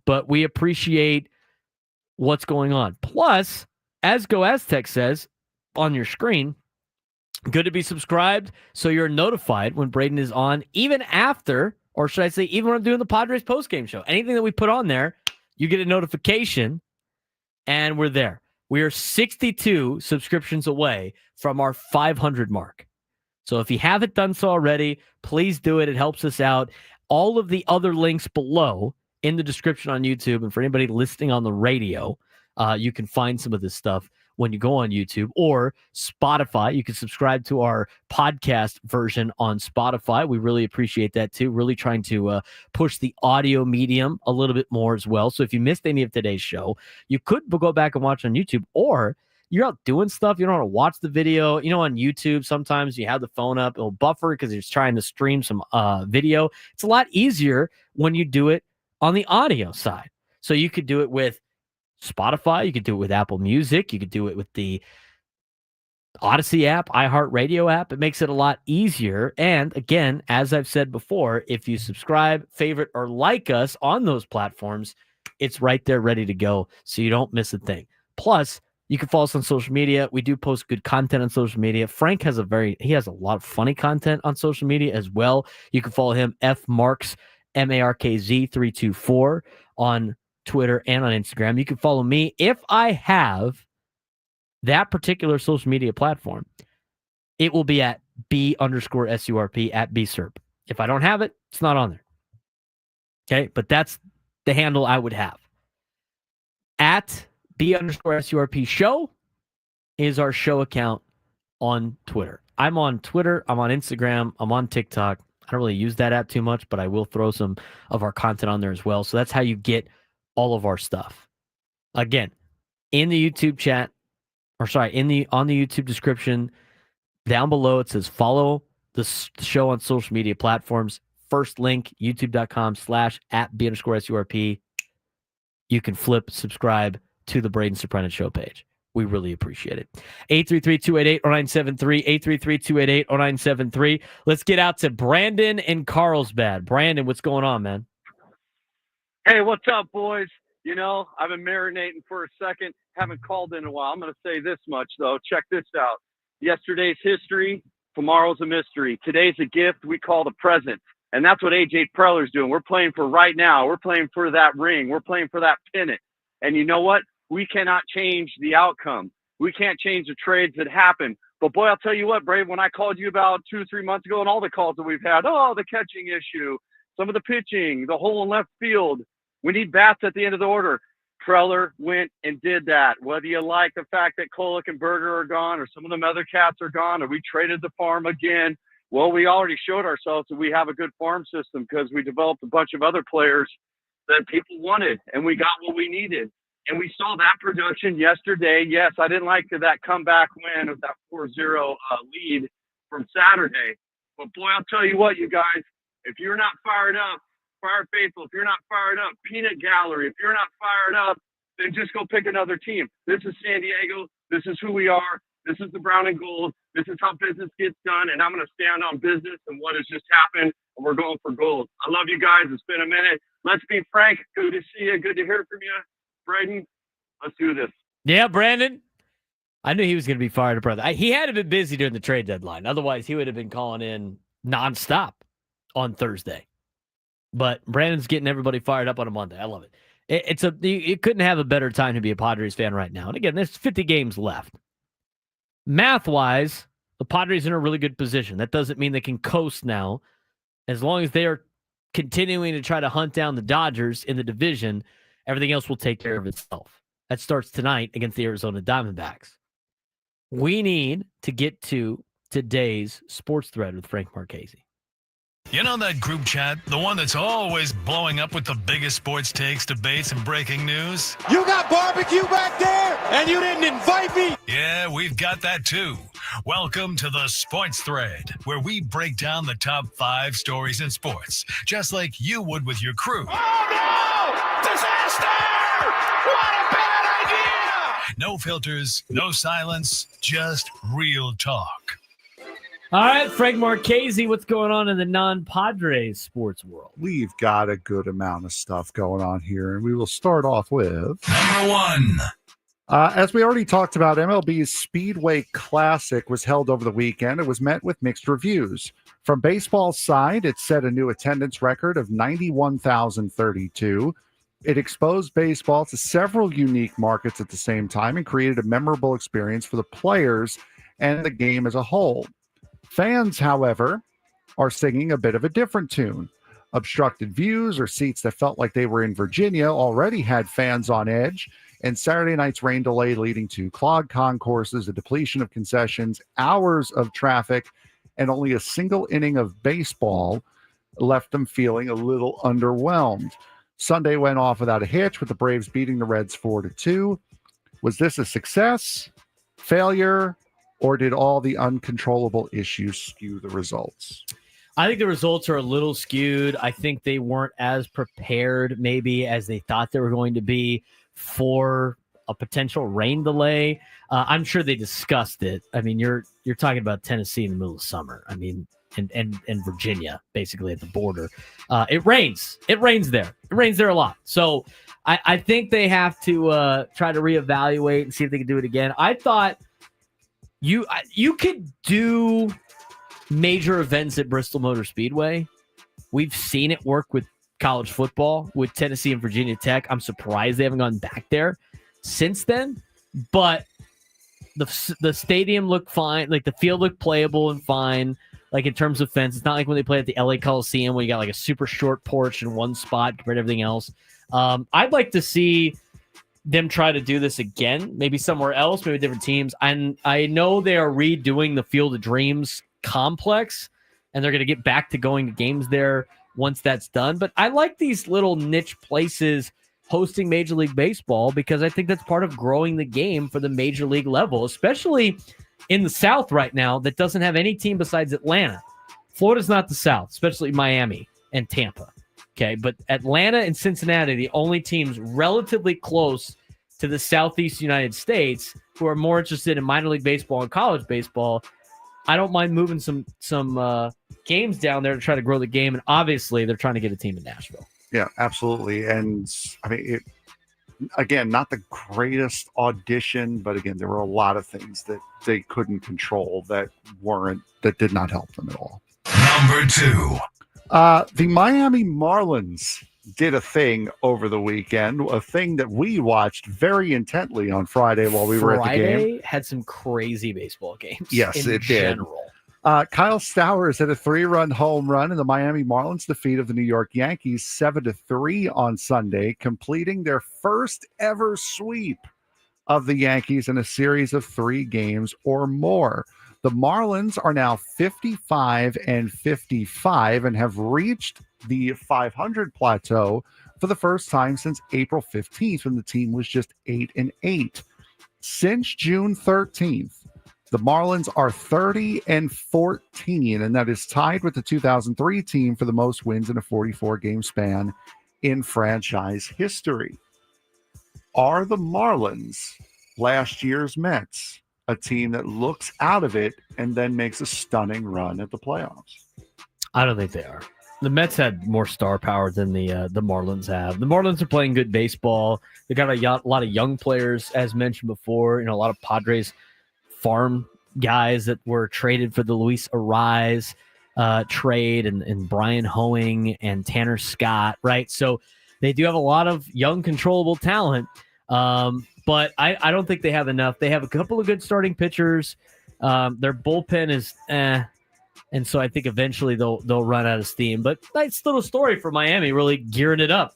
But we appreciate what's going on. Plus, as Go Aztec says on your screen, good to be subscribed so you're notified when Braden is on, even after, or should I say, even when I'm doing the Padres postgame show. Anything that we put on there, you get a notification, and we're there. We are 62 subscriptions away from our 500 mark. So if you haven't done so already, please do it. It helps us out. All of the other links below in the description on YouTube, and for anybody listening on the radio, you can find some of this stuff. when you go on YouTube, or Spotify. You can subscribe to our podcast version on Spotify. We really appreciate that too. Really trying to push the audio medium a little bit more as well. So if you missed any of today's show, you could go back and watch on YouTube, or you're out doing stuff, you don't want to watch the video. On YouTube, sometimes you have the phone up, it'll buffer because you're trying to stream some video. It's a lot easier when you do it on the audio side. So you could do it with Spotify, you could do it with Apple Music, you could do it with the Odyssey app, iHeartRadio app. It makes it a lot easier. And again, as I've said before, if you subscribe, favorite, or like us on those platforms, it's right there ready to go so you don't miss a thing. Plus, you can follow us on social media. We do post good content on social media. Frank has he has a lot of funny content on social media as well. You can follow him, FMarks, MARKZ324 on Twitter and on Instagram. You can follow me if I have that particular social media platform. It will be at B_SURP at BSURP. If I don't have it, it's not on there. Okay, but that's the handle I would have. At B_SURP show is our show account on Twitter. I'm on Twitter. I'm on Instagram. I'm on TikTok. I don't really use that app too much, but I will throw some of our content on there as well. So that's how you get all of our stuff. Again, in the YouTube chat, on the YouTube description down below, it says follow the show on social media platforms. First link, youtube.com/@B_SURP. You can subscribe to the Braden Surprenant Show page. We really appreciate it. 833-288-0973, 833-288-0973. Let's get out to Brandon in Carlsbad. Brandon, what's going on, man? Hey, what's up, boys? I've been marinating for a second. Haven't called in a while. I'm going to say this much, though. Check this out. Yesterday's history. Tomorrow's a mystery. Today's a gift we call the present. And that's what AJ Preller's doing. We're playing for right now. We're playing for that ring. We're playing for that pennant. And you know what? We cannot change the outcome. We can't change the trades that happen. But, boy, I'll tell you what, Brave, when I called you about 2 or 3 months ago and all the calls that we've had, the catching issue, some of the pitching, the hole in left field, we need bats at the end of the order. Preller went and did that. Whether you like the fact that Kolek and Berger are gone or some of them other cats are gone or we traded the farm again, well, we already showed ourselves that we have a good farm system because we developed a bunch of other players that people wanted, and we got what we needed. And we saw that production yesterday. Yes, I didn't like that comeback win of that 4-0 lead from Saturday. But, boy, I'll tell you what, you guys, if you're not fired up, Fire Faithful, if you're not fired up, Peanut Gallery, if you're not fired up, then just go pick another team. This is San Diego. This is who we are. This is the brown and gold. This is how business gets done, and I'm going to stand on business and what has just happened, and we're going for gold. I love you guys. It's been a minute. Let's be frank. Good to see you. Good to hear from you. Braden, let's do this. Yeah, Brandon. I knew he was going to be fired up, brother. He had to be busy during the trade deadline. Otherwise, he would have been calling in nonstop on Thursday. But Brandon's getting everybody fired up on a Monday. I love it. You couldn't have a better time to be a Padres fan right now. And again, there's 50 games left. Math-wise, the Padres are in a really good position. That doesn't mean they can coast now. As long as they are continuing to try to hunt down the Dodgers in the division, everything else will take care of itself. That starts tonight against the Arizona Diamondbacks. We need to get to today's sports thread with Frank Marchese. You know that group chat? The one that's always blowing up with the biggest sports takes, debates, and breaking news? You got barbecue back there, and you didn't invite me? Yeah, we've got that too. Welcome to the Sports Thread, where we break down the top 5 stories in sports, just like you would with your crew. Oh, no! Disaster! What a bad idea! No filters, no silence, just real talk. All right, Frank Marchese, what's going on in the non-Padres sports world? We've got a good amount of stuff going on here, and we will start off with Number 1. As we already talked about, MLB's Speedway Classic was held over the weekend. It was met with mixed reviews. From baseball's side, it set a new attendance record of 91,032. It exposed baseball to several unique markets at the same time and created a memorable experience for the players and the game as a whole. Fans, however, are singing a bit of a different tune. Obstructed views or seats that felt like they were in Virginia already had fans on edge. And Saturday night's rain delay leading to clogged concourses, a depletion of concessions, hours of traffic, and only a single inning of baseball left them feeling a little underwhelmed. Sunday went off without a hitch, with the Braves beating the Reds 4-2. Was this a success, failure, or did all the uncontrollable issues skew the results? I think the results are a little skewed. I think they weren't as prepared maybe as they thought they were going to be for a potential rain delay. I'm sure they discussed it. I mean, you're talking about Tennessee in the middle of summer. I mean, and Virginia, basically at the border. It rains. It rains there. It rains there a lot. So I think they have to try to reevaluate and see if they can do it again. I thought you could do major events at Bristol Motor Speedway. We've seen it work with college football with Tennessee and Virginia Tech. I'm surprised they haven't gone back there since then, but the stadium looked fine. Like the field looked playable and fine. Like in terms of fence, it's not like when they play at the LA Coliseum where you got like a super short porch in one spot compared to everything else. I'd like to see them try to do this again, maybe somewhere else, maybe different teams. And I know they are redoing the Field of Dreams complex, and they're going to get back to going to games there once that's done. But I like these little niche places hosting Major League Baseball because I think that's part of growing the game for the Major League level, especially in the South right now that doesn't have any team besides Atlanta. Florida's not the South, especially Miami and Tampa. Okay, but Atlanta and Cincinnati, the only teams relatively close to the Southeast United States who are more interested in minor league baseball and college baseball. I don't mind moving some games down there to try to grow the game, and obviously they're trying to get a team in Nashville. Yeah, absolutely. And I mean, again, not the greatest audition, but again, there were a lot of things that they couldn't control that did not help them at all. Number 2. The Miami Marlins did a thing over the weekend, a thing that we watched very intently on Friday while we were at the game. Friday had some crazy baseball games. Yes, it general. did. Kyle Stowers hit a 3-run home run in the Miami Marlins defeat of the New York Yankees 7-3 on Sunday, completing their first ever sweep of the Yankees in a series of 3 games or more. The Marlins are now 55-55 and have reached the 500 plateau for the first time since April 15th, when the team was just 8-8. Since June 13th, the Marlins are 30-14, and that is tied with the 2003 team for the most wins in a 44-game span in franchise history. Are the Marlins last year's Mets, a team that looks out of it and then makes a stunning run at the playoffs? I don't think they are. The Mets had more star power than the Marlins have. The Marlins are playing good baseball. They got a lot of young players, as mentioned before. A lot of Padres farm guys that were traded for the Luis Arraez trade, and Brian Hoeing and Tanner Scott, right? So they do have a lot of young, controllable talent, but I don't think they have enough. They have a couple of good starting pitchers. Their bullpen is and so I think eventually they'll run out of steam. But nice little story for Miami, really gearing it up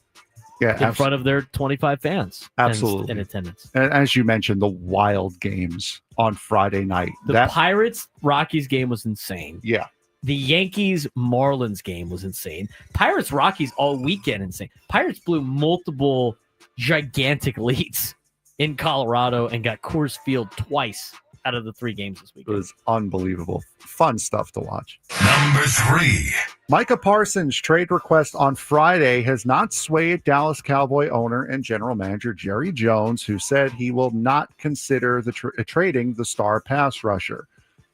in front of their 25 fans. Absolutely. In attendance. And as you mentioned, the wild games on Friday night. The Pirates-Rockies game was insane. Yeah. The Yankees-Marlins game was insane. Pirates-Rockies all weekend insane. Pirates blew multiple gigantic leads in Colorado and got Coors Field twice out of the 3 games this weekend. It was unbelievable. Fun stuff to watch. Number 3. Micah Parsons' trade request on Friday has not swayed Dallas Cowboy owner and general manager Jerry Jones, who said he will not consider trading the star pass rusher.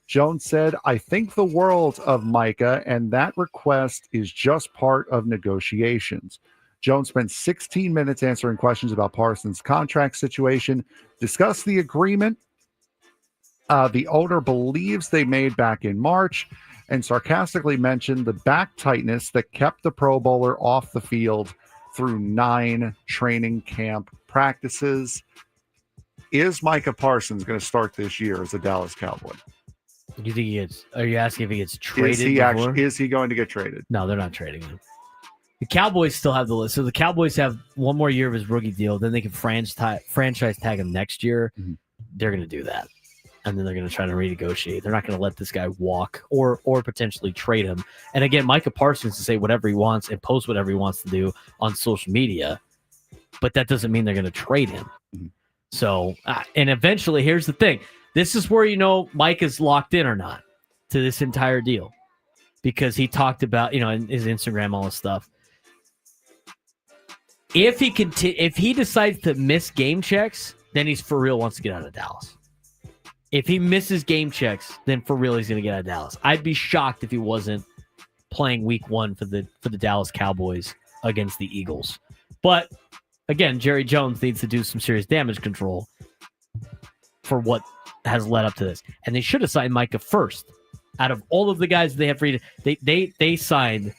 Jones said, "I think the world of Micah, and that request is just part of negotiations." Jones spent 16 minutes answering questions about Parsons' contract situation, discussed the agreement the owner believes they made back in March, and sarcastically mentioned the back tightness that kept the Pro Bowler off the field through 9 training camp practices. Is Micah Parsons going to start this year as a Dallas Cowboy? You think are you asking if he gets traded? Is he going to get traded? No, they're not trading him. The Cowboys still have the list. So the Cowboys have one more year of his rookie deal. Then they can franchise tag him next year. Mhm. They're going to do that. And then they're going to try to renegotiate. They're not going to let this guy walk or potentially trade him. And again, Micah Parsons to say whatever he wants and post whatever he wants to do on social media. But that doesn't mean they're going to trade him. Mhm. So, and eventually, here's the thing. This is where, Mike is locked in or not to this entire deal. Because he talked about, in his Instagram, all this stuff. If he decides to miss game checks, then he's for real wants to get out of Dallas. If he misses game checks, then for real he's going to get out of Dallas. I'd be shocked if he wasn't playing week 1 for the Dallas Cowboys against the Eagles. But again, Jerry Jones needs to do some serious damage control for what has led up to this. And they should have signed Micah first. Out of all of the guys they have free, they signed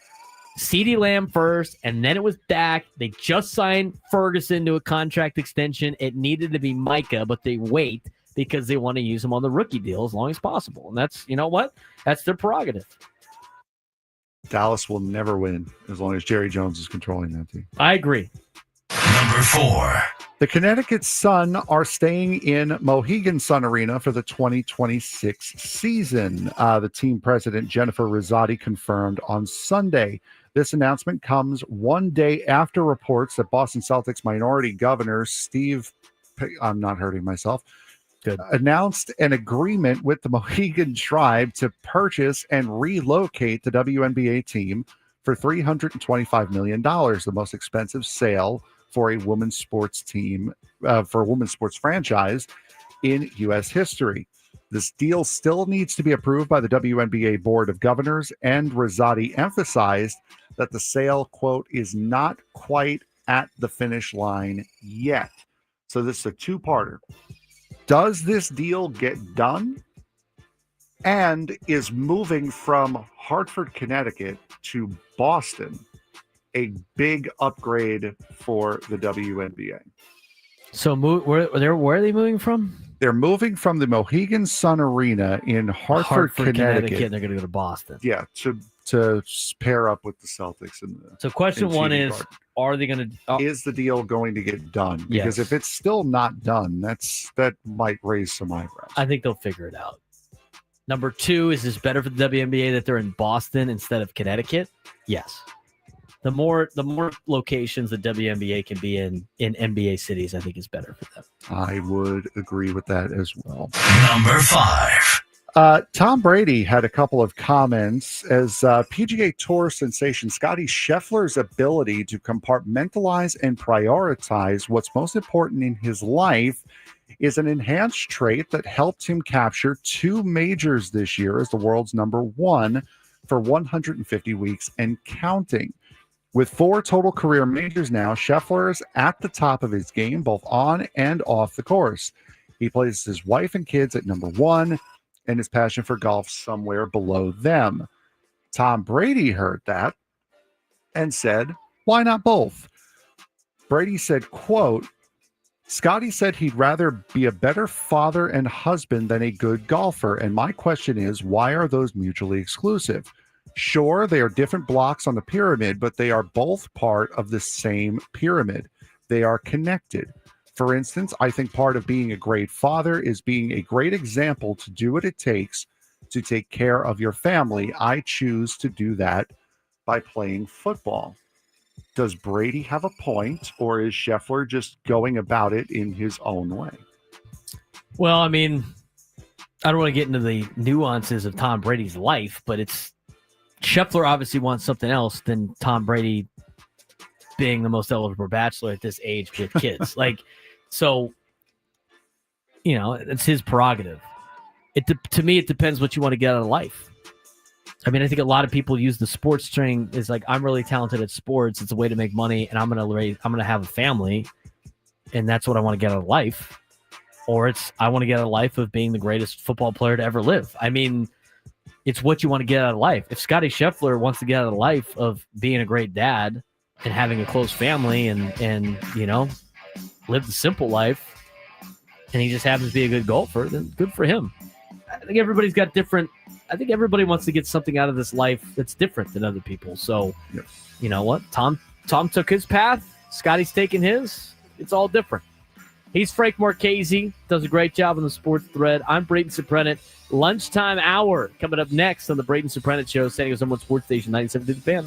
CeeDee Lamb first, and then it was Dak. They just signed Ferguson to a contract extension. It needed to be Micah, but they wait because they want to use him on the rookie deal as long as possible. And that's, that's their prerogative. Dallas will never win as long as Jerry Jones is controlling that team. I agree. Number 4. The Connecticut Sun are staying in Mohegan Sun Arena for the 2026 season. The team president, Jennifer Rosati, confirmed on Sunday. This announcement comes one day after reports that Boston Celtics minority governor I'm not hurting myself, announced an agreement with the Mohegan tribe to purchase and relocate the WNBA team for $325 million, the most expensive sale for a women's sports team, for a women's sports franchise in U.S. history. This deal still needs to be approved by the WNBA Board of Governors, and Rosati emphasized that the sale, quote, is not quite at the finish line yet. So this is a two-parter. Does this deal get done? And is moving from Hartford, Connecticut to Boston a big upgrade for the WNBA? So where are they moving from? They're moving from the Mohegan Sun Arena in Hartford, Connecticut. And they're going to go to Boston. Yeah, to pair up with the Celtics. So question one is, are they going to... is the deal going to get done? Because if it's still not done, that might raise some eyebrows. I think they'll figure it out. Number 2, is this better for the WNBA that they're in Boston instead of Connecticut? Yes. The more locations the WNBA can be in NBA cities, I think is better for them. I would agree with that as well. Number 5. Tom Brady had a couple of comments as PGA Tour sensation Scottie Scheffler's ability to compartmentalize and prioritize what's most important in his life is an enhanced trait that helped him capture 2 majors this year as the world's number 1 for 150 weeks and counting. With 4 total career majors now, Scheffler is at the top of his game, both on and off the course. He places his wife and kids at number 1, and his passion for golf somewhere below them. Tom Brady heard that and said, why not both? Brady said, quote, Scottie said he'd rather be a better father and husband than a good golfer. And my question is, why are those mutually exclusive? Sure, they are different blocks on the pyramid, but they are both part of the same pyramid. They are connected. For instance, I think part of being a great father is being a great example to do what it takes to take care of your family. I choose to do that by playing football. Does Brady have a point, or is Scheffler just going about it in his own way? Well, I mean, I don't want to get into the nuances of Tom Brady's life, but Scheffler obviously wants something else than Tom Brady being the most eligible bachelor at this age with kids. So, it's his prerogative. To me, it depends what you want to get out of life. I mean, I think a lot of people use the sports string as I'm really talented at sports. It's a way to make money, and I'm gonna have a family, and that's what I want to get out of life. Or I want to get out of life of being the greatest football player to ever live. I mean, it's what you want to get out of life. If Scottie Scheffler wants to get out of life of being a great dad and having a close family and live the simple life, and he just happens to be a good golfer, then good for him. I think everybody's got different. I think everybody wants to get something out of this life that's different than other people. So, you know what? Tom took his path. Scotty's taking his. It's all different. He's Frank Marchese. Does a great job on the sports thread. I'm Braden Surprenant. Lunchtime hour coming up next on the Braden Surprenant Show. San Diego's #1 sports station, 97.2 The Fan.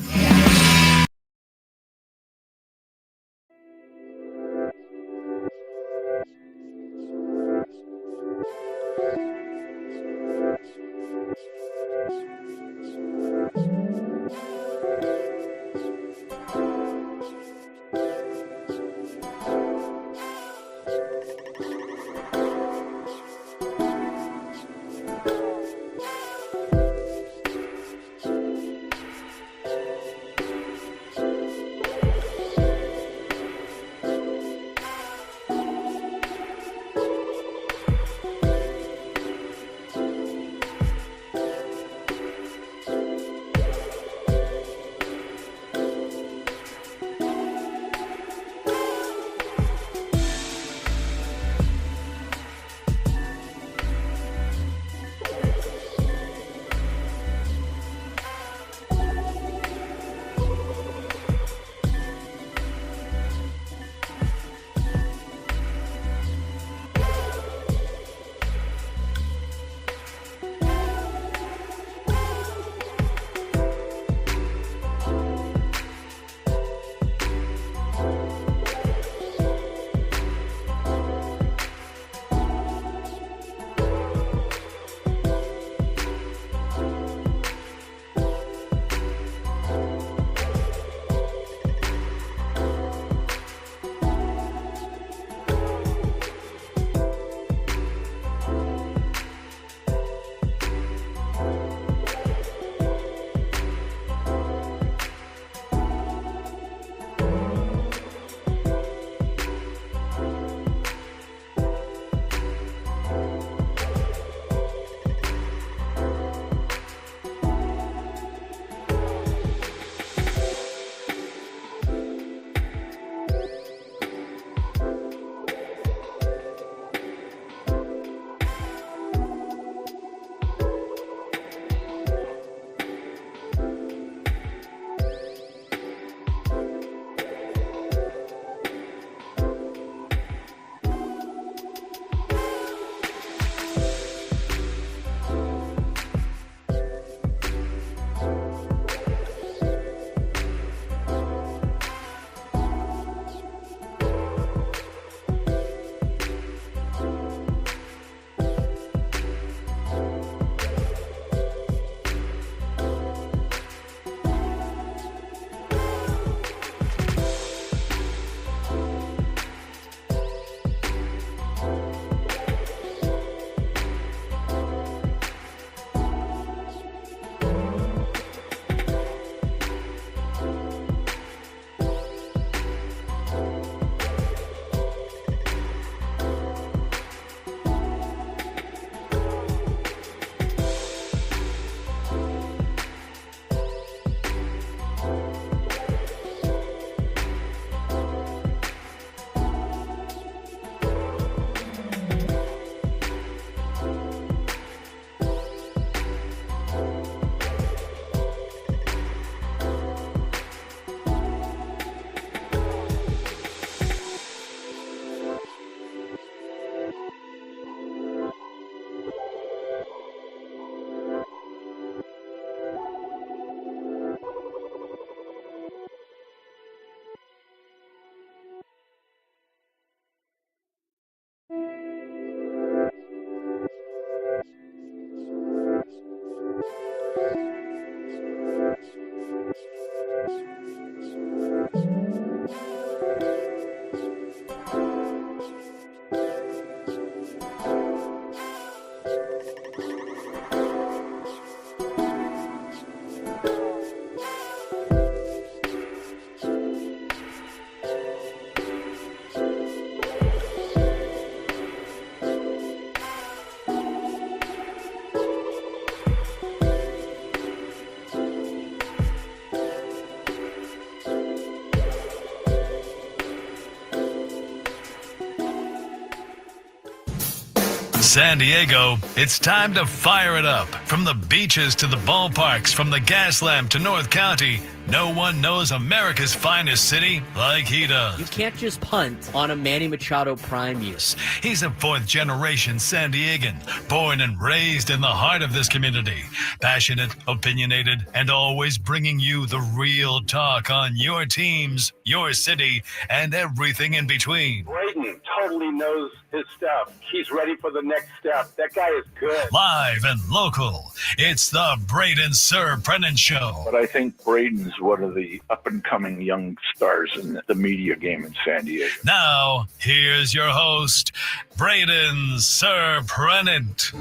San Diego, it's time to fire it up. From the beaches to the ballparks, from the Gaslamp to North County, no one knows America's finest city like he does. You can't just punt on a Manny Machado prime years. He's a fourth-generation San Diegan, born and raised in the heart of this community. Passionate, opinionated, and always bringing you the real talk on your teams, your city, and everything in between. Braden totally knows his stuff. He's ready for the next step. That guy is good. Live and local, it's the Braden Surprenant Show. But I think Braden's one of the up-and-coming young stars in the media game in San Diego. Now, here's your host, Braden Surprenant.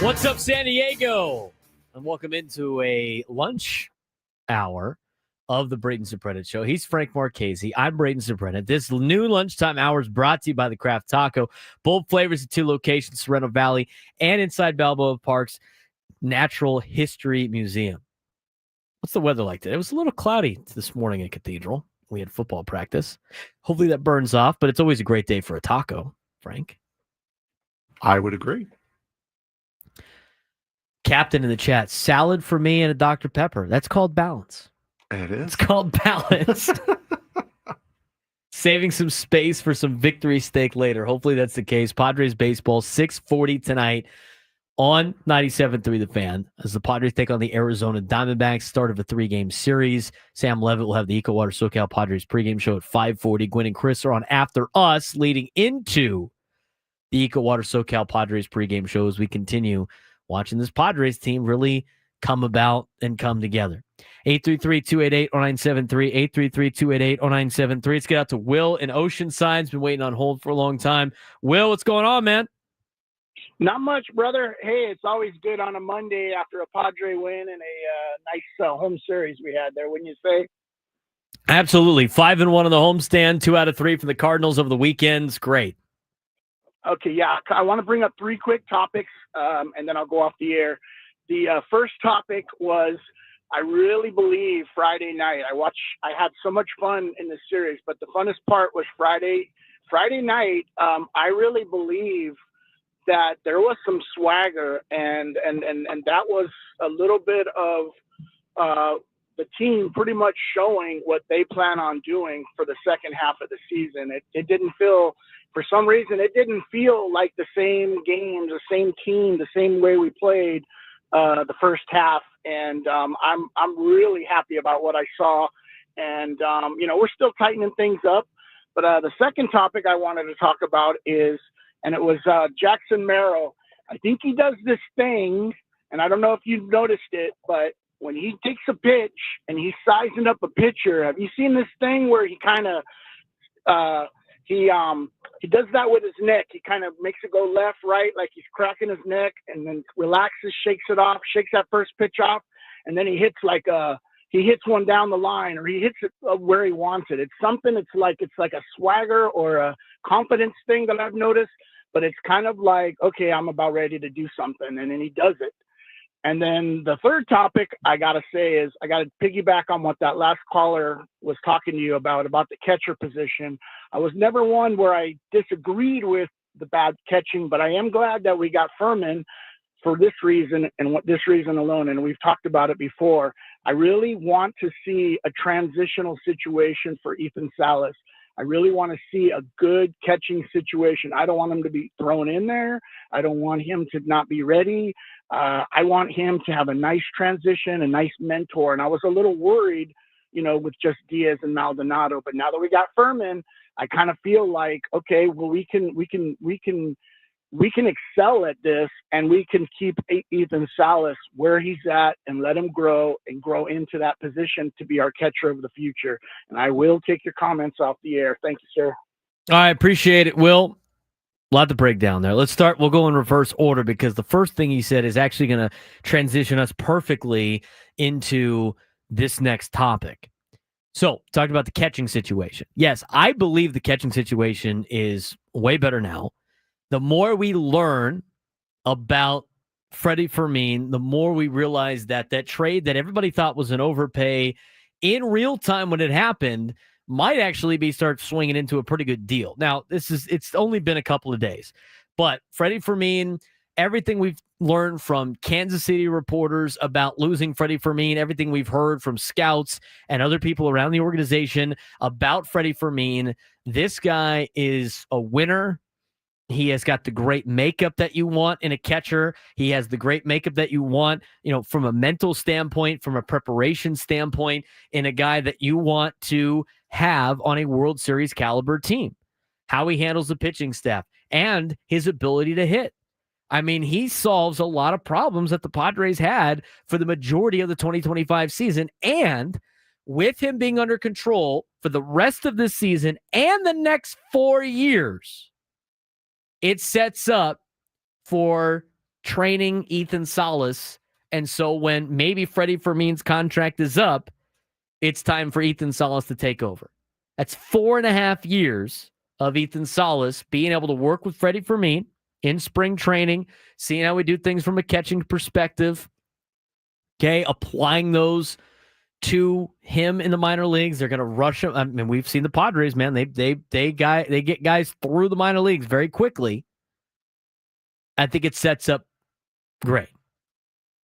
What's up, San Diego? And welcome into a lunch hour of the Braden Surprenant Show. He's Frank Marchese. I'm Braden Surprenant. This new lunchtime hour is brought to you by the Craft Taco. Bold flavors at 2 locations, Sorrento Valley and inside Balboa Park's Natural History Museum. What's the weather like today? It was a little cloudy this morning at Cathedral. We had football practice. Hopefully that burns off, but it's always a great day for a taco, Frank. I would agree. Captain in the chat, salad for me and a Dr. Pepper. That's called balance. It is. It's called balance. Saving some space for some victory steak later. Hopefully that's the case. Padres baseball, 6:40 tonight on 97.3 The Fan as the Padres take on the Arizona Diamondbacks, start of a 3-game series. Sam Levitt will have the Eco Water SoCal Padres pregame show at 5:40. Gwen and Chris are on after us, leading into the Eco Water SoCal Padres pregame show as we continue watching this Padres team really come about and come together. 833-288-0973, 833-288-0973. Let's get out to Will in Oceanside. Been waiting on hold for a long time. Will, what's going on, man? Not much, brother. Hey, it's always good on a Monday after a Padre win and a nice home series we had there, wouldn't you say? Absolutely. 5-1 on the homestand, 2 out of 3 from the Cardinals over the weekends. Great. Okay, yeah. I want to bring up 3 quick topics, and then I'll go off the air. The first topic was I really believe Friday night. I had so much fun in this series, but the funnest part was Friday night. I really believe that there was some swagger and that was a little bit of the team pretty much showing what they plan on doing for the second half of the season. It didn't feel, for some reason, it didn't feel like the same games, the same team, the same way we played the first half. And I'm really happy about what I saw. And, we're still tightening things up. But the second topic I wanted to talk about is, and it was Jackson Merrill. I think he does this thing, and I don't know if you've noticed it, but when he takes a pitch and he's sizing up a pitcher, have you seen this thing where he kind of he does that with his neck? He kind of makes it go left, right, like he's cracking his neck, and then relaxes, shakes it off, shakes that first pitch off, and then he hits one down the line, or he hits it where he wants it. It's something. It's like a swagger or a confidence thing that I've noticed. But it's kind of like, okay, I'm about ready to do something, and then he does it. And then the third topic I gotta say is I gotta piggyback on what that last caller was talking to you about the catcher position. I was never one where I disagreed with the bad catching, but I am glad that we got Furman for this reason and this reason alone. And we've talked about it before. I really want to see a transitional situation for Ethan Salas. I really want to see a good catching situation. I don't want him to be thrown in there. I don't want him to not be ready. I want him to have a nice transition, a nice mentor. And I was a little worried, with just Diaz and Maldonado. But now that we got Furman, I kind of feel like, okay, well, we can excel at this, and we can keep Ethan Salas where he's at and let him grow into that position to be our catcher of the future. And I will take your comments off the air. Thank you, sir. I appreciate it, Will. A lot to break down there. Let's start. We'll go in reverse order because the first thing he said is actually going to transition us perfectly into this next topic. So, talked about the catching situation. Yes, I believe the catching situation is way better now. The more we learn about Freddie Fermin, the more we realize that trade that everybody thought was an overpay in real time when it happened might actually start swinging into a pretty good deal. Now, it's only been a couple of days, But Freddie Fermin, everything we've learned from Kansas City reporters about losing Freddie Fermin, everything we've heard from scouts and other people around the organization about Freddie Fermin, this guy is a winner. He has got the great makeup that you want in a catcher. He has the great makeup that you want, from a mental standpoint, from a preparation standpoint, in a guy that you want to have on a World Series caliber team. How he handles the pitching staff and his ability to hit. I mean, he solves a lot of problems that the Padres had for the majority of the 2025 season. And with him being under control for the rest of this season and the next 4 years, it sets up for training Ethan Salas. And so when maybe Freddie Fermin's contract is up, it's time for Ethan Salas to take over. That's 4.5 years of Ethan Salas being able to work with Freddie Fermin in spring training, seeing how we do things from a catching perspective. Okay, applying those to him in the minor leagues. They're going to rush him. I mean, we've seen the Padres, man. They get guys through the minor leagues very quickly. I think it sets up great.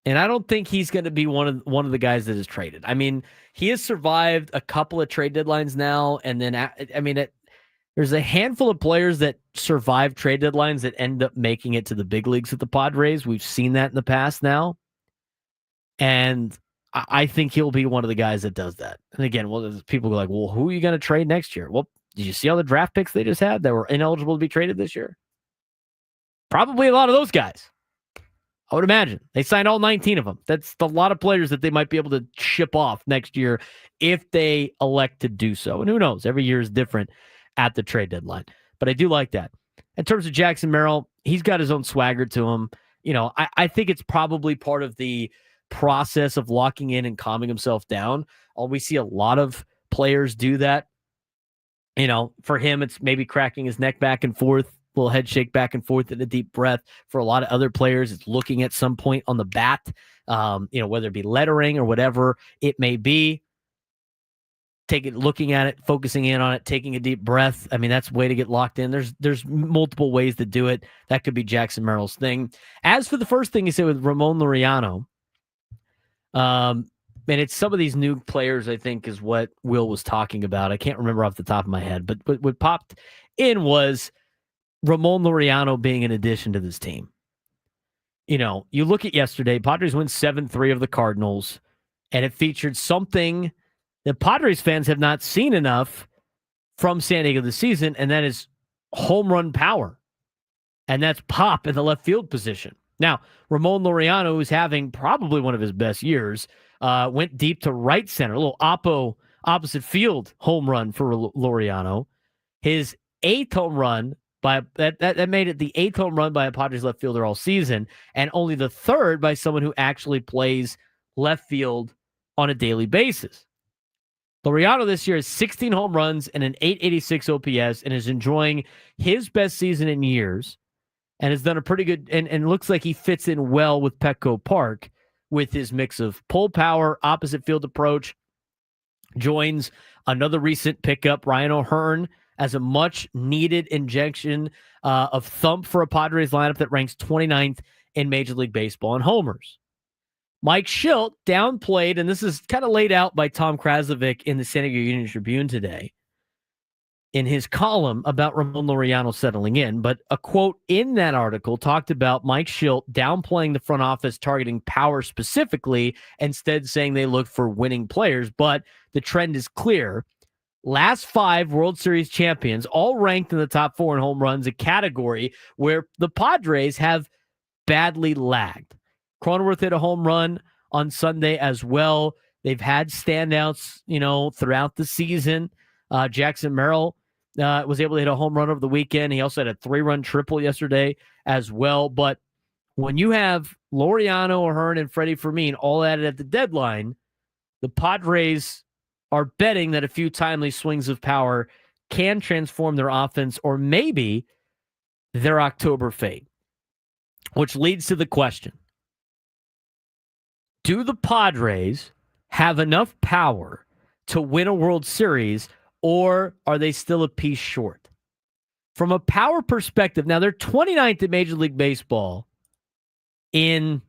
And I don't think he's going to be one of the guys that is traded. I mean, he has survived a couple of trade deadlines now, and then there's a handful of players that survive trade deadlines that end up making it to the big leagues with the Padres. We've seen that in the past now. And I think he'll be one of the guys that does that. And again, people go like, well, who are you going to trade next year? Well, did you see all the draft picks they just had that were ineligible to be traded this year? Probably a lot of those guys. I would imagine. They signed all 19 of them. That's a lot of players that they might be able to ship off next year if they elect to do so. And who knows? Every year is different at the trade deadline. But I do like that. In terms of Jackson Merrill, he's got his own swagger to him. I think it's probably part of the process of locking in and calming himself down. We see a lot of players do that. For him, it's maybe cracking his neck back and forth, little head shake back and forth and a deep breath. For a lot of other players, it's looking at some point on the bat, whether it be lettering or whatever it may be. Looking at it, focusing in on it, taking a deep breath. I mean, that's a way to get locked in. There's multiple ways to do it. That could be Jackson Merrill's thing. As for the first thing you said with Ramon Laureano, and it's some of these new players, I think, is what Will was talking about. I can't remember off the top of my head, but what popped in was Ramon Laureano being an addition to this team. You look at yesterday, Padres win 7-3 of the Cardinals, and it featured something that Padres fans have not seen enough from San Diego this season, and that is home run power. And that's pop in the left field position. Now, Ramon Laureano, who's having probably one of his best years, went deep to right center, a little opposite field home run for Laureano. His 8th home run that made it the 8th home run by a Padres left fielder all season, and only the 3rd by someone who actually plays left field on a daily basis. Laureano this year has 16 home runs and an 886 OPS and is enjoying his best season in years and has done a pretty good, and looks like he fits in well with Petco Park with his mix of pull power, opposite field approach. Joins another recent pickup, Ryan O'Hearn, as a much-needed injection of thump for a Padres lineup that ranks 29th in Major League Baseball in homers. Mike Schilt downplayed, and this is kind of laid out by Tom Krasovic in the San Diego Union Tribune today in his column about Ramon Laureano settling in, but a quote in that article talked about Mike Schilt downplaying the front office targeting power specifically, instead saying they look for winning players, but the trend is clear. Last 5 World Series champions, all ranked in the top 4 in home runs, a category where the Padres have badly lagged. Cronenworth hit a home run on Sunday as well. They've had standouts, throughout the season. Jackson Merrill was able to hit a home run over the weekend. He also had a 3-run triple yesterday as well. But when you have Laureano, O'Hearn, and Freddie Fermin all added at the deadline, the Padres are betting that a few timely swings of power can transform their offense or maybe their October fate. Which leads to the question. Do the Padres have enough power to win a World Series, or are they still a piece short? From a power perspective, now they're 29th in Major League Baseball in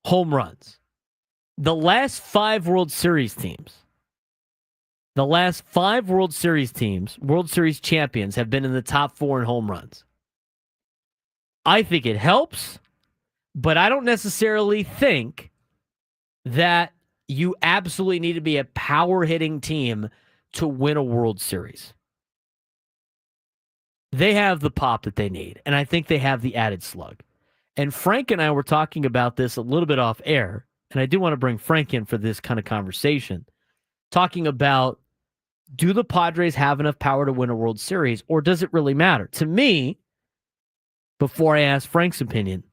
home runs. The last 5 World Series teams, World Series champions, have been in the top 4 in home runs. I think it helps, but I don't necessarily think that you absolutely need to be a power-hitting team to win a World Series. They have the pop that they need, and I think they have the added slug. And Frank and I were talking about this a little bit off air, and I do want to bring Frank in for this kind of conversation, talking about, do the Padres have enough power to win a World Series, or does it really matter? To me, before I ask Frank's opinion,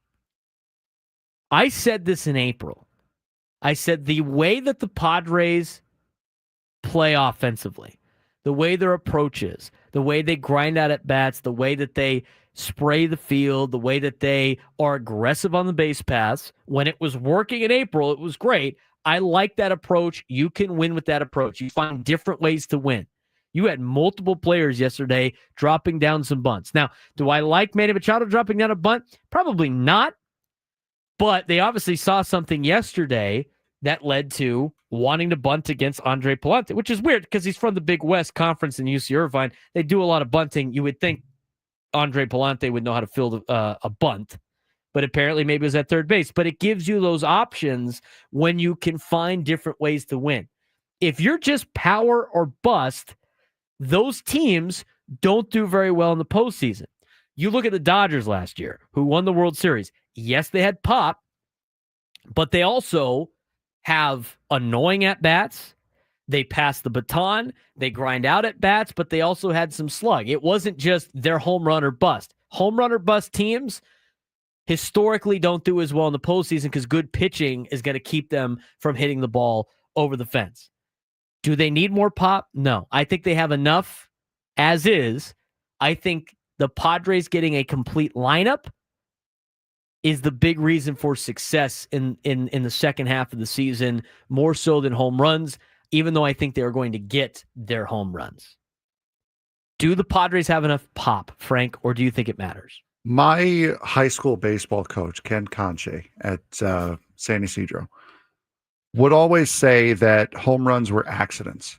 I said this in April. I said the way that the Padres play offensively, the way their approach is, the way they grind out at bats, the way that they spray the field, the way that they are aggressive on the base paths. When it was working in April, it was great. I like that approach. You can win with that approach. You find different ways to win. You had multiple players yesterday dropping down some bunts. Now, do I like Manny Machado dropping down a bunt? Probably not. But they obviously saw something yesterday that led to wanting to bunt against Andre Palante, which is weird because he's from the Big West Conference in UC Irvine. They do a lot of bunting. You would think Andre Palante would know how to field a bunt, but apparently maybe it was at third base. But it gives you those options when you can find different ways to win. If you're just power or bust, those teams don't do very well in the postseason. You look at the Dodgers last year, who won the World Series. Yes, they had pop, but they also have annoying at-bats. They pass the baton. They grind out at-bats, but they also had some slug. It wasn't just their home run or bust. Home run or bust teams historically don't do as well in the postseason because good pitching is going to keep them from hitting the ball over the fence. Do they need more pop? No. I think they have enough as is. I think the Padres getting a complete lineup is the big reason for success in the second half of the season, more so than home runs, even though I think they are going to get their home runs. Do the Padres have enough pop, Frank, or do you think it matters? My high school baseball coach, Ken Conche at San Ysidro, would always say that home runs were accidents,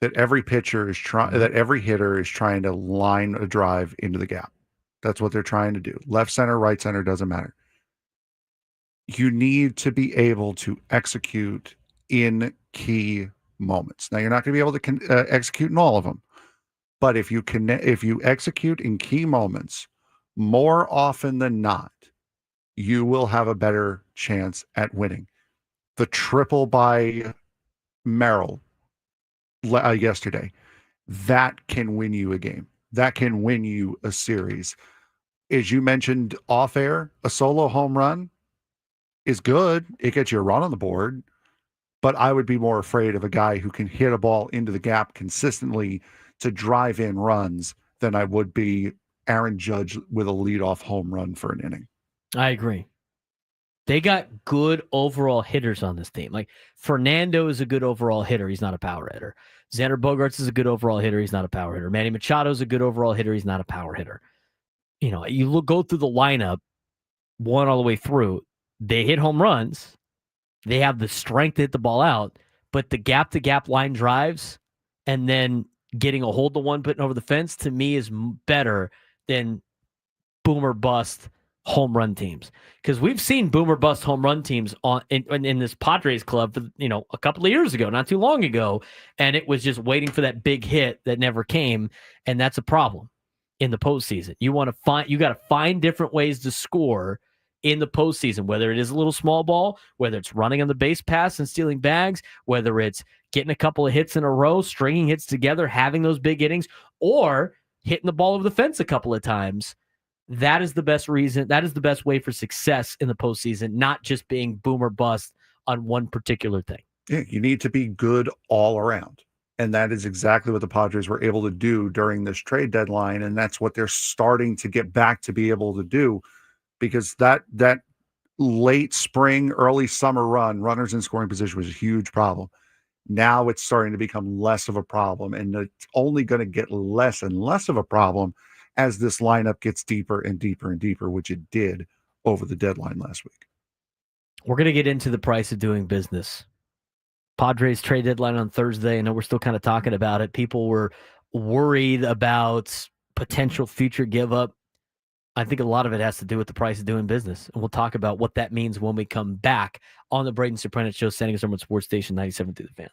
that every pitcher is that every hitter is trying to line a drive into the gap. That's what they're trying to do. Left center, right center, doesn't matter. You need to be able to execute in key moments. Now, you're not going to be able to execute in all of them, but if you execute in key moments, more often than not, you will have a better chance at winning. The triple by Merrill yesterday, that can win you a game. That can win you a series. As you mentioned off air, a solo home run is good. It gets you a run on the board, but I would be more afraid of a guy who can hit a ball into the gap consistently to drive in runs than I would be Aaron Judge with a leadoff home run for an inning. I agree. They got good overall hitters on this team. Like Fernando is a good overall hitter. He's not a power hitter. Xander Bogaerts is a good overall hitter. He's not a power hitter. Manny Machado is a good overall hitter. He's not a power hitter. You know, you go through the lineup, one all the way through. They hit home runs. They have the strength to hit the ball out, but the gap-to-gap line drives and then getting a hold to one putting over the fence, to me, is better than boomer bust home run teams, because we've seen boomer bust home run teams in this Padres club for, a couple of years ago, not too long ago, and it was just waiting for that big hit that never came, and that's a problem in the postseason. You got to find different ways to score in the postseason, whether it is a little small ball, whether it's running on the base pass and stealing bags, whether it's getting a couple of hits in a row, stringing hits together, having those big innings, or hitting the ball over the fence a couple of times. That is the best reason. That is the best way for success in the postseason, not just being boom or bust on one particular thing. Yeah, you need to be good all around. And that is exactly what the Padres were able to do during this trade deadline. And that's what they're starting to get back to be able to do, because that late spring, early summer runners in scoring position was a huge problem. Now it's starting to become less of a problem, and it's only going to get less and less of a problem as this lineup gets deeper and deeper and deeper, which it did over the deadline last week. We're going to get into the price of doing business. Padres trade deadline on Thursday. I know we're still kind of talking about it. People were worried about potential future give up. I think a lot of it has to do with the price of doing business. And we'll talk about what that means when we come back on the Braden Surprenant Show, San Diego Sports Station 97 through the Fan.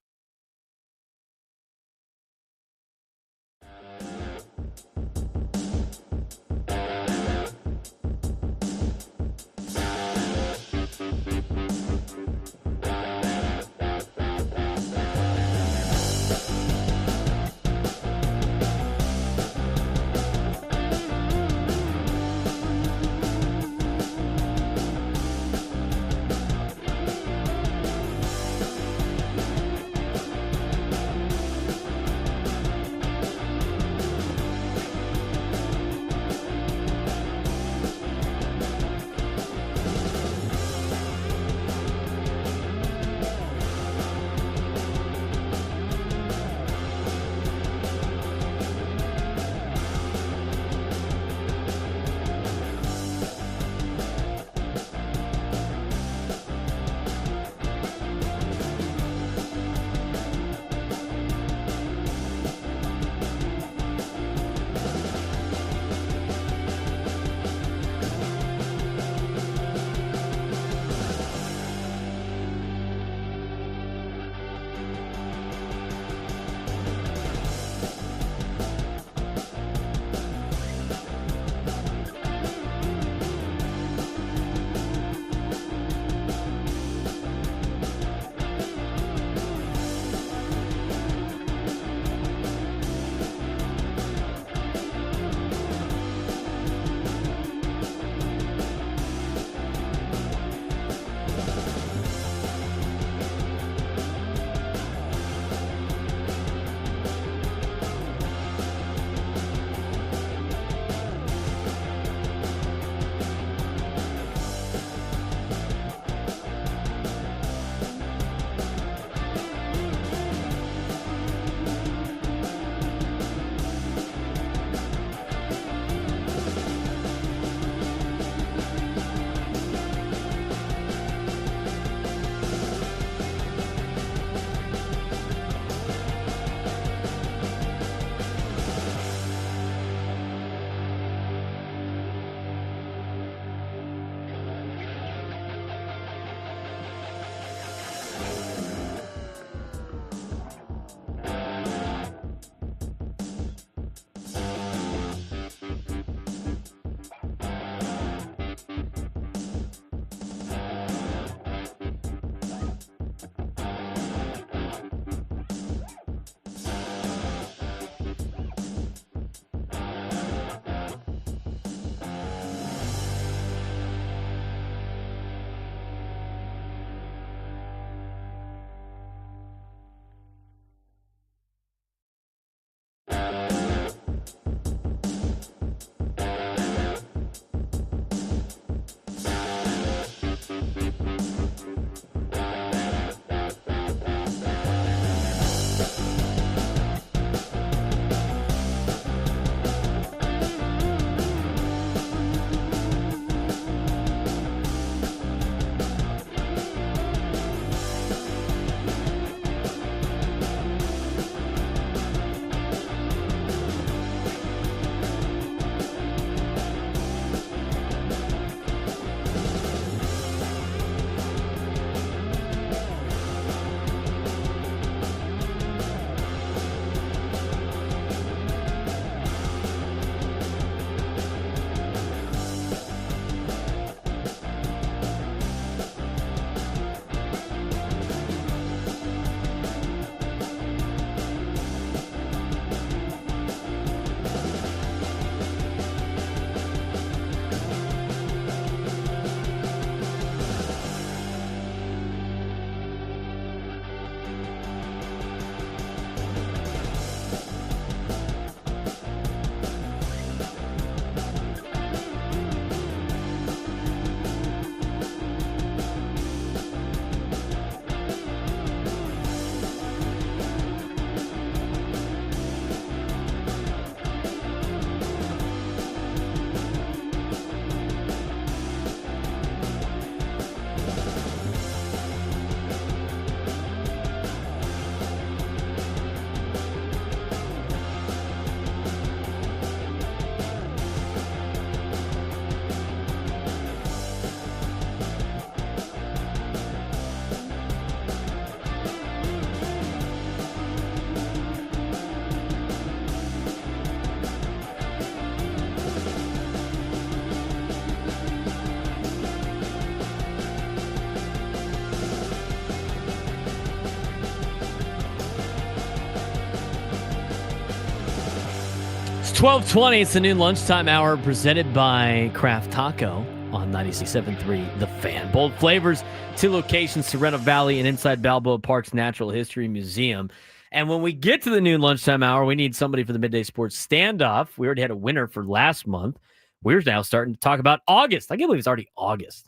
12:20. It's the noon lunchtime hour presented by Kraft Taco on 96.7.3 The Fan. Bold flavors, 2 locations, Sorrento Valley and inside Balboa Park's Natural History Museum. And when we get to the noon lunchtime hour, we need somebody for the Midday Sports Standoff. We already had a winner for last month. We're now starting to talk about August. I can't believe it's already August.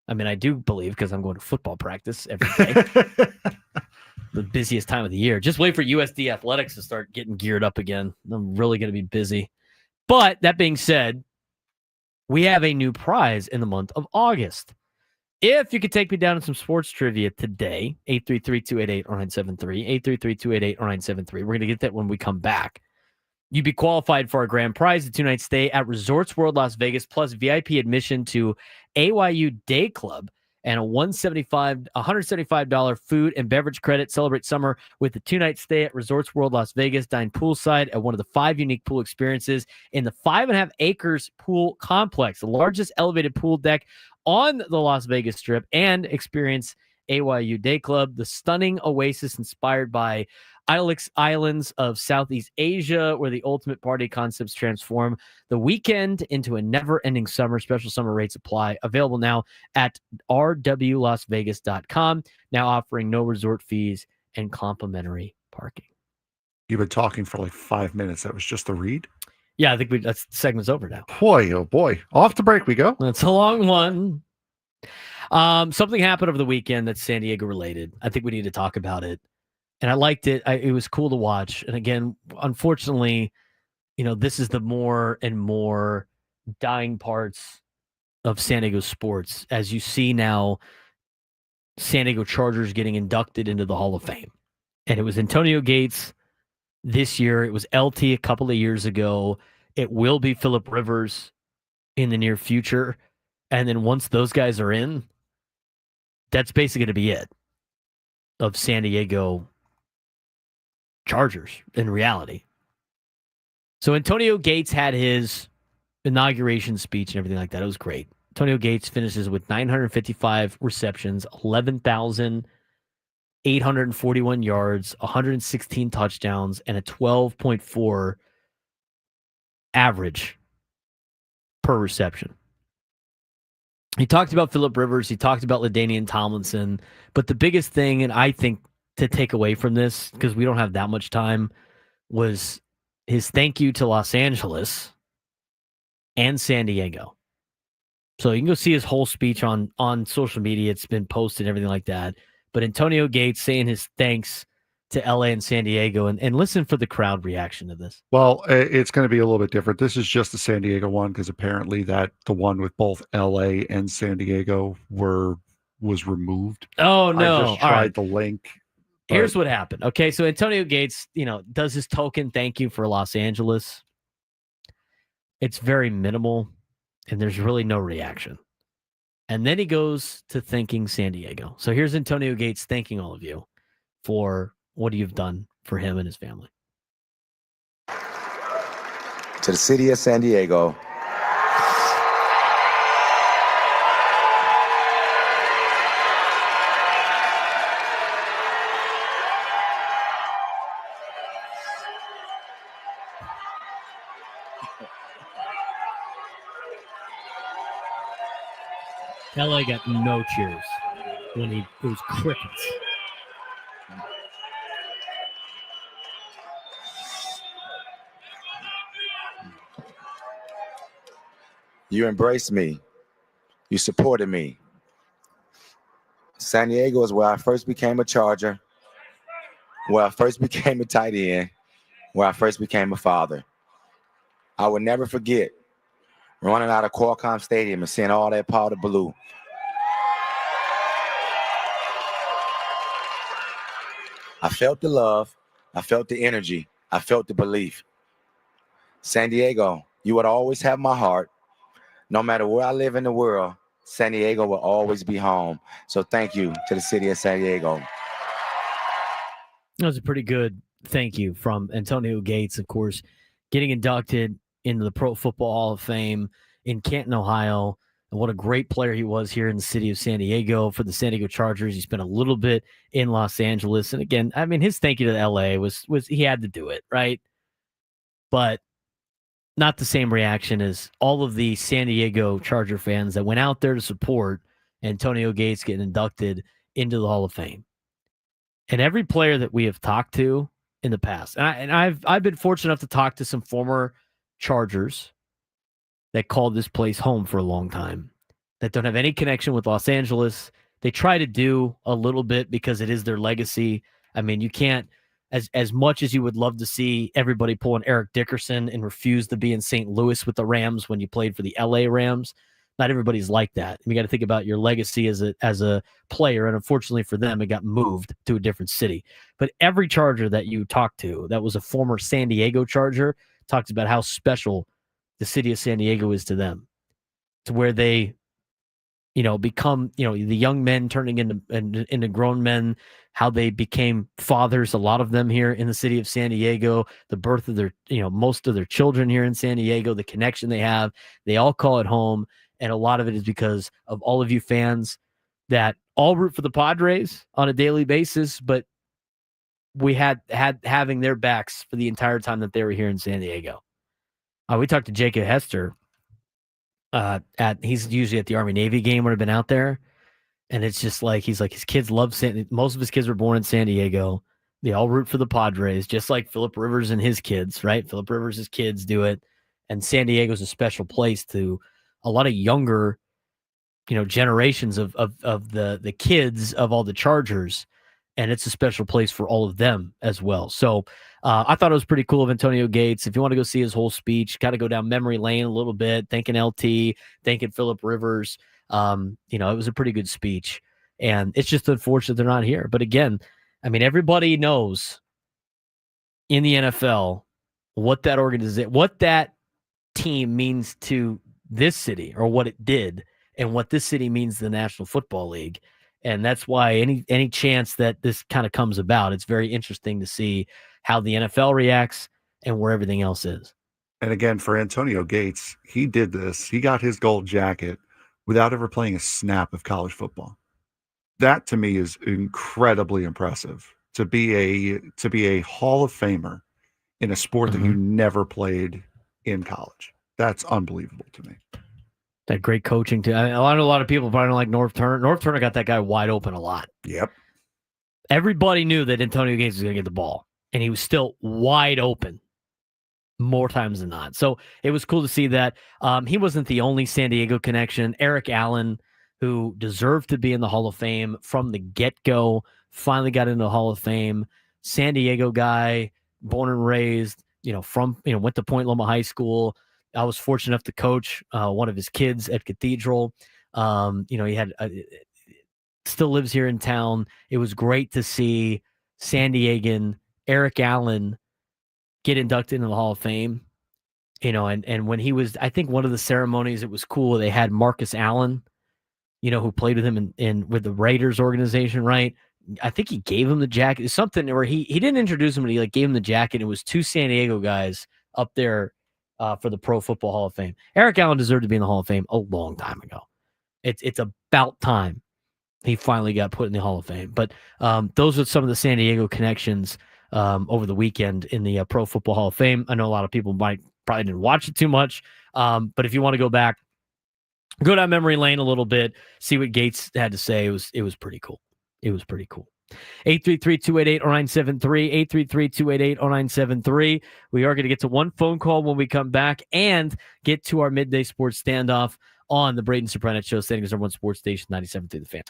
I mean, I do believe because I'm going to football practice every day. The busiest time of the year. Just wait for USD Athletics to start getting geared up again. I'm really going to be busy. But that being said, we have a new prize in the month of August. If you could take me down in some sports trivia today, 833-288-0973, 833-288-0973. We're going to get that when we come back. You'd be qualified for our grand prize, a 2-night stay at Resorts World Las Vegas, plus VIP admission to AYU Day Club and a $175 food and beverage credit. Celebrate summer with the 2-night stay at Resorts World Las Vegas. Dine poolside at one of the 5 unique pool experiences in the 5.5 acres pool complex, the largest elevated pool deck on the Las Vegas Strip, and experience AYU Day Club, the stunning oasis inspired by Ilex Islands of Southeast Asia, where the ultimate party concepts transform the weekend into a never-ending summer. Special summer rates apply. Available now at rwlasvegas.com. Now offering no resort fees and complimentary parking. You've been talking for like 5 minutes. That was just the read? Yeah, I think that segment's over now. Boy, oh boy. Off the break we go. That's a long one. Something happened over the weekend that's San Diego related. I think we need to talk about it. And I liked it. It was cool to watch. And again, unfortunately, this is the more and more dying parts of San Diego sports. As you see now, San Diego Chargers getting inducted into the Hall of Fame. And it was Antonio Gates this year. It was LT a couple of years ago. It will be Phillip Rivers in the near future. And then once those guys are in, that's basically going to be it of San Diego Chargers in reality. So Antonio Gates had his inauguration speech and everything like that. It was great. Antonio Gates finishes with 955 receptions, 11,841 yards, 116 touchdowns, and a 12.4 average per reception. He talked about Phillip Rivers. He talked about LaDainian Tomlinson. But the biggest thing, and I think to take away from this, because we don't have that much time, was his thank you to Los Angeles and San Diego. So you can go see his whole speech on social media. It's been posted and everything like that. But Antonio Gates saying his thanks to LA and San Diego, and listen for the crowd reaction to this. Well, it's going to be a little bit different. This is just the San Diego one, because apparently the one with both LA and San Diego was removed. Oh, no. I just tried the link. Here's what happened. Okay, so Antonio Gates, does his token thank you for Los Angeles. It's very minimal, and there's really no reaction. And then he goes to thanking San Diego. So here's Antonio Gates thanking all of you for what you've done for him and his family. To the city of San Diego, LA got no cheers when it was crickets. you embraced me. You supported me. San Diego is where I first became a Charger, where I first became a tight end, where I first became a father. I will never forget running out of Qualcomm Stadium and seeing all that powder blue. I felt the love. I felt the energy. I felt the belief. San Diego, you would always have my heart. No matter where I live in the world, San Diego will always be home. So thank you to the city of San Diego. That was a pretty good thank you from Antonio Gates, of course, getting inducted into the Pro Football Hall of Fame in Canton, Ohio. And what a great player he was here in the city of San Diego for the San Diego Chargers. He spent a little bit in Los Angeles. And again, I mean, his thank you to LA was he had to do it, right? But not the same reaction as all of the San Diego Charger fans that went out there to support Antonio Gates getting inducted into the Hall of Fame. And every player that we have talked to in the past, and I've been fortunate enough to talk to some former Chargers that called this place home for a long time, that don't have any connection with Los Angeles. They try to do a little bit because it is their legacy. I mean, you can't, as much as you would love to see everybody pull an Eric Dickerson and refuse to be in St. Louis with the Rams when you played for the LA Rams. Not everybody's like that. You got to think about your legacy as a player, and unfortunately for them, it got moved to a different city. But every Charger that you talked to that was a former San Diego Charger talked about how special the city of San Diego is to them, to where they, become, the young men turning into grown men, how they became fathers, a lot of them here in the city of San Diego, the birth of their, most of their children here in San Diego, the connection they have, they all call it home. And a lot of it is because of all of you fans that all root for the Padres on a daily basis, but we had having their backs for the entire time that they were here in San Diego. We talked to Jacob Hester. He's usually at the Army Navy game when I've been out there, and it's just like he's like his kids love most of his kids were born in San Diego. They all root for the Padres, just like Phillip Rivers and his kids, right? Phillip Rivers' kids do it, and San Diego's a special place to a lot of younger, generations of the kids of all the Chargers, and it's a special place for all of them as well. So I thought it was pretty cool of Antonio Gates. If you want to go see his whole speech, got to go down memory lane a little bit, thanking LT, thanking Phillip Rivers. It was a pretty good speech, and it's just unfortunate they're not here. But again, I mean, everybody knows in the NFL what that organization, what that team means to this city, or what it did, and what this city means to the National Football League. And that's why any chance that this kind of comes about, it's very interesting to see how the NFL reacts and where everything else is. And again, for Antonio Gates, he did this. He got his gold jacket without ever playing a snap of college football. That to me is incredibly impressive, to be a Hall of Famer in a sport that you never played in college. That's unbelievable to me. That great coaching too. A lot of people probably don't like North Turner. North Turner got that guy wide open a lot. Yep. Everybody knew that Antonio Gates was going to get the ball, and he was still wide open more times than not. So it was cool to see that. He wasn't the only San Diego connection. Eric Allen, who deserved to be in the Hall of Fame from the get-go, finally got into the Hall of Fame. San Diego guy, born and raised, went to Point Loma High School. I was fortunate enough to coach one of his kids at Cathedral. He had still lives here in town. It was great to see San Diegan Eric Allen get inducted into the Hall of Fame. And when he was, I think one of the ceremonies, it was cool. They had Marcus Allen, who played with him in with the Raiders organization, right? I think he gave him the jacket. It's something where he didn't introduce him, but he gave him the jacket. It was two San Diego guys up there for the Pro Football Hall of Fame. Eric Allen deserved to be in the Hall of Fame a long time ago. It's about time he finally got put in the Hall of Fame. But those are some of the San Diego connections over the weekend in the Pro Football Hall of Fame. I know a lot of people probably didn't watch it too much, but if you want to go back, go down memory lane a little bit, see what Gates had to say. It was pretty cool. It was pretty cool. 833-288-0973, 833-288-0973. We are going to get to one phone call when we come back and get to our midday sports standoff on the Braden Surprenant Show, San Diego's #1 sports station, 97.3 The Fan.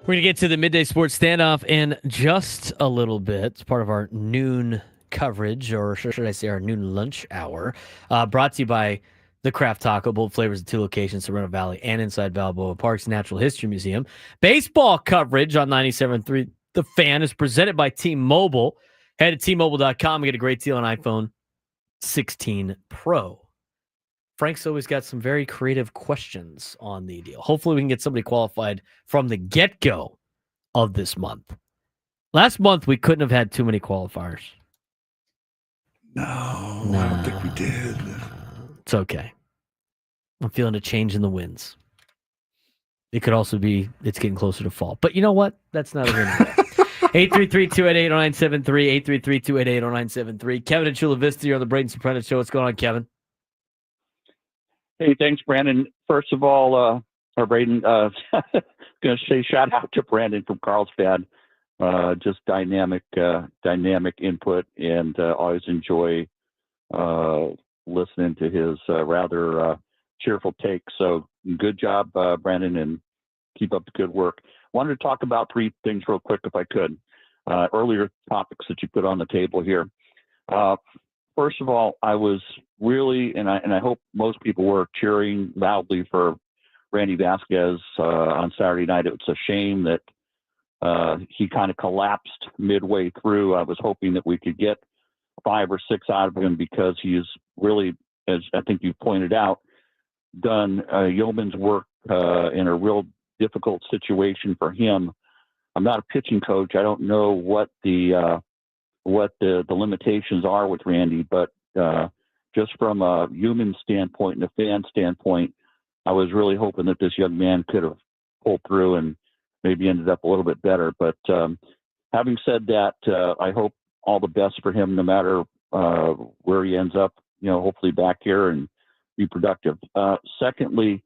We're going to get to the midday sports standoff in just a little bit. It's part of our noon coverage, or should I say our noon lunch hour, brought to you by the Craft Taco, bold flavors at 2 locations, Sereno Valley and inside Balboa Park's Natural History Museum. Baseball coverage on 97.3 The Fan is presented by T-Mobile. Head to T-Mobile.com and get a great deal on iPhone 16 Pro. Frank's always got some very creative questions on the deal. Hopefully we can get somebody qualified from the get-go of this month. Last month, we couldn't have had too many qualifiers. No, I don't think we did. It's okay. I'm feeling a change in the winds. It could also be it's getting closer to fall. But you know what? That's not a win. 833-288-0973, 833-288-0973. Kevin and Chula Vista, you're on the Braden Surprenant Show. What's going on, Kevin? Hey, thanks, Brandon. First of all, or Braden, going to say shout out to Brandon from Carlsbad. Just dynamic input, and always enjoy listening to his rather cheerful take. So good job, Brandon, and keep up the good work. Wanted to talk about 3 things real quick, if I could. Earlier topics that you put on the table here. First of all, I was really, and I hope most people were, cheering loudly for Randy Vasquez on Saturday night. It was a shame that he kind of collapsed midway through. I was hoping that we could get 5 or 6 out of him, because he's really, as I think you pointed out, done yeoman's work in a real difficult situation for him. I'm not a pitching coach. I don't know what the limitations are with Randy, but just from a human standpoint and a fan standpoint, I was really hoping that this young man could have pulled through and maybe ended up a little bit better. But having said that, I hope all the best for him, no matter where he ends up, hopefully back here and be productive. Secondly,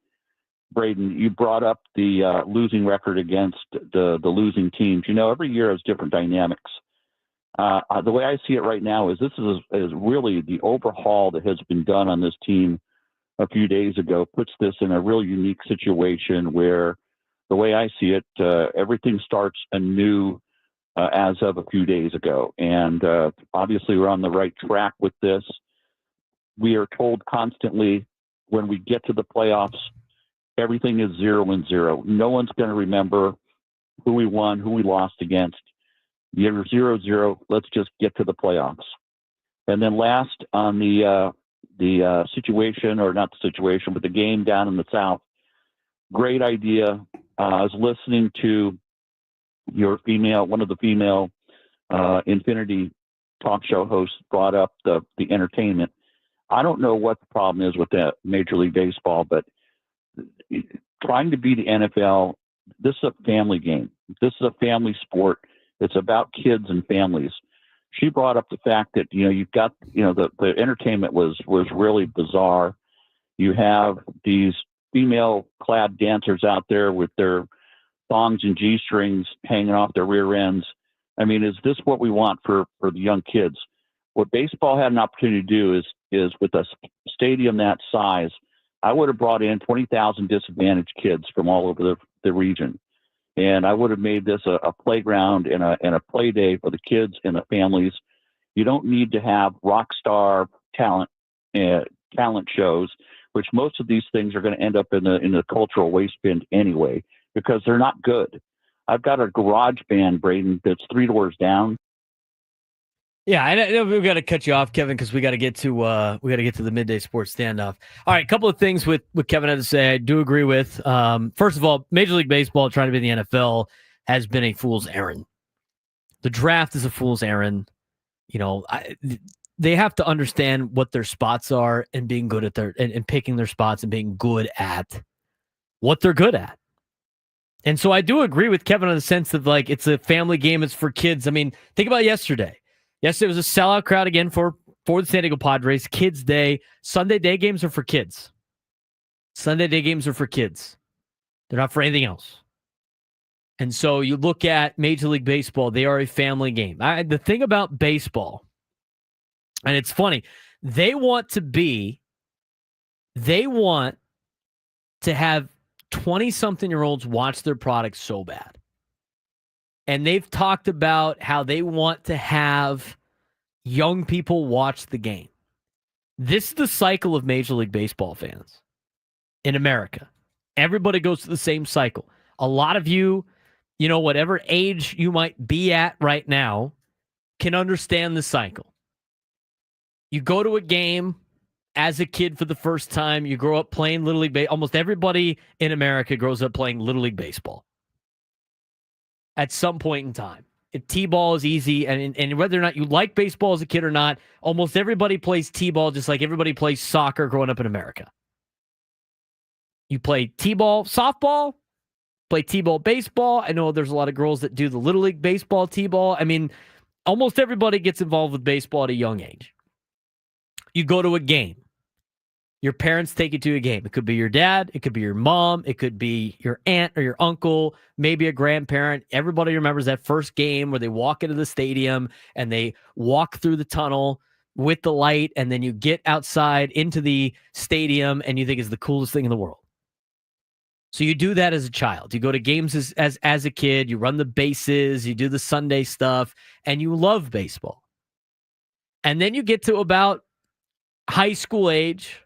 Braden, you brought up the losing record against the losing teams. Every year has different dynamics. The way I see it right now is this is really the overhaul that has been done on this team a few days ago puts this in a real unique situation where, the way I see it, everything starts anew as of a few days ago. And obviously we're on the right track with this. We are told constantly when we get to the playoffs, everything is 0-0. No one's going to remember who we won, who we lost against. You're 0-0. Let's just get to the playoffs. And then last, on the situation, or not the situation, but the game down in the South, great idea. I was listening to one of the female Infinity talk show hosts brought up the entertainment. I don't know what the problem is with that Major League Baseball, but trying to be the NFL, this is a family game. This is a family sport. It's about kids and families. She brought up the fact that, you've got, the entertainment was really bizarre. You have these female clad dancers out there with their thongs and G-strings hanging off their rear ends. I mean, is this what we want for the young kids? What baseball had an opportunity to do is with a stadium that size, I would have brought in 20,000 disadvantaged kids from all over the region. And I would have made this a playground and a play day for the kids and the families. You don't need to have rock star talent shows, which most of these things are going to end up in the cultural waste bin anyway, because they're not good. I've got a garage band, Braden, that's 3 doors down. Yeah, I know we've got to cut you off, Kevin, because we got to get to the midday sports standoff. All right, a couple of things with what Kevin had to say. I do agree with. First of all, Major League Baseball trying to be in the NFL has been a fool's errand. The draft is a fool's errand. They have to understand what their spots are and being good at and picking their spots and being good at what they're good at. And so I do agree with Kevin in the sense of, like, it's a family game. It's for kids. I mean, think about yesterday. Yesterday was a sellout crowd again for the San Diego Padres. Kids Day. Sunday day games are for kids. Sunday day games are for kids. They're not for anything else. And so you look at Major League Baseball, they are a family game. The thing about baseball, and it's funny, they want to have 20-something-year-olds watch their product so bad. and they've talked about how they want to have young people watch the game. This is the cycle of Major League Baseball fans in America. Everybody goes through the same cycle. A lot of you, whatever age you might be at right now, can understand the cycle. You go to a game as a kid for the first time. You grow up playing Little League Baseball. Almost everybody in America grows up playing Little League Baseball at some point in time. T-ball is easy, and whether or not you like baseball as a kid or not, almost everybody plays T-ball just like everybody plays soccer growing up in America. You play T-ball softball, play T-ball baseball. I know there's a lot of girls that do the Little League Baseball T-ball. I mean, almost everybody gets involved with baseball at a young age. You go to a game. Your parents take you to a game. It could be your dad. It could be your mom. It could be your aunt or your uncle, maybe a grandparent. Everybody remembers that first game where they walk into the stadium and they walk through the tunnel with the light, and then you get outside into the stadium and you think it's the coolest thing in the world. So you do that as a child. You go to games as a kid. You run the bases. You do the Sunday stuff, and you love baseball. And then you get to about high school age,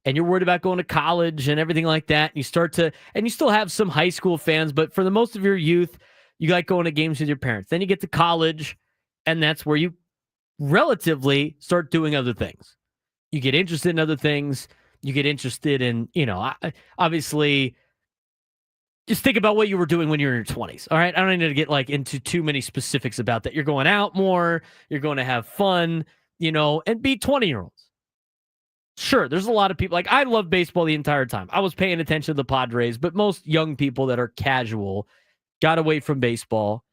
and you're worried about going to college and everything like that. And you still have some high school fans, but for the most of your youth, you like going to games with your parents. Then you get to college, and that's where you relatively start doing other things. You get interested in other things. You get interested in, obviously, just think about what you were doing when you were in your 20s. All right. I don't need to get into too many specifics about that. You're going out more. You're going to have fun, and be 20-year-olds. Sure, there's a lot of people. I love baseball the entire time. I was paying attention to the Padres, but most young people that are casual got away from baseball.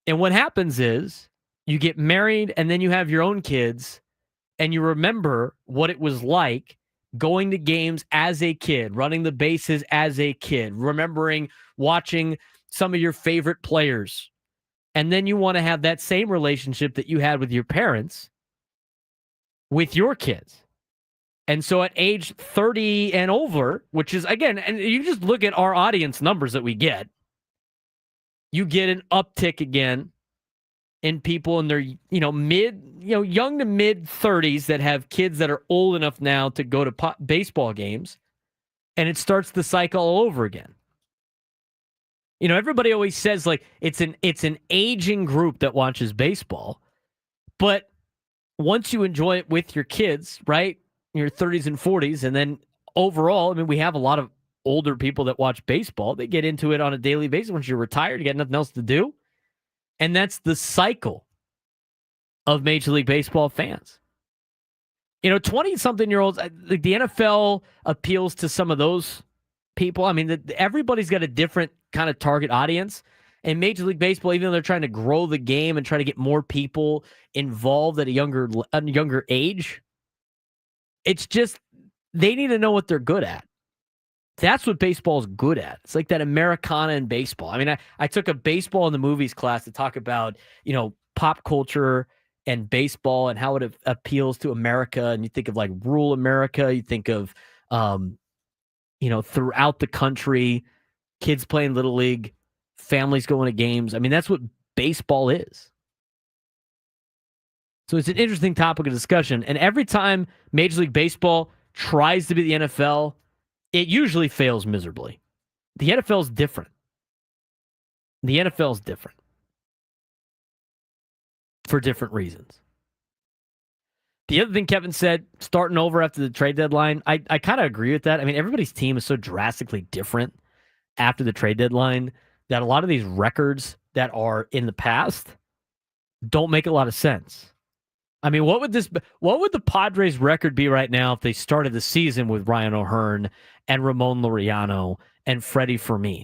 And what happens is you get married, and then you have your own kids, and you remember what it was like going to games as a kid, running the bases as a kid, remembering watching some of your favorite players. And then you want to have that same relationship that you had with your parents with your kids. And so at age 30 and over, which is, again, and you just look at our audience numbers that we get, you get an uptick again in people in their, young to mid 30s that have kids that are old enough now to go to baseball games. And it starts the cycle all over again. Everybody always says it's an aging group that watches baseball. But once you enjoy it with your kids, right? Your 30s and 40s, and then overall, we have a lot of older people that watch baseball. They get into it on a daily basis. Once you're retired, you got nothing else to do. And that's the cycle of Major League Baseball fans. 20-something-year-olds, the NFL appeals to some of those people. Everybody's got a different kind of target audience. And Major League Baseball, even though they're trying to grow the game and try to get more people involved at a younger age, it's just they need to know what they're good at. That's what baseball is good at. It's like that Americana in baseball. I took a baseball in the movies class to talk about, pop culture and baseball and how it appeals to America. And you think of rural America. You think of, throughout the country, kids playing Little League, families going to games. That's what baseball is. So it's an interesting topic of discussion. And every time Major League Baseball tries to be the NFL, it usually fails miserably. The NFL is different. The NFL is different for different reasons. The other thing Kevin said, starting over after the trade deadline, I kind of agree with that. Everybody's team is so drastically different after the trade deadline that a lot of these records that are in the past don't make a lot of sense. What would the Padres record be right now if they started the season with Ryan O'Hearn and Ramon Laureano and Freddie Fermin?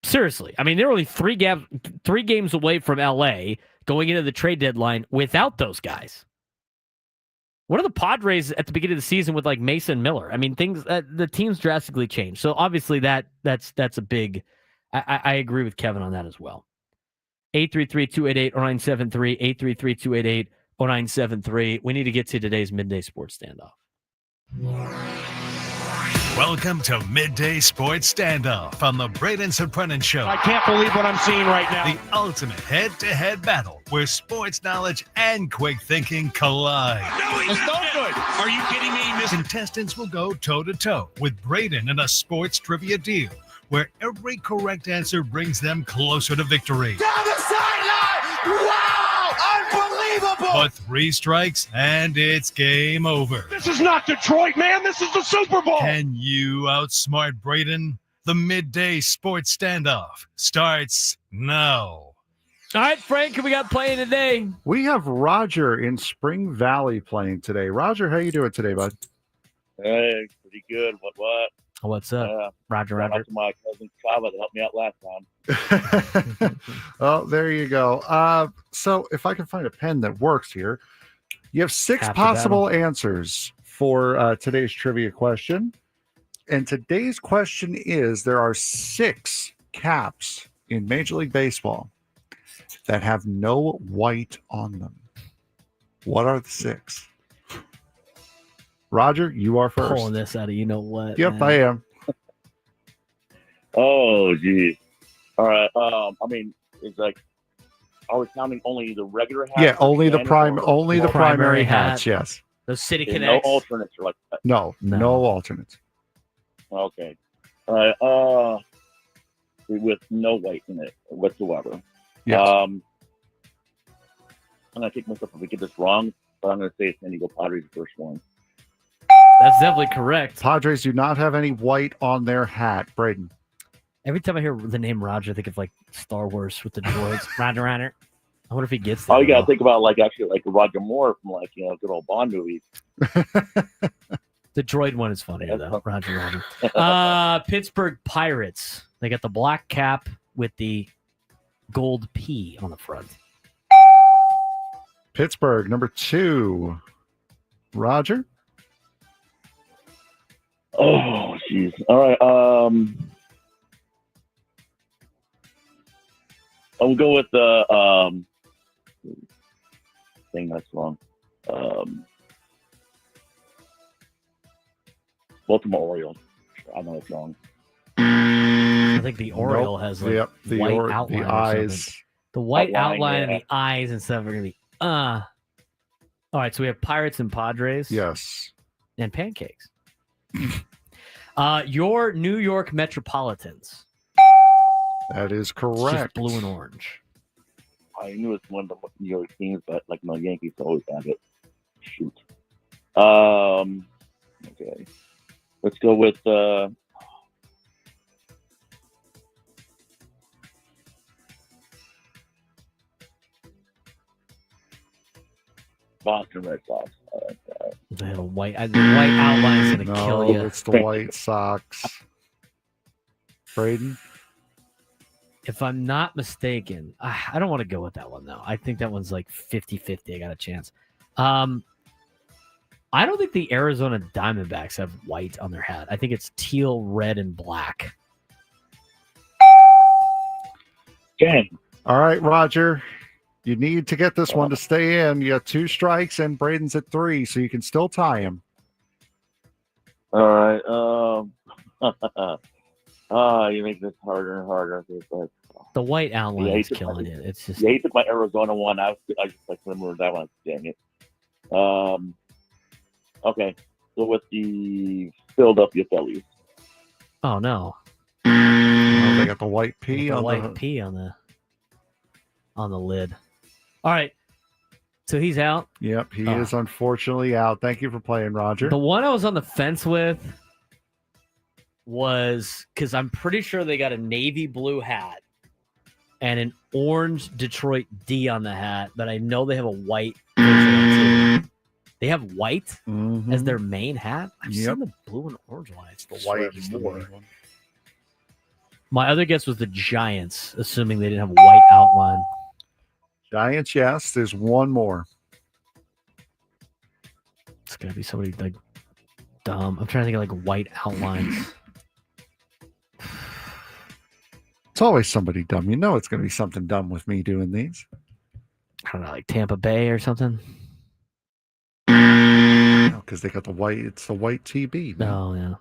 Seriously. They're only three games away from LA going into the trade deadline without those guys. What are the Padres at the beginning of the season with Mason Miller? Things the team's drastically changed. So obviously that's a big. I agree with Kevin on that as well. 833-288-0973, 833-288-0973. We need to get to today's Midday Sports Standoff. Welcome to Midday Sports Standoff on the Braden Surprenant Show. I can't believe what I'm seeing right now. The ultimate head-to-head battle where sports knowledge and quick thinking collide. No, it's no good. Are you kidding me? Contestants will go toe-to-toe with Braden in a sports trivia deal where every correct answer brings them closer to victory. Down the sideline! Wow! Unbelievable! But 3 strikes and it's game over. This is not Detroit, man. This is the Super Bowl. Can you outsmart Braden? The Midday Sports Standoff starts now. All right, Frank, who we got playing today? We have Roger in Spring Valley playing today. Roger, how you doing today, bud? Hey, pretty good. What? What's up? Roger. Shout out to my cousin Chava that helped me out last time. Oh, there you go. So if I can find a pen that works here, you have 6 possible answers for today's trivia question. And today's question is, there are 6 caps in Major League Baseball that have no white on them. What are the 6? Roger, you are first. Pulling this out of you-know-what. Yep, man. I am. Oh, geez. All right. It's like, are we counting only the regular hats? Yeah, only the Primary primary hat. hats, yes. Those City No Connects. alternates or like that. No alternates. Okay. All right. With no white in it whatsoever. Yes. I'm gonna kick myself if we get this wrong, but I'm gonna say it's San Diego Padres the first one. That's definitely correct. Padres do not have any white on their hat. Braden. Every time I hear the name Roger, I think of like Star Wars with the droids. Roger. I wonder if he gets that. Oh, you gotta think about like Roger Moore from good old Bond movies. The droid one is funny though. Roger. Pittsburgh Pirates. They got the black cap with the gold P on the front. Pittsburgh, number 2. Roger. Oh, jeez. All right. I'll go with the thing that's wrong. Baltimore Orioles. I know it's wrong. I think the Oriole has like the white outline. the eyes. The white outline yeah. and the eyes and stuff are gonna be All right, so we have Pirates and Padres. Yes. And pancakes. Your New York Metropolitans. That is It's correct. just blue and orange. I knew it's one of the New York teams, but like my Yankees always have it. Shoot. Okay. Let's go with Boston Red Sox. The white outline is going to kill you. It's the White Sox. Braden? If I'm not mistaken, I don't want to go with that one, though. I think that one's like 50-50. I got a chance. I don't think the Arizona Diamondbacks have white on their hat. I think it's teal, red, and black. Dang. All right, Roger. You need to get this one to stay in. You have 2 strikes, and Braden's at 3, so you can still tie him. All right. You make this harder and harder. The white outline is killing it. It's just. Yeah, he took my Arizona one. I just like remember that one. Dang it. Okay. So with the Philadelphia Phillies. Oh no. They got the white P on white P on the lid. All right. So he's out. Yep, he is unfortunately out. Thank you for playing, Roger. The one I was on the fence with was because I'm pretty sure they got a navy blue hat and an orange Detroit D on the hat, but I know they have a white version too. They have white as their main hat. I've seen the blue and orange one. It's the white is the main one. My other guess was the Giants, assuming they didn't have a white outline. Giants, yes. There's one more. It's gonna be somebody like dumb. I'm trying to think of like white outlines. It's always somebody dumb. You know it's going to be something dumb with me doing these. I don't know, like Tampa Bay or something. Because they got the white. It's the white TB. Man. Oh yeah.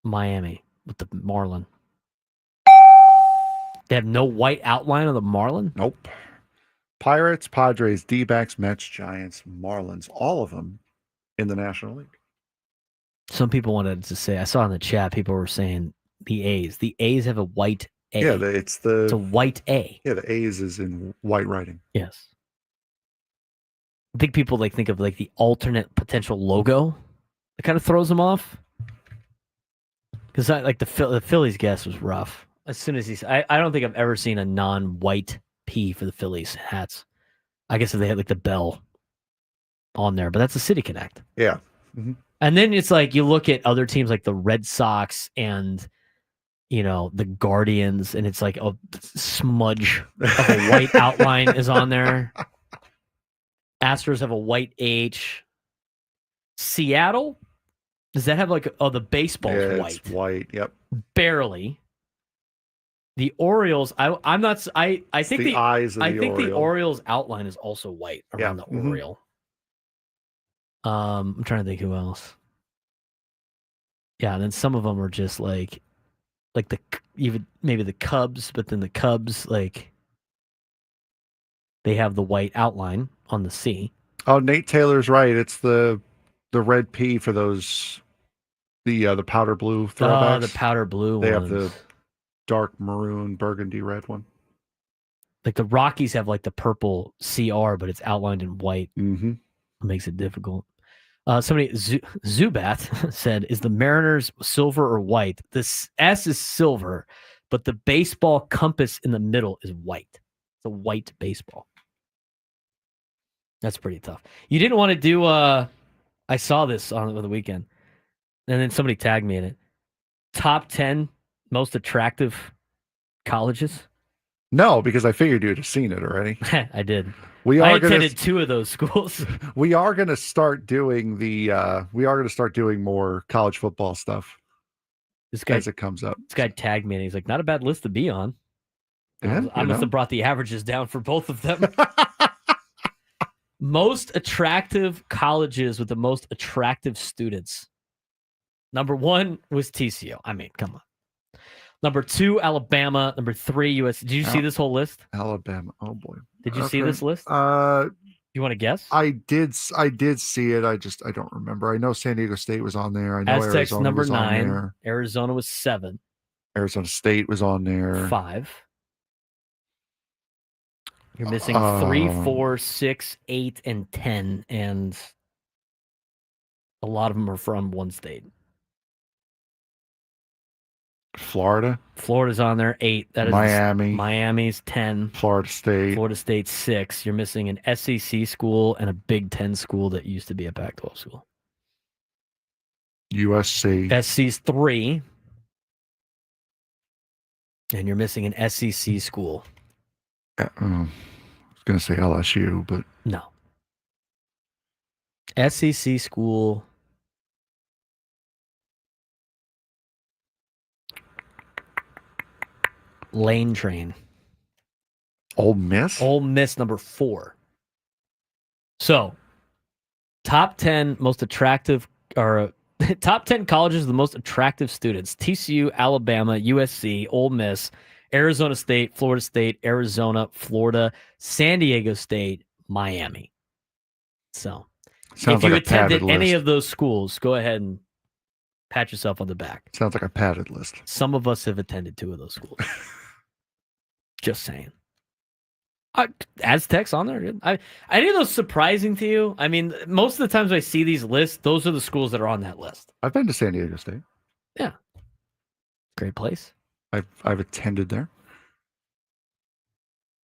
Miami with the Marlin. They have no white outline of the Marlin? Nope. Pirates, Padres, D-backs, Mets, Giants, Marlins, all of them in the National League. Some people wanted to say, I saw in the chat, people were saying the A's. The A's have a white A. Yeah, it's a white A. Yeah, the A's is in white writing. Yes. I think people think of the alternate potential logo. It kind of throws them off. Because the Phillies guess was rough. As soon as I don't think I've ever seen a non-white P for the Phillies hats. I guess if they had the bell on there, but that's a City Connect. Yeah. Mm-hmm. And then it's you look at other teams like the Red Sox and the Guardians, and it's a smudge of a white outline is on there. Astros have a white H. Seattle, does that have the baseball's white? It's white. Yep. Barely. The Orioles, I'm not. I think the eyes. I think the Orioles outline is also white around the Oriole. I'm trying to think who else. Yeah, and then some of them are just even maybe the Cubs, but then the Cubs they have the white outline on the C. Oh, Nate Taylor's right. It's the red P for those the powder blue throwbacks. Oh, the powder blue They ones. have the dark maroon burgundy red one. The Rockies have the purple CR, but it's outlined in white. Mm-hmm. It makes it difficult. Somebody, Zubat said, is the Mariners silver or white? This S is silver, but the baseball compass in the middle is white. It's a white baseball. That's pretty tough. You didn't want to do, I saw this on the weekend, and then somebody tagged me in it. Top 10 most attractive colleges? No, because I figured you'd have seen it already. I did. I attended 2 of those schools. We are going to start doing more college football stuff as it comes up. This guy tagged me and he's like, not a bad list to be on. Yeah, I must have brought the averages down for both of them. Most attractive colleges with the most attractive students. Number 1 was TCU. I mean, come on. Number 2, Alabama. Number 3, USC. Did you see this whole list? Alabama. Oh boy. Did you see this list? You want to guess? I did see it. I don't remember. I know San Diego State was on there. I know Aztecs Arizona number was 9. on there. Arizona was 7. Arizona State was on there. 5. You're missing 3, 4, 6, 8, and 10, and a lot of them are from one state. Florida's on there, 8. That is Miami. Miami's 10. Florida State's 6. You're missing an SEC school and a Big Ten school that used to be a Pac-12 school. USC. SC's 3. And you're missing an SEC school. I was going to say LSU, but no. SEC school. Lane Train. Ole Miss? Ole Miss, number 4. So, top 10 most attractive, or top 10 colleges with the most attractive students. TCU, Alabama, USC, Ole Miss, Arizona State, Florida State, Arizona, Florida, San Diego State, Miami. So, if you attended any of those schools, go ahead and pat yourself on the back. Sounds like a padded list. Some of us have attended 2 of those schools. Just saying. Aztecs on there. Any of those surprising to you? I mean, most of the times I see these lists, those are the schools that are on that list. I've been to San Diego State. Yeah. Great place. I've attended there.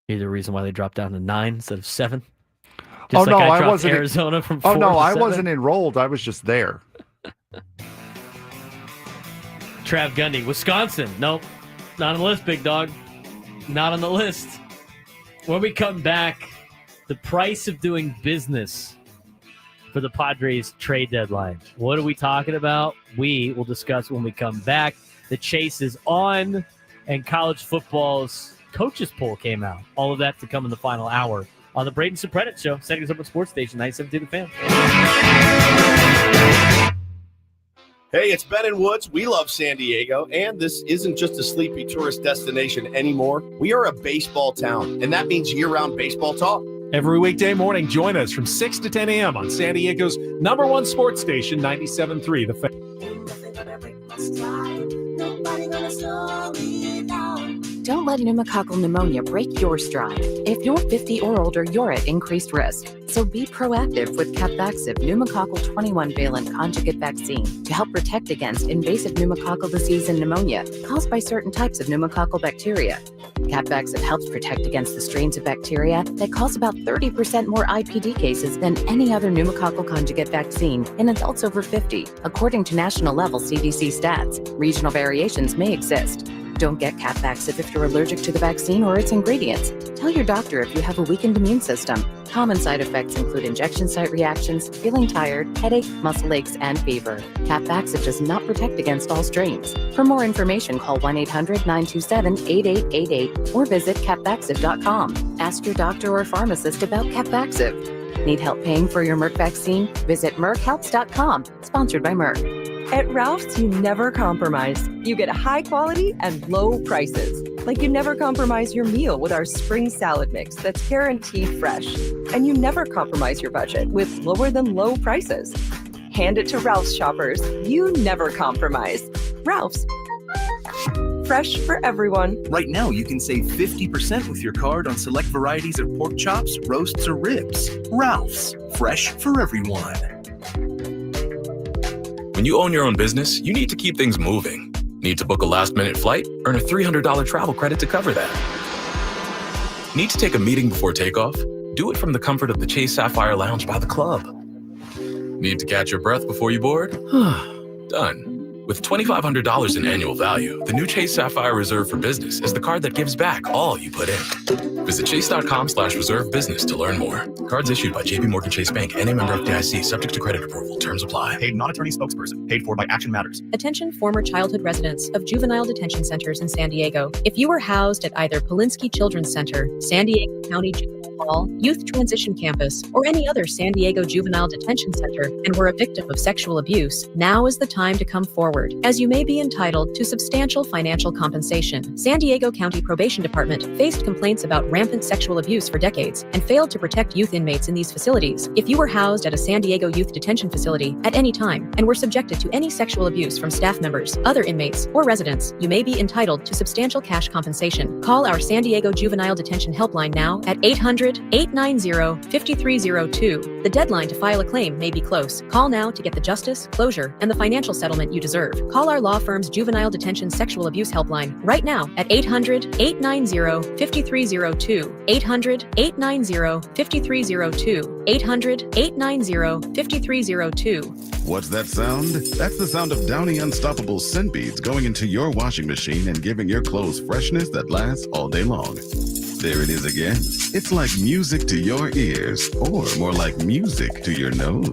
Maybe the reason why they dropped down to 9 instead of 7. Just I wasn't Arizona from 4 Oh no, to I 7. wasn't enrolled. I was just there. Trav Gundy, Wisconsin. Nope. Not on the list, big dog. Not on the list. When we come back, the price of doing business for the Padres trade deadline. What are we talking about? We will discuss when we come back. The chase is on, and college football's coaches poll came out. All of that to come in the final hour on the Braden Surprenant Show, setting us up at Sports Station 972 The Fan. Hey, it's Ben and Woods. We love San Diego, and this isn't just a sleepy tourist destination anymore. We are a baseball town, and that means year-round baseball talk. Every weekday morning, join us from 6 to 10 a.m. on San Diego's #1 sports station, 97.3 The Fan. Don't let pneumococcal pneumonia break your stride. If you're 50 or older, you're at increased risk. So be proactive with Capvaxive pneumococcal 21-valent conjugate vaccine to help protect against invasive pneumococcal disease and pneumonia caused by certain types of pneumococcal bacteria. Capvaxive helps protect against the strains of bacteria that cause about 30% more IPD cases than any other pneumococcal conjugate vaccine in adults over 50, according to national-level CDC stats. Regional variations may exist. Don't get Capvaxive if you're allergic to the vaccine or its ingredients. Tell your doctor if you have a weakened immune system. Common side effects include injection site reactions, feeling tired, headache, muscle aches, and fever. Capvaxive does not protect against all strains. For more information, call 1-800-927-8888 or visit capvaxive.com. Ask your doctor or pharmacist about Capvaxive. Need help paying for your Merck vaccine? Visit merckhelps.com. Sponsored by Merck. At Ralph's, you never compromise. You get high quality and low prices. Like you never compromise your meal with our spring salad mix that's guaranteed fresh. And you never compromise your budget with lower than low prices. Hand it to Ralph's shoppers. You never compromise. Ralph's. Fresh for everyone. Right now, you can save 50% with your card on select varieties of pork chops, roasts, or ribs. Ralph's. Fresh for everyone. When you own your own business, you need to keep things moving. Need to book a last-minute flight? Earn a $300 travel credit to cover that. Need to take a meeting before takeoff? Do it from the comfort of the Chase Sapphire Lounge by the club. Need to catch your breath before you board? Done. With $2,500 in annual value, the new Chase Sapphire Reserve for Business is the card that gives back all you put in. Visit chase.com/reserve business to learn more. Cards issued by JPMorgan Chase Bank and a member of FDIC, subject to credit approval. Terms apply. Paid non-attorney spokesperson. Paid for by Action Matters. Attention former childhood residents of juvenile detention centers in San Diego. If you were housed at either Polinsky Children's Center, San Diego County Juvenile Hall, Youth Transition Campus, or any other San Diego juvenile detention center and were a victim of sexual abuse, now is the time to come forward, as you may be entitled to substantial financial compensation. San Diego County Probation Department faced complaints about rampant sexual abuse for decades and failed to protect youth inmates in these facilities. If you were housed at a San Diego youth detention facility at any time and were subjected to any sexual abuse from staff members, other inmates, or residents, you may be entitled to substantial cash compensation. Call our San Diego Juvenile Detention Helpline now at 800-890-5302. The deadline to file a claim may be close. Call now to get the justice, closure, and the financial settlement you deserve. Call our law firm's Juvenile Detention Sexual Abuse Helpline right now at 800-890-5302. 800-890-5302. 800-890-5302. What's that sound? That's the sound of Downy Unstoppable scent beads going into your washing machine and giving your clothes freshness that lasts all day long. There it is again. It's like music to your ears, or more like music to your nose.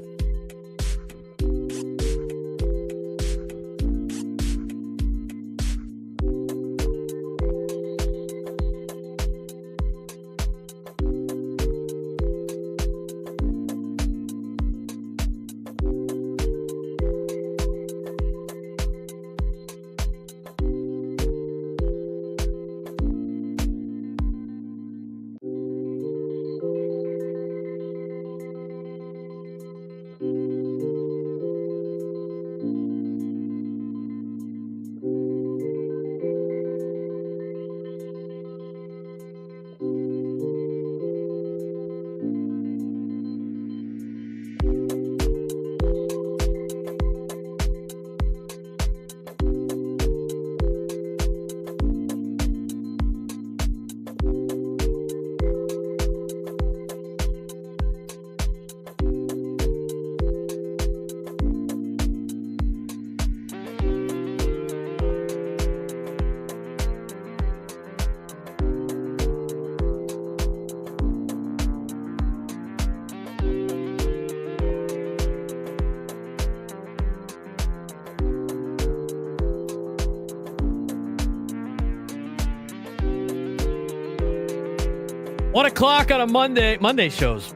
One o'clock on a Monday. Monday shows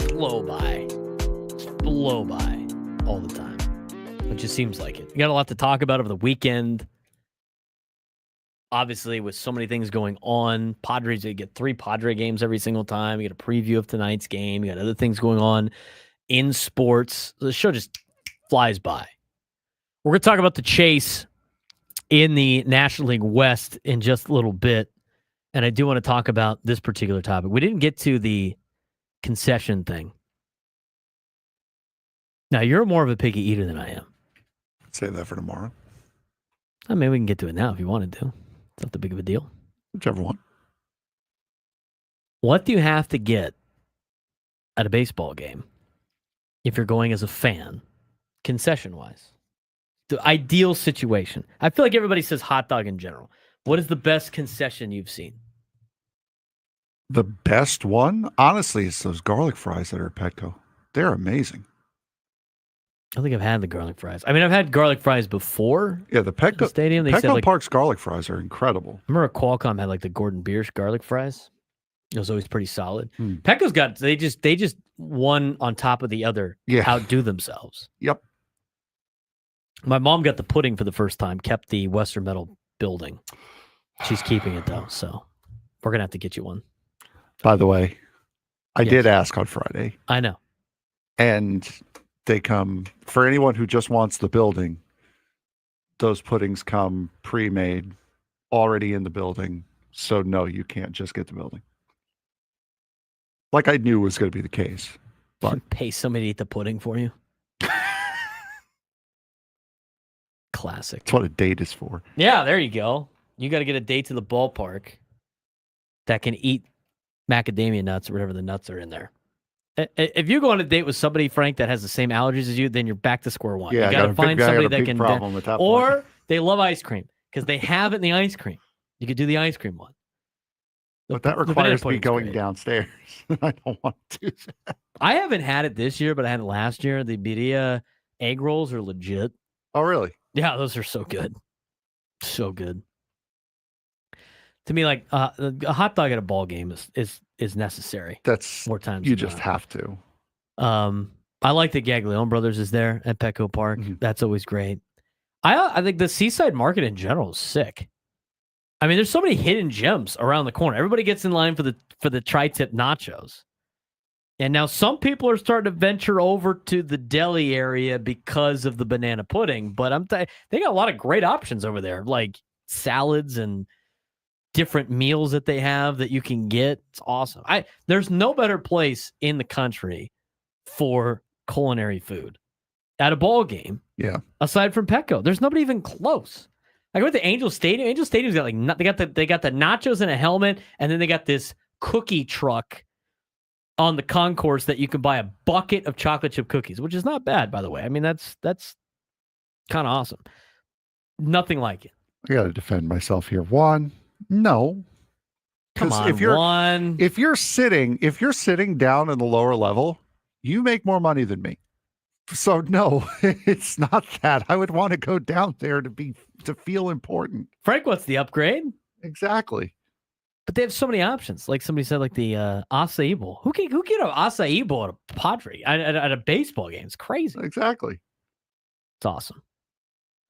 blow by all the time. It just seems like it. You got a lot to talk about over the weekend. Obviously, with so many things going on, Padres, you get 3 Padre games every single time. You get a preview of tonight's game. You got other things going on in sports. The show just flies by. We're going to talk about the chase in the National League West in just a little bit. And I do want to talk about this particular topic. We didn't get to the concession thing. Now, you're more of a picky eater than I am. Save that for tomorrow. I mean, we can get to it now if you wanted to. It's not that big of a deal. Whichever one. What do you have to get at a baseball game if you're going as a fan, concession-wise? The ideal situation. I feel like everybody says hot dog in general. What is the best concession you've seen? The best one, honestly, is those garlic fries that are at Petco. They're amazing. I don't think I've had the garlic fries. I mean, I've had garlic fries before. Yeah, the Petco Stadium. They Petco said, Park's garlic fries are incredible. I remember Qualcomm had like the Gordon Biersch garlic fries. It was always pretty solid. Petco's got they just one on top of the other. Yeah. Outdo themselves. Yep. My mom got the pudding for the first time. Kept the Western Metal building. She's keeping it though, so we're gonna have to get you one. By the way, I did ask on Friday. I know. And they come, for anyone who just wants the building, those puddings come pre-made, already in the building. So no, you can't just get the building. Like I knew was going to be the case. But pay somebody to eat the pudding for you. Classic. That's what a date is for. Yeah, there you go. You got to get a date to the ballpark that can eat macadamia nuts or whatever the nuts are in there. If you go on a date with somebody, Frank, that has the same allergies as you, then you're back to square one. Yeah, you got to find somebody that can. Problem with that or point. they love ice cream because they have it in the ice cream. You could do the ice cream one. But that requires me going downstairs. I don't want to do that. I haven't had it this year, but I had it last year. The birria egg rolls are legit. Oh, really? Yeah, those are so good. So good. To me, like a hot dog at a ball game is necessary. That's more times. You just have to. I like that Gaglione Brothers is there at Petco Park. That's always great. I think the Seaside Market in general is sick. I mean, there's so many hidden gems around the corner. Everybody gets in line for the tri-tip nachos. And now some people are starting to venture over to the deli area because of the banana pudding. But they got a lot of great options over there, like salads and different meals that they have that you can get. It's awesome. There's no better place in the country for culinary food at a ball game. Yeah. Aside from Petco, there's nobody even close. I went to Angel Stadium. Angel Stadium's got they got the nachos in a helmet, and then they got this cookie truck on the concourse that you can buy a bucket of chocolate chip cookies, which is not bad, by the way. I mean, that's kind of awesome. Nothing like it. I got to defend myself here. One, no. Come on, if you're sitting down in the lower level, you make more money than me. So no, it's not that. I would want to go down there to feel important. Frank wants the upgrade. Exactly. But they have so many options. Like somebody said, like the acai bowl. Who get an acai bowl at a Padre at a baseball game? It's crazy. Exactly. It's awesome.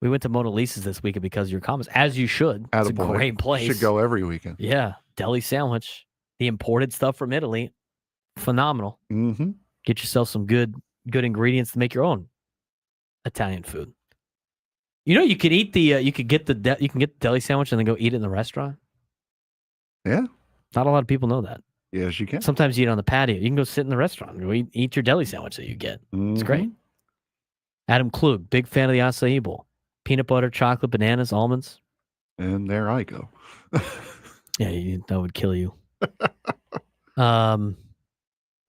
We went to Mona Lisa's this weekend because of your comments, as you should. It's a great place. Should go every weekend. Yeah, deli sandwich, the imported stuff from Italy, phenomenal. Mm-hmm. Get yourself some good ingredients to make your own Italian food. You know, you could eat you can get the deli sandwich and then go eat it in the restaurant. Yeah, not a lot of people know that. Yes, you can. Sometimes you eat on the patio. You can go sit in the restaurant and go eat your deli sandwich that you get. It's great. Adam Klug, big fan of the acai bowl. Peanut butter, chocolate, bananas, almonds. And there I go. Yeah, that would kill you.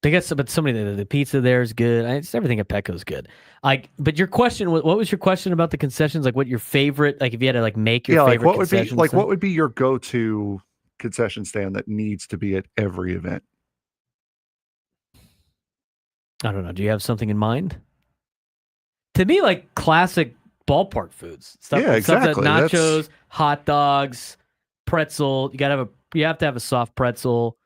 They got the pizza there is good. It's everything at Petco is good. But your question, what was your question about the concessions? Like, what your favorite? Like, if you had to make your favorite what would be concession what would be your go-to concession stand that needs to be at every event? I don't know. Do you have something in mind? To me, like classic ballpark foods. Stuff that nachos, hot dogs, pretzel. You have to have a soft pretzel.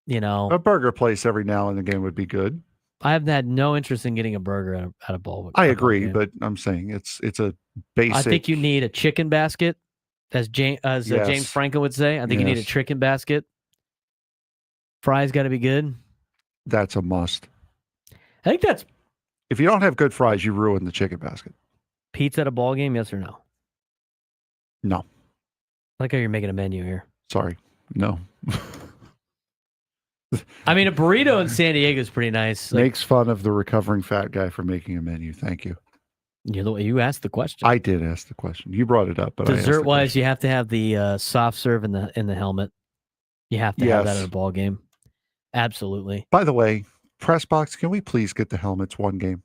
You know, a burger place every now and again would be good. I have had no interest in getting a burger at a bowl. I agree, but I'm saying it's a basic. I think you need a chicken basket, as James Franco would say. I think you need a chicken basket. Fries got to be good. That's a must. I think that's if you don't have good fries, you ruin the chicken basket. Pizza at a ball game, yes or no? No. I like how you're making a menu here. Sorry, no. I mean, a burrito in San Diego is pretty nice. Makes fun of the recovering fat guy for making a menu. Thank you. You asked the question. I did ask the question. You brought it up, but dessert-wise, you have to have the soft serve in the helmet. You have to have that at a ball game. Absolutely. By the way, press box, can we please get the helmets one game?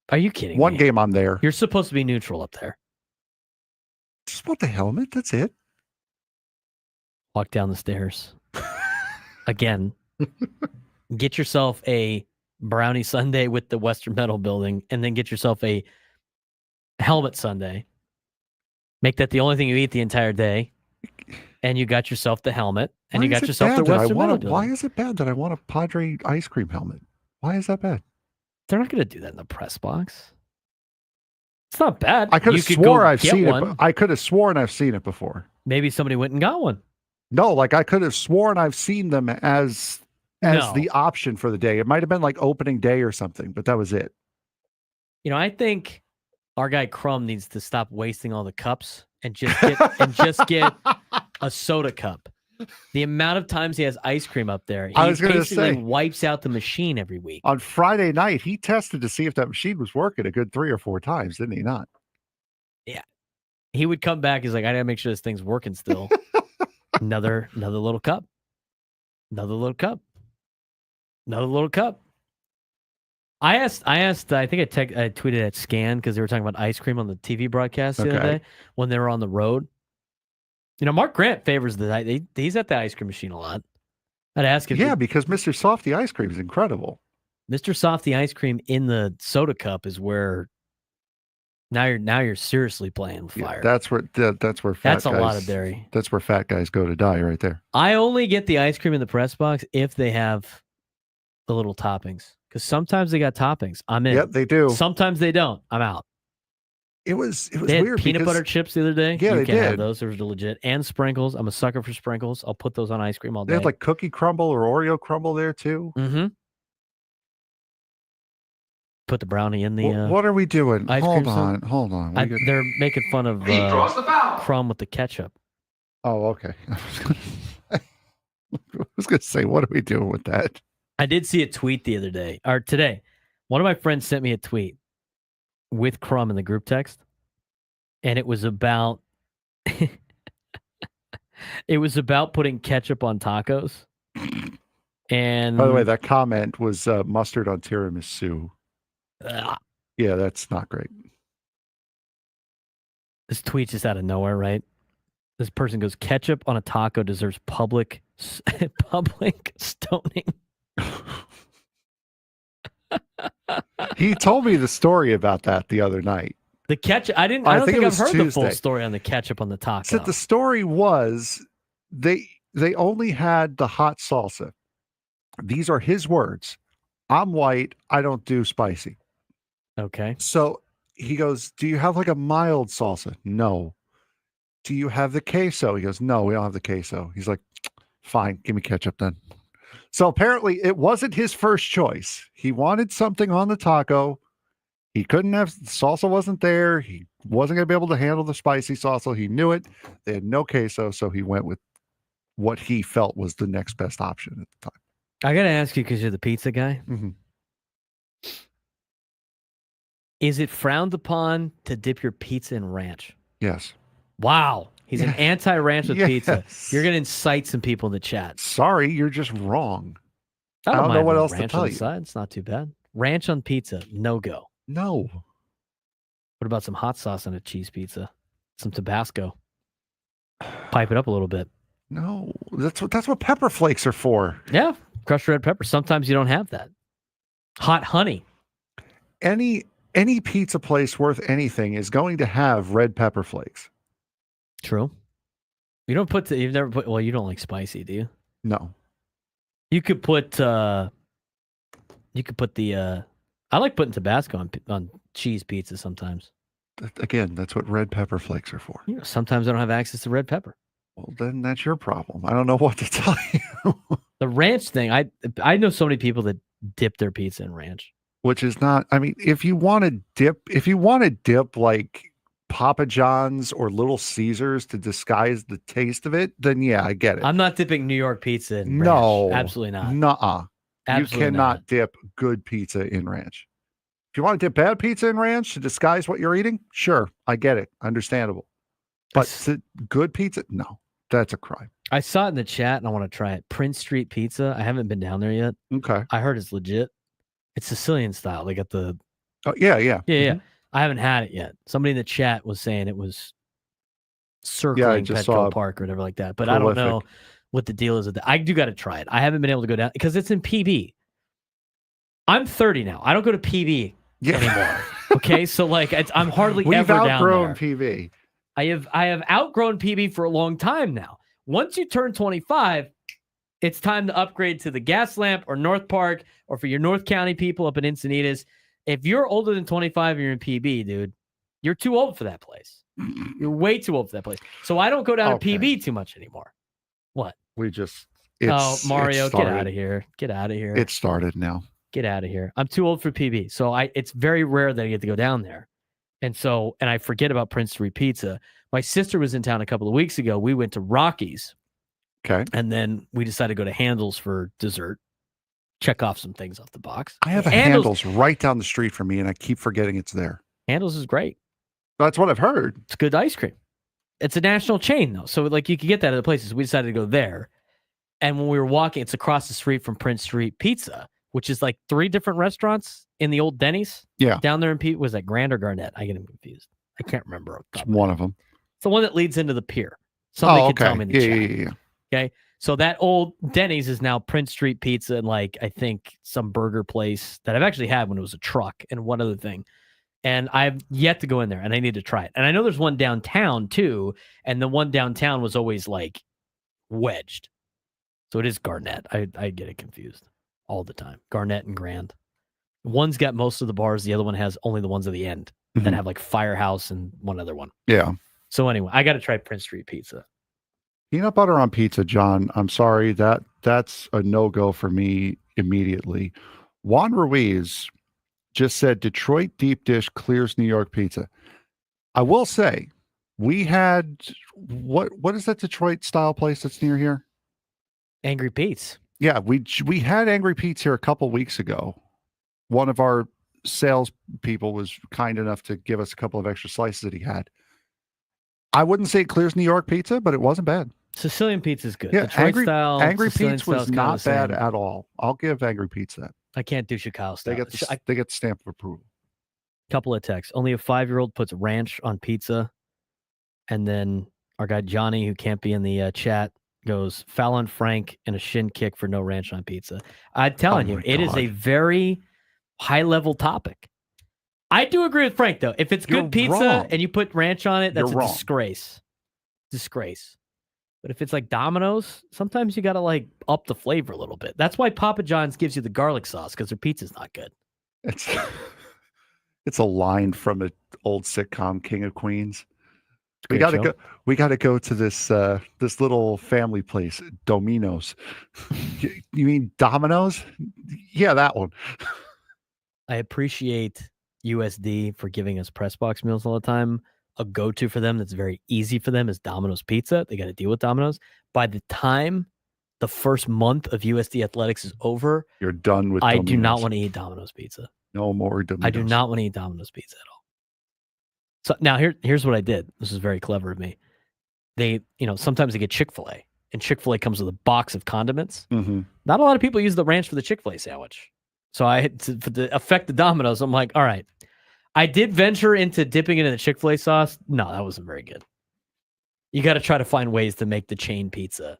Are you kidding? One game I'm there. You're supposed to be neutral up there. Just want the helmet. That's it. Walk down the stairs. Again. Get yourself a brownie sundae with the Western Metal Building, and then get yourself a helmet sundae. Make that the only thing you eat the entire day. And you got yourself the helmet, and you got yourself the Western Metal Building. Why is it bad that I want a Padre ice cream helmet? Why is that bad? They're not going to do that in the press box. It's not bad. I could have swore I've seen it. I could have sworn I've seen it before. Maybe somebody went and got one. No, like I could have sworn I've seen them as the option for the day. It might have been like opening day or something, but that was it. I think our guy Crum needs to stop wasting all the cups and just get a soda cup. The amount of times he has ice cream up there, he basically wipes out the machine every week. On Friday night, he tested to see if that machine was working a good 3 or 4 times, didn't he not? Yeah. He would come back. He's like, I gotta make sure this thing's working still. Another little cup. Another little cup. Another little cup. I asked. I think I tweeted at Scan because they were talking about ice cream on the TV broadcast the other day when they were on the road. Mark Grant favors he's at the ice cream machine a lot. I'd ask him. Yeah, because Mr. Softy ice cream is incredible. Mr. Softy ice cream in the soda cup is where now you're seriously playing with fire. That's where that's a lot of dairy. That's where fat guys go to die right there. I only get the ice cream in the press box if they have the little toppings. Because sometimes they got toppings. I'm in. Yep, they do. Sometimes they don't. I'm out. It was they had weird. Peanut butter chips the other day. Yeah, you they can did. have those. Those are legit. And sprinkles. I'm a sucker for sprinkles. I'll put those on ice cream all day. They had like cookie crumble or Oreo crumble there too. Mm-hmm. Put the brownie in the. What are we doing? Hold on. They're making fun of Crumb with the ketchup. Oh, okay. I was going to say, what are we doing with that? I did see a tweet the other day, or today. One of my friends sent me a tweet with Crumb in the group text, and it was about putting ketchup on tacos. And by the way, that comment was mustard on tiramisu. Yeah, that's not great. This tweet just out of nowhere, right? This person goes, ketchup on a taco deserves public stoning. He told me the story about that the other night. The ketchup. I don't think I've heard the full story on the ketchup on the taco. So the story was they only had the hot salsa. These are his words. I'm white. I don't do spicy. Okay. So he goes, do you have like a mild salsa? No. Do you have the queso? He goes, no, we don't have the queso. He's like, fine, give me ketchup then. So apparently it wasn't his first choice. He wanted something on the taco. He couldn't have, salsa wasn't there. He wasn't going to be able to handle the spicy salsa. He knew it. They had no queso, so he went with what he felt was the next best option at the time. I got to ask you, because you're the pizza guy. Mm-hmm. Is it frowned upon to dip your pizza in ranch? Yes. Wow. He's an anti-ranch with pizza. You're going to incite some people in the chat. Sorry, you're just wrong. I don't know what else to ranch tell on the you. side. It's not too bad. Ranch on pizza, no go. No. What about some hot sauce on a cheese pizza? Some Tabasco. Pipe it up a little bit. No, that's what pepper flakes are for. Yeah, crushed red pepper. Sometimes you don't have that. Hot honey. Any pizza place worth anything is going to have red pepper flakes. True. You don't like spicy, do you? No. You could put You could put the. I like putting Tabasco on cheese pizza sometimes. Again, that's what red pepper flakes are for. Sometimes I don't have access to red pepper. Well, then that's your problem. I don't know what to tell you. The ranch thing, I know so many people that dip their pizza in ranch. Which is not, I mean, if you want to dip like Papa John's or Little Caesars to disguise the taste of it, then yeah, I get it. I'm not dipping New York pizza in ranch. No. Absolutely not. Nuh-uh. Absolutely You cannot not. dip good pizza in ranch. If you want to dip bad pizza in ranch to disguise what you're eating, sure, I get it. Understandable. But good pizza, no, that's a crime. I saw it in the chat and I want to try it. Prince Street Pizza. I haven't been down there yet. Okay. I heard it's legit. It's Sicilian style. They got the. Oh, yeah. Yeah. I haven't had it yet. Somebody in the chat was saying it was circling Petco Park or whatever like that. But prolific. I don't know what the deal is with that. I do got to try it. I haven't been able to go down because it's in PB. I'm 30 now. I don't go to PB anymore. Okay, so like I'm hardly We've ever down there. outgrown PB. I have outgrown PB for a long time now. Once you turn 25, it's time to upgrade to the Gas Lamp or North Park, or for your North County people up in Encinitas. If you're older than 25 and you're in PB, dude, you're too old for that place. You're way too old for that place. So I don't go down to PB too much anymore. What? Mario, get out of here. Get out of here. It started now. Get out of here. I'm too old for PB. So it's very rare that I get to go down there. And I forget about Prince Street Pizza. My sister was in town a couple of weeks ago. We went to Rocky's. Okay. And then we decided to go to Handel's for dessert. Check off some things off the box. I have a Handel's right down the street from me, and I keep forgetting it's there. Handel's is great. That's what I've heard. It's good ice cream. It's a national chain, though. So, like, you can get that at other places. We decided to go there. And when we were walking, it's across the street from Prince Street Pizza, which is like 3 different restaurants in the old Denny's. Yeah. Down there in Pete. Was that Grand or Garnett? I get them confused. I can't remember. It's one of them. It's the one that leads into the pier. Somebody can tell me in the chat. Yeah. Okay. So that old Denny's is now Prince Street Pizza and like, I think some burger place that I've actually had when it was a truck and one other thing. And I've yet to go in there and I need to try it. And I know there's one downtown too. And the one downtown was always like wedged. So it is Garnett. I get it confused all the time. Garnett and Grand. One's got most of the bars. The other one has only the ones at the end that have like Firehouse and one other one. Yeah. So anyway, I got to try Prince Street Pizza. Peanut butter on pizza, John. I'm sorry. That's a no-go for me immediately. Juan Ruiz just said Detroit deep dish clears New York pizza. I will say, we had what is that Detroit style place that's near here? Angry Pete's. Yeah, we had Angry Pete's here a couple weeks ago. One of our sales people was kind enough to give us a couple of extra slices that he had. I wouldn't say it clears New York pizza, but it wasn't bad. Sicilian pizza is good. Yeah, Detroit Angry Sicilian Pete's was style not bad at all. I'll give Angry Pete's that. I can't do Chicago style. They get the stamp of approval. Couple of texts. Only a 5-year-old puts ranch on pizza. And then our guy Johnny, who can't be in the chat, goes Fallon Frank and a shin kick for no ranch on pizza. I'm telling you, it is a very high-level topic. I do agree with Frank, though. If it's good pizza and you put ranch on it, that's a disgrace. Disgrace. But if it's like Domino's, sometimes you got to like up the flavor a little bit. That's why Papa John's gives you the garlic sauce, because their pizza's not good. It's a line from an old sitcom, King of Queens. We got to go to this this little family place, Domino's. You mean Domino's? Yeah, that one. I appreciate USD for giving us press box meals all the time. A go-to for them that's very easy for them is Domino's Pizza. They got to deal with Domino's. By the time the first month of USD Athletics is over, you're done with I Domino's. do not want to eat Domino's Pizza. No more Domino's. I do not want to eat Domino's Pizza at all. So now here's what I did. This is very clever of me. They, sometimes they get Chick-fil-A, and Chick-fil-A comes with a box of condiments. Mm-hmm. Not a lot of people use the ranch for the Chick-fil-A sandwich. So I had to affect the Domino's. I'm like, all right. I did venture into dipping it in the Chick-fil-A sauce. No, that wasn't very good. You got to try to find ways to make the chain pizza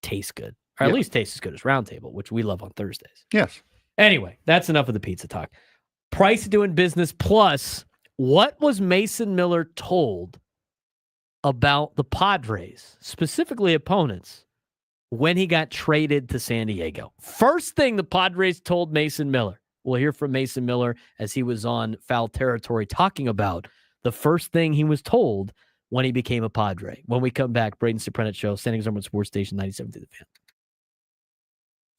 taste good, or at least taste as good as Round Table, which we love on Thursdays. Yes. Anyway, that's enough of the pizza talk. Price of doing business plus, what was Mason Miller told about the Padres, specifically opponents, when he got traded to San Diego? First thing the Padres told Mason Miller, We'll hear from Mason Miller as he was on Foul Territory talking about the first thing he was told when he became a Padre. When we come back, Braden Surprenant Show, San Diego Sports Station 97 to the Fan.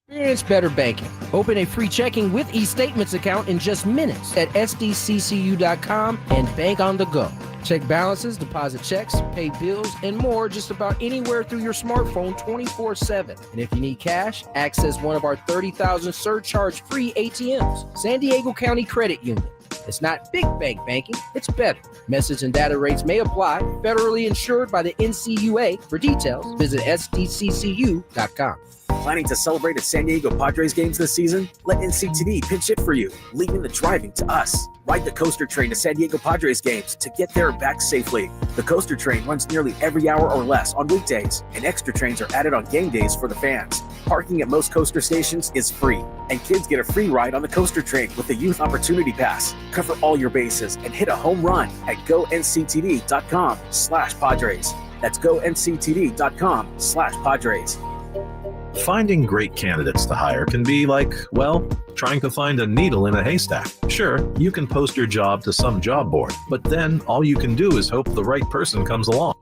Experience better banking. Open a free checking with eStatements account in just minutes at sdccu.com and bank on the go. Check balances, deposit checks, pay bills, and more just about anywhere through your smartphone 24/7. And if you need cash, access one of our 30,000 surcharge-free ATMs. San Diego County Credit Union. It's not big bank banking, it's better. Message and data rates may apply. Federally insured by the NCUA. For details, visit sdccu.com. Planning to celebrate at San Diego Padres games this season? Let NCTD pinch it for you, leaving the driving to us. Ride the coaster train to San Diego Padres games to get there and back safely. The coaster train runs nearly every hour or less on weekdays, and extra trains are added on game days for the fans. Parking at most coaster stations is free, and kids get a free ride on the coaster train with the Youth Opportunity Pass. Cover all your bases and hit a home run at gonctd.com/Padres. That's gonctd.com/Padres. Finding great candidates to hire can be like, well, trying to find a needle in a haystack. Sure, you can post your job to some job board, but then all you can do is hope the right person comes along.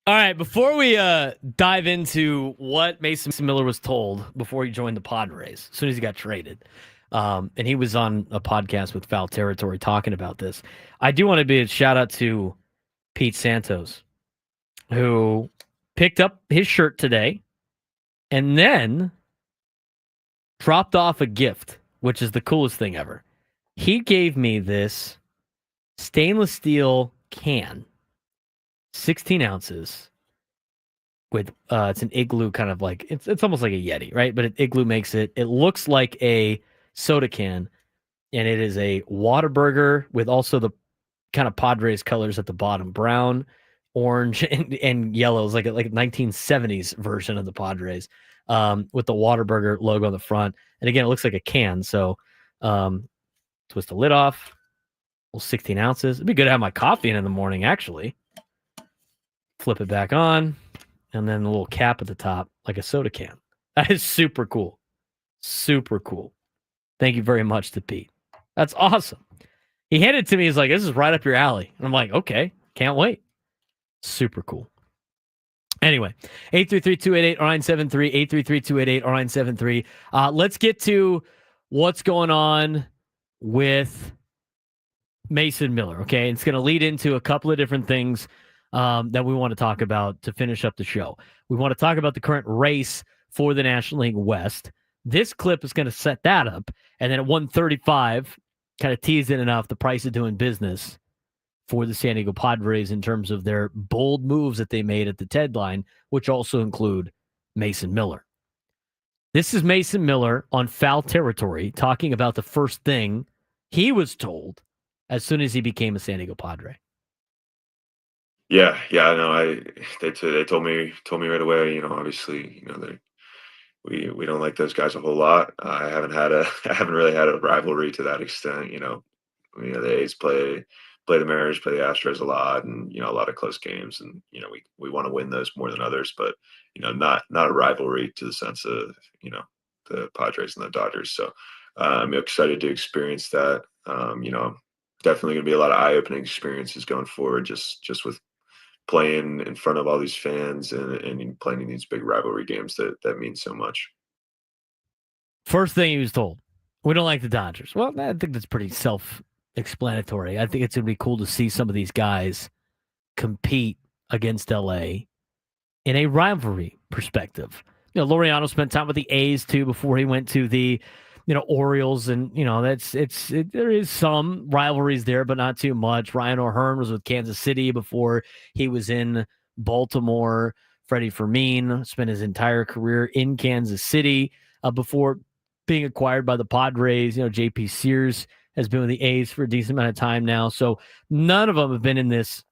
All right, before we dive into what Mason Miller was told before he joined the Padres, as soon as he got traded, and he was on a podcast with Foul Territory talking about this, I do want to be a shout-out to Pete Santos, who picked up his shirt today and then dropped off a gift, which is the coolest thing ever. He gave me this stainless steel can, 16 ounces, with it's an Igloo kind of like, it's almost like a Yeti, right? But Igloo makes it. It looks like a soda can, and it is a Whataburger with also the kind of Padres colors at the bottom, brown, orange, and yellow. It's like a 1970s version of the Padres, with the Whataburger logo on the front. And again, it looks like a can. So twist the lid off. Well, 16 ounces. It'd be good to have my coffee in the morning, actually. Flip it back on, and then the little cap at the top, like a soda can. That is super cool. Super cool. Thank you very much to Pete. That's awesome. He handed it to me. He's like, this is right up your alley. And I'm like, okay, can't wait. Super cool. Anyway, 833-288-0973, 833-288-0973. Let's get to what's going on with Mason Miller, okay? It's going to lead into a couple of different things that we want to talk about to finish up the show. We want to talk about the current race for the National League West. This clip is going to set that up. And then at 135, kind of teased it enough, the price of doing business for the San Diego Padres in terms of their bold moves that they made at the deadline, which also include Mason Miller. This is Mason Miller on Foul Territory talking about the first thing he was told as soon as he became a San Diego Padre. Yeah, no, they told me right away. Obviously, we don't like those guys a whole lot. I haven't really had a rivalry to that extent. The A's play the Mariners, play the Astros a lot, and a lot of close games, and we want to win those more than others, but not a rivalry to the sense of the Padres and the Dodgers. So I'm excited to experience that. Definitely going to be a lot of eye-opening experiences going forward, just with playing in front of all these fans and playing in these big rivalry games that mean so much. First thing he was told, we don't like the Dodgers. Well, I think that's pretty self-explanatory. I think it's going to be cool to see some of these guys compete against LA in a rivalry perspective. Laureano spent time with the A's too before he went to the Orioles, and there is some rivalries there, but not too much. Ryan O'Hearn was with Kansas City before he was in Baltimore. Freddie Fermin spent his entire career in Kansas City before being acquired by the Padres. J.P. Sears has been with the A's for a decent amount of time now. So none of them have been in this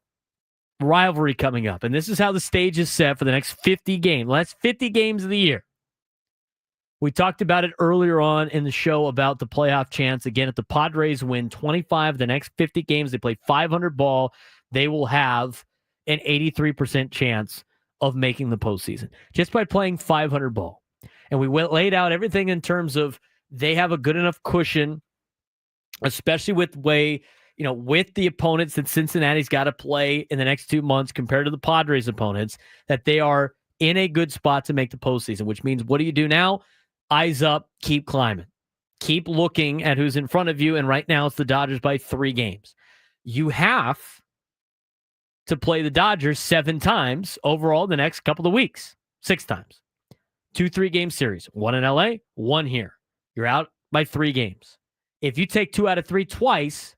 rivalry coming up. And this is how the stage is set for the next 50 games. Last 50 games of the year. We talked about it earlier on in the show about the playoff chance. Again, if the Padres win 25 of the next 50 games, they play 500 ball, they will have an 83% chance of making the postseason just by playing 500 ball. And we laid out everything in terms of they have a good enough cushion, especially with with the opponents that Cincinnati's got to play in the next 2 months compared to the Padres opponents, that they are in a good spot to make the postseason, which means what do you do now? Eyes up, keep climbing. Keep looking at who's in front of you, and right now it's the Dodgers by 3 games. You have to play the Dodgers 7 times overall the next couple of weeks. 6 times. 2 3-game series. 1 in LA, 1 here. You're out by 3 games. If you take 2 out of 3 twice,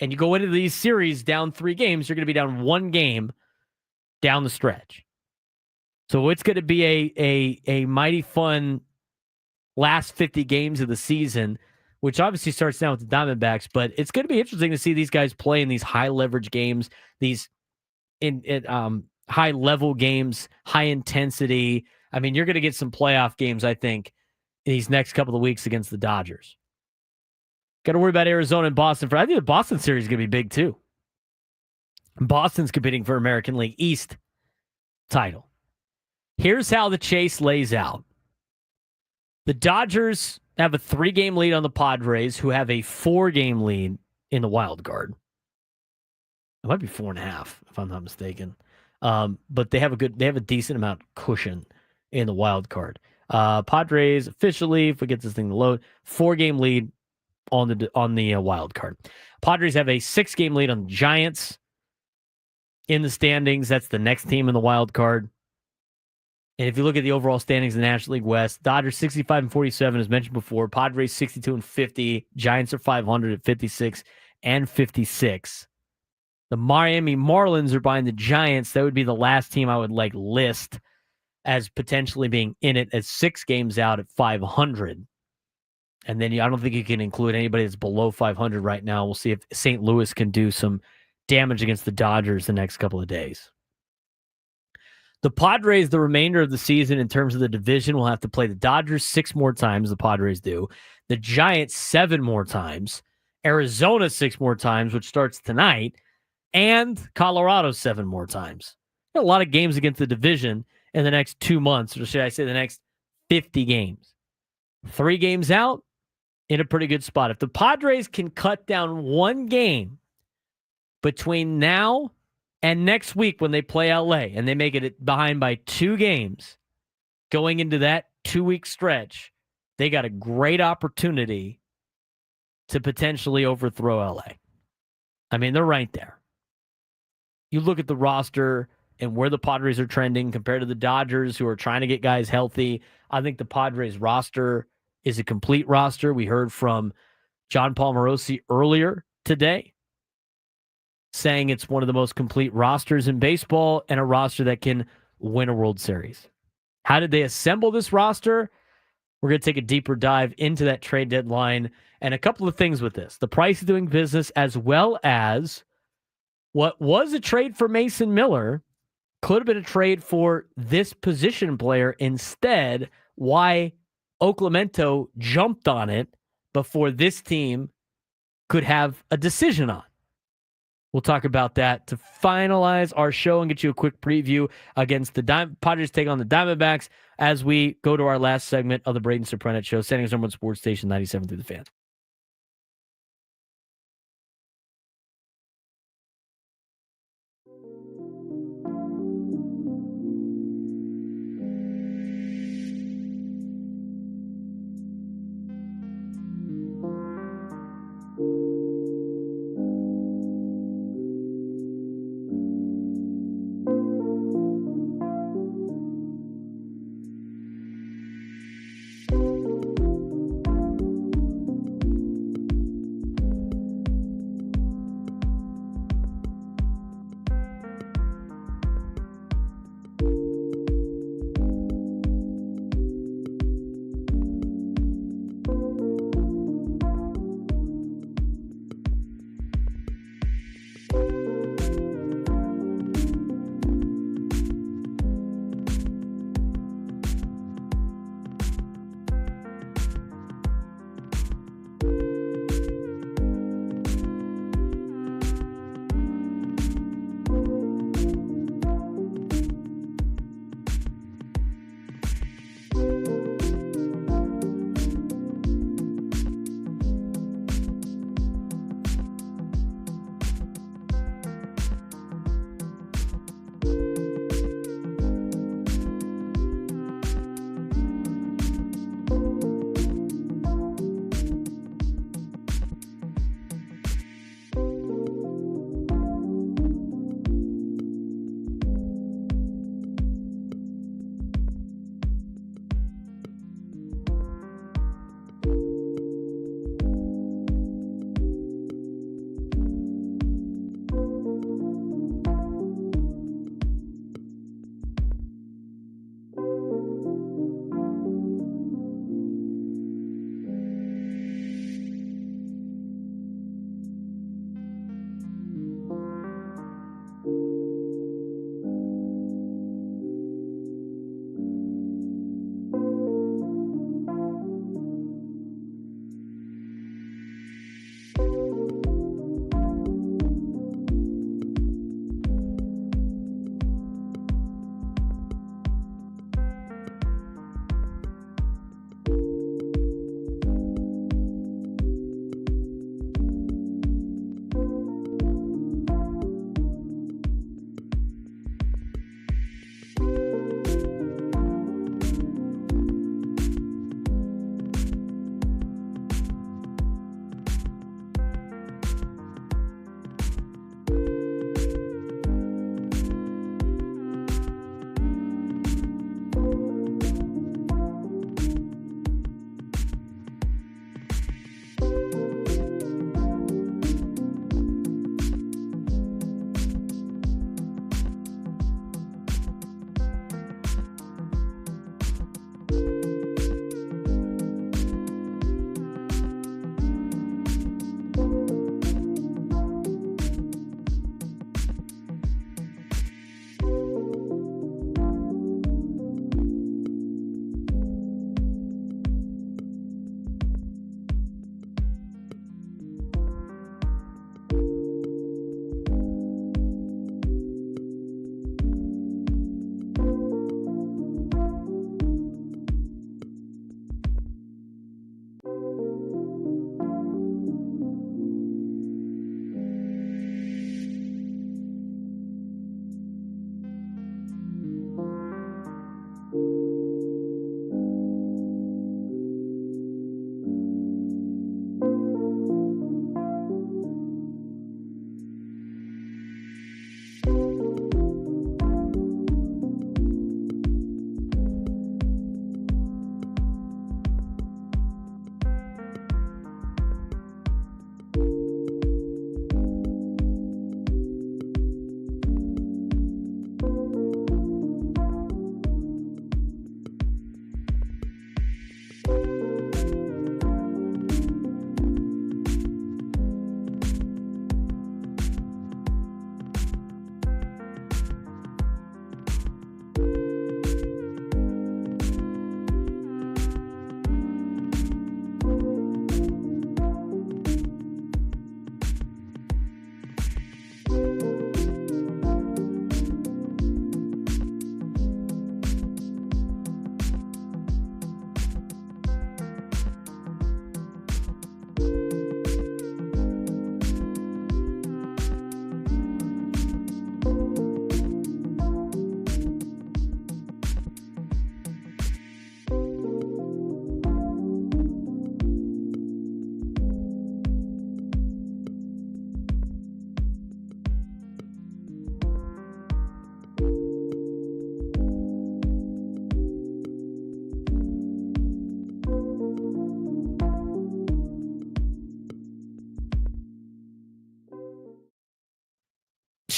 and you go into these series down 3 games, you're going to be down 1 game down the stretch. So it's going to be a mighty fun last 50 games of the season, which obviously starts now with the Diamondbacks, but it's going to be interesting to see these guys play in these high leverage games, these high level games, high intensity. I mean, you're going to get some playoff games, I think, in these next couple of weeks against the Dodgers. Got to worry about Arizona and Boston. I think the Boston series is going to be big too. Boston's competing for American League East title. Here's how the chase lays out. The Dodgers have a 3-game lead on the Padres, who have a 4-game lead in the wild card. It might be 4.5, if I'm not mistaken. But they have a decent amount of cushion in the wild card. Padres officially, if we get this thing to load, 4-game lead on the wild card. Padres have a 6-game lead on the Giants in the standings. That's the next team in the wild card. And if you look at the overall standings in the National League West, Dodgers 65-47, as mentioned before. Padres 62-50. Giants are 500 at 56 and 56. The Miami Marlins are behind the Giants. That would be the last team I would list as potentially being in it as 6 games out at 500. And then I don't think you can include anybody that's below 500 right now. We'll see if St. Louis can do some damage against the Dodgers the next couple of days. The Padres, the remainder of the season in terms of the division, will have to play the Dodgers 6 more times, the Padres do. The Giants 7 more times. Arizona 6 more times, which starts tonight. And Colorado 7 more times. A lot of games against the division in the next 2 months, or should I say the next 50 games. 3 games out, in a pretty good spot. If the Padres can cut down 1 game between now and next week when they play LA, and they make it behind by 2 games going into that 2-week stretch, they got a great opportunity to potentially overthrow LA. I mean, they're right there. You look at the roster and where the Padres are trending compared to the Dodgers, who are trying to get guys healthy. I think the Padres roster is a complete roster. We heard from John Paul Morosi earlier today saying it's one of the most complete rosters in baseball and a roster that can win a World Series. How did they assemble this roster? We're going to take a deeper dive into that trade deadline and a couple of things with this. The price of doing business, as well as what was a trade for Mason Miller could have been a trade for this position player instead. Why Oaklamento jumped on it before this team could have a decision on. We'll talk about that to finalize our show and get you a quick preview against the Padres take on the Diamondbacks as we go to our last segment of the Braden Surprenant Show, San Diego's #1 sports station, 97 through the Fan.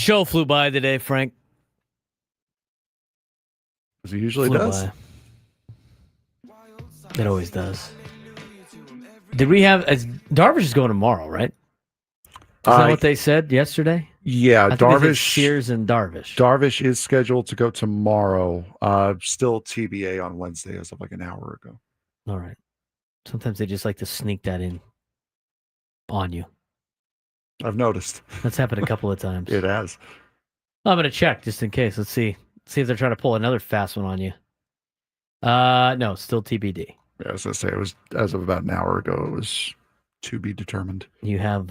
Show flew by today, Frank. As it usually Flew does. by. It always does. Did we have... Darvish is going tomorrow, right? Is that what they said yesterday? Yeah, I think they said Darvish. Sears and Darvish. Darvish is scheduled to go tomorrow. Still TBA on Wednesday as of like an hour ago. All right. Sometimes they just like to sneak that in on you. I've noticed. That's happened a couple of times. It has. I'm going to check just in case. Let's see. See if they're trying to pull another fast one on you. No, still TBD. Yeah, I was going to say, it was as of about an hour ago. It was to be determined. You have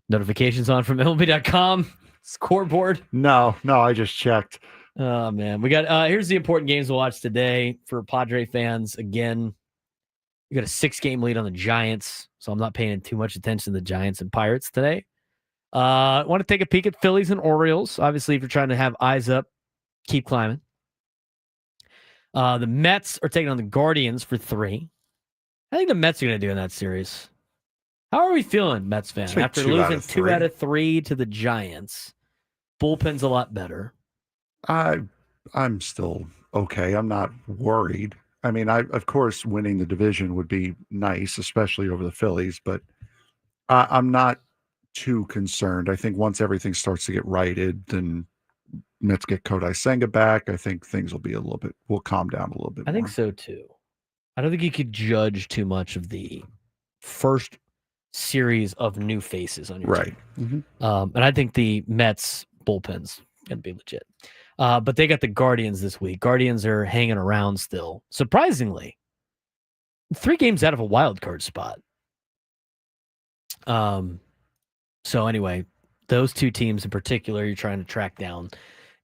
notifications on from MLB.com scoreboard. No, I just checked. Oh, man. We got here's the important games to watch today for Padre fans. Again, you got a 6-game lead on the Giants, so I'm not paying too much attention to the Giants and Pirates today. I want to take a peek at Phillies and Orioles. Obviously, if you're trying to have eyes up, keep climbing. The Mets are taking on the Guardians for 3. I think the Mets are going to do in that series. How are we feeling, Mets fan? After losing 2 out of 3 to the Giants, bullpen's a lot better. I'm still okay. I'm not worried. I mean, of course, winning the division would be nice, especially over the Phillies, but I'm not too concerned. I think once everything starts to get righted, then Mets get Kodai Senga back. I think things will calm down a little bit. I think so too. I don't think you could judge too much of the first series of new faces on your team. Mm-hmm. And I think the Mets bullpen's going to be legit. But they got the Guardians this week. Guardians are hanging around still. Surprisingly, 3 games out of a wild card spot. So anyway, those 2 teams in particular, you're trying to track down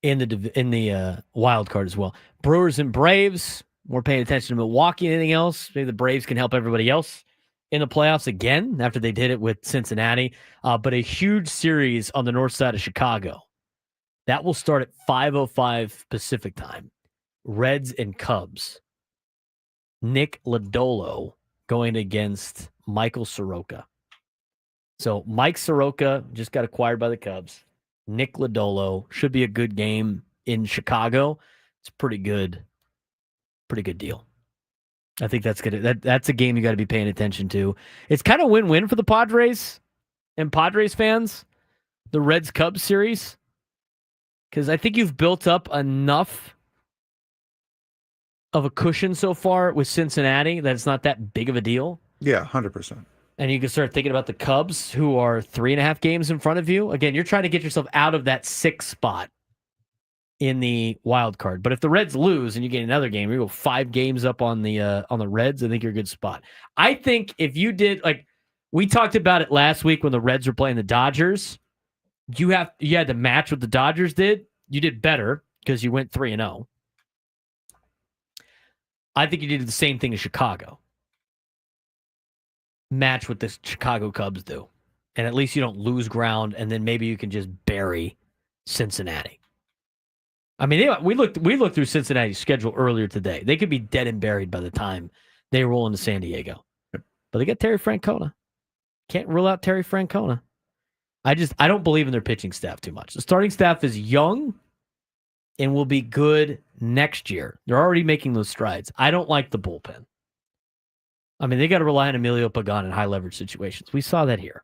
in the wild card as well. Brewers and Braves. We're paying attention to Milwaukee. Anything else? Maybe the Braves can help everybody else in the playoffs again after they did it with Cincinnati. But a huge series on the north side of Chicago. That will start at 5:05 Pacific time. Reds and Cubs. Nick Lodolo going against Michael Soroka. So Mike Soroka just got acquired by the Cubs. Nick Lodolo should be a good game in Chicago. It's pretty good deal. I think that's good. That's a game you got to be paying attention to. It's kind of win-win for the Padres and Padres fans, the Reds-Cubs series, because I think you've built up enough of a cushion so far with Cincinnati that it's not that big of a deal. Yeah, 100%. And you can start thinking about the Cubs, who are 3.5 games in front of you. Again, you're trying to get yourself out of that 6th spot in the wild card. But if the Reds lose and you get another game, you go 5 games up on the Reds, I think you're a good spot. I think if you did, like we talked about it last week when the Reds were playing the Dodgers, you had to match what the Dodgers did. You did better because you went 3-0. I think you did the same thing in Chicago. Match what the Chicago Cubs do. And at least you don't lose ground, and then maybe you can just bury Cincinnati. I mean, we looked through Cincinnati's schedule earlier today. They could be dead and buried by the time they roll into San Diego. But they got Terry Francona. Can't rule out Terry Francona. I don't believe in their pitching staff too much. The starting staff is young and will be good next year. They're already making those strides. I don't like the bullpen. I mean, they got to rely on Emilio Pagan in high leverage situations. We saw that here.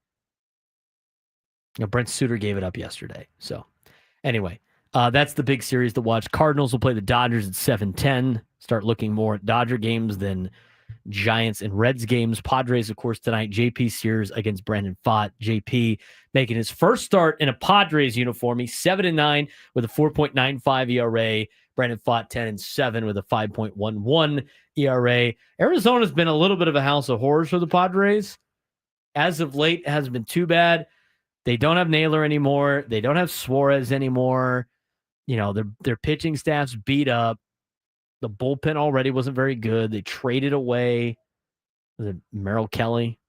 Brent Suter gave it up yesterday. So anyway, that's the big series to watch. Cardinals will play the Dodgers at 7:10. Start looking more at Dodger games than Giants and Reds games. Padres, of course, tonight. JP Sears against Brandon Pfaadt. JP making his first start in a Padres uniform. He's 7-9 with a 4.95 ERA. Brandon Pfaadt 10-7 with a 5.11 ERA. Arizona's been a little bit of a house of horrors for the Padres. As of late, it hasn't been too bad. They don't have Naylor anymore. They don't have Suarez anymore. You know, their pitching staff's beat up. The bullpen already wasn't very good. They traded away Merrill Kelly.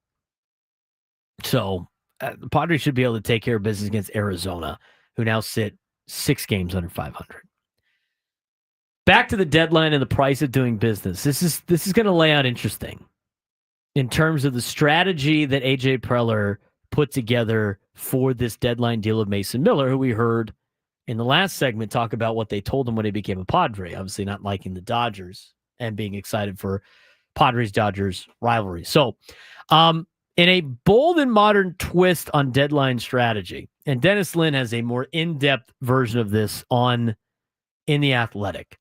So the Padres should be able to take care of business against Arizona, who now sit 6 games under 500. Back to the deadline and the price of doing business. This is going to lay out interesting in terms of the strategy that AJ Preller put together for this deadline deal of Mason Miller, who we heard in the last segment talk about what they told him when he became a Padre, obviously not liking the Dodgers and being excited for Padres-Dodgers rivalry. So, in a bold and modern twist on deadline strategy, and Dennis Lin has a more in-depth version of this in The Athletic.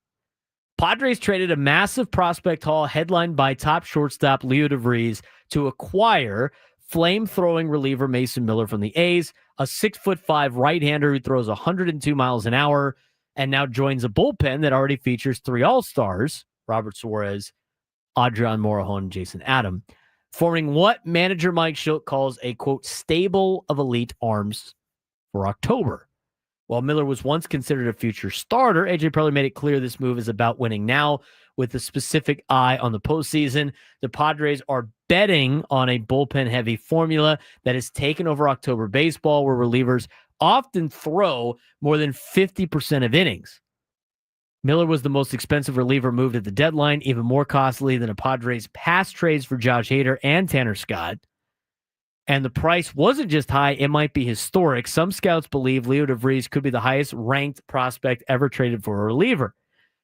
Padres traded a massive prospect haul headlined by top shortstop Leo DeVries to acquire flame-throwing reliever Mason Miller from the A's, a 6'5" right-hander who throws 102 miles an hour and now joins a bullpen that already features 3 All-Stars, Robert Suarez, Adrian Morejon, and Jason Adam, forming what manager Mike Schilt calls a, quote, stable of elite arms for October. While Miller was once considered a future starter, A.J. Preller made it clear this move is about winning now with a specific eye on the postseason. The Padres are betting on a bullpen-heavy formula that has taken over October baseball, where relievers often throw more than 50% of innings. Miller was the most expensive reliever moved at the deadline, even more costly than a Padres past trades for Josh Hader and Tanner Scott. And the price wasn't just high, it might be historic. Some scouts believe Leo DeVries could be the highest-ranked prospect ever traded for a reliever.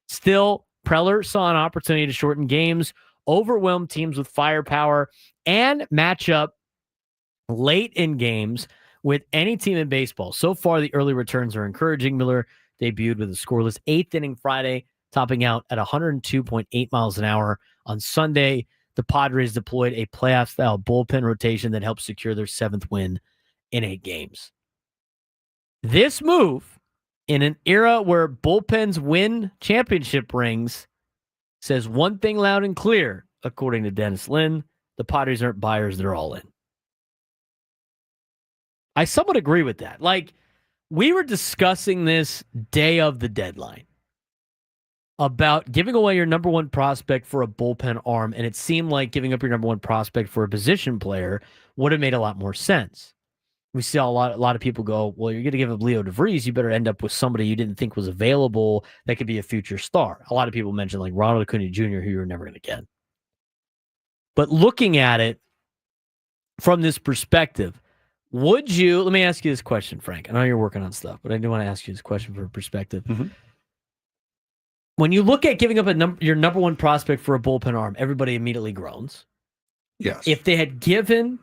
Still, Preller saw an opportunity to shorten games, overwhelm teams with firepower, and match up late in games with any team in baseball. So far, the early returns are encouraging. Miller debuted with a scoreless 8th inning Friday, topping out at 102.8 miles an hour. On Sunday, the Padres deployed a playoff-style bullpen rotation that helped secure their 7th win in 8 games. This move, in an era where bullpens win championship rings, says one thing loud and clear, according to Dennis Lin: the Padres aren't buyers, they're all in. I somewhat agree with that. Like, we were discussing this day of the deadline about giving away your number one prospect for a bullpen arm, and it seemed like giving up your number one prospect for a position player would have made a lot more sense. We saw a lot of people go, well, you're going to give up Leo DeVries, you better end up with somebody you didn't think was available that could be a future star. A lot of people mentioned like Ronald Acuna Jr., who you're never going to get. But looking at it from this perspective, would you, let me ask you this question, Frank. I know you're working on stuff, but I do want to ask you this question for perspective. Mm-hmm. When you look at giving up your number one prospect for a bullpen arm, everybody immediately groans. Yes. If they had given,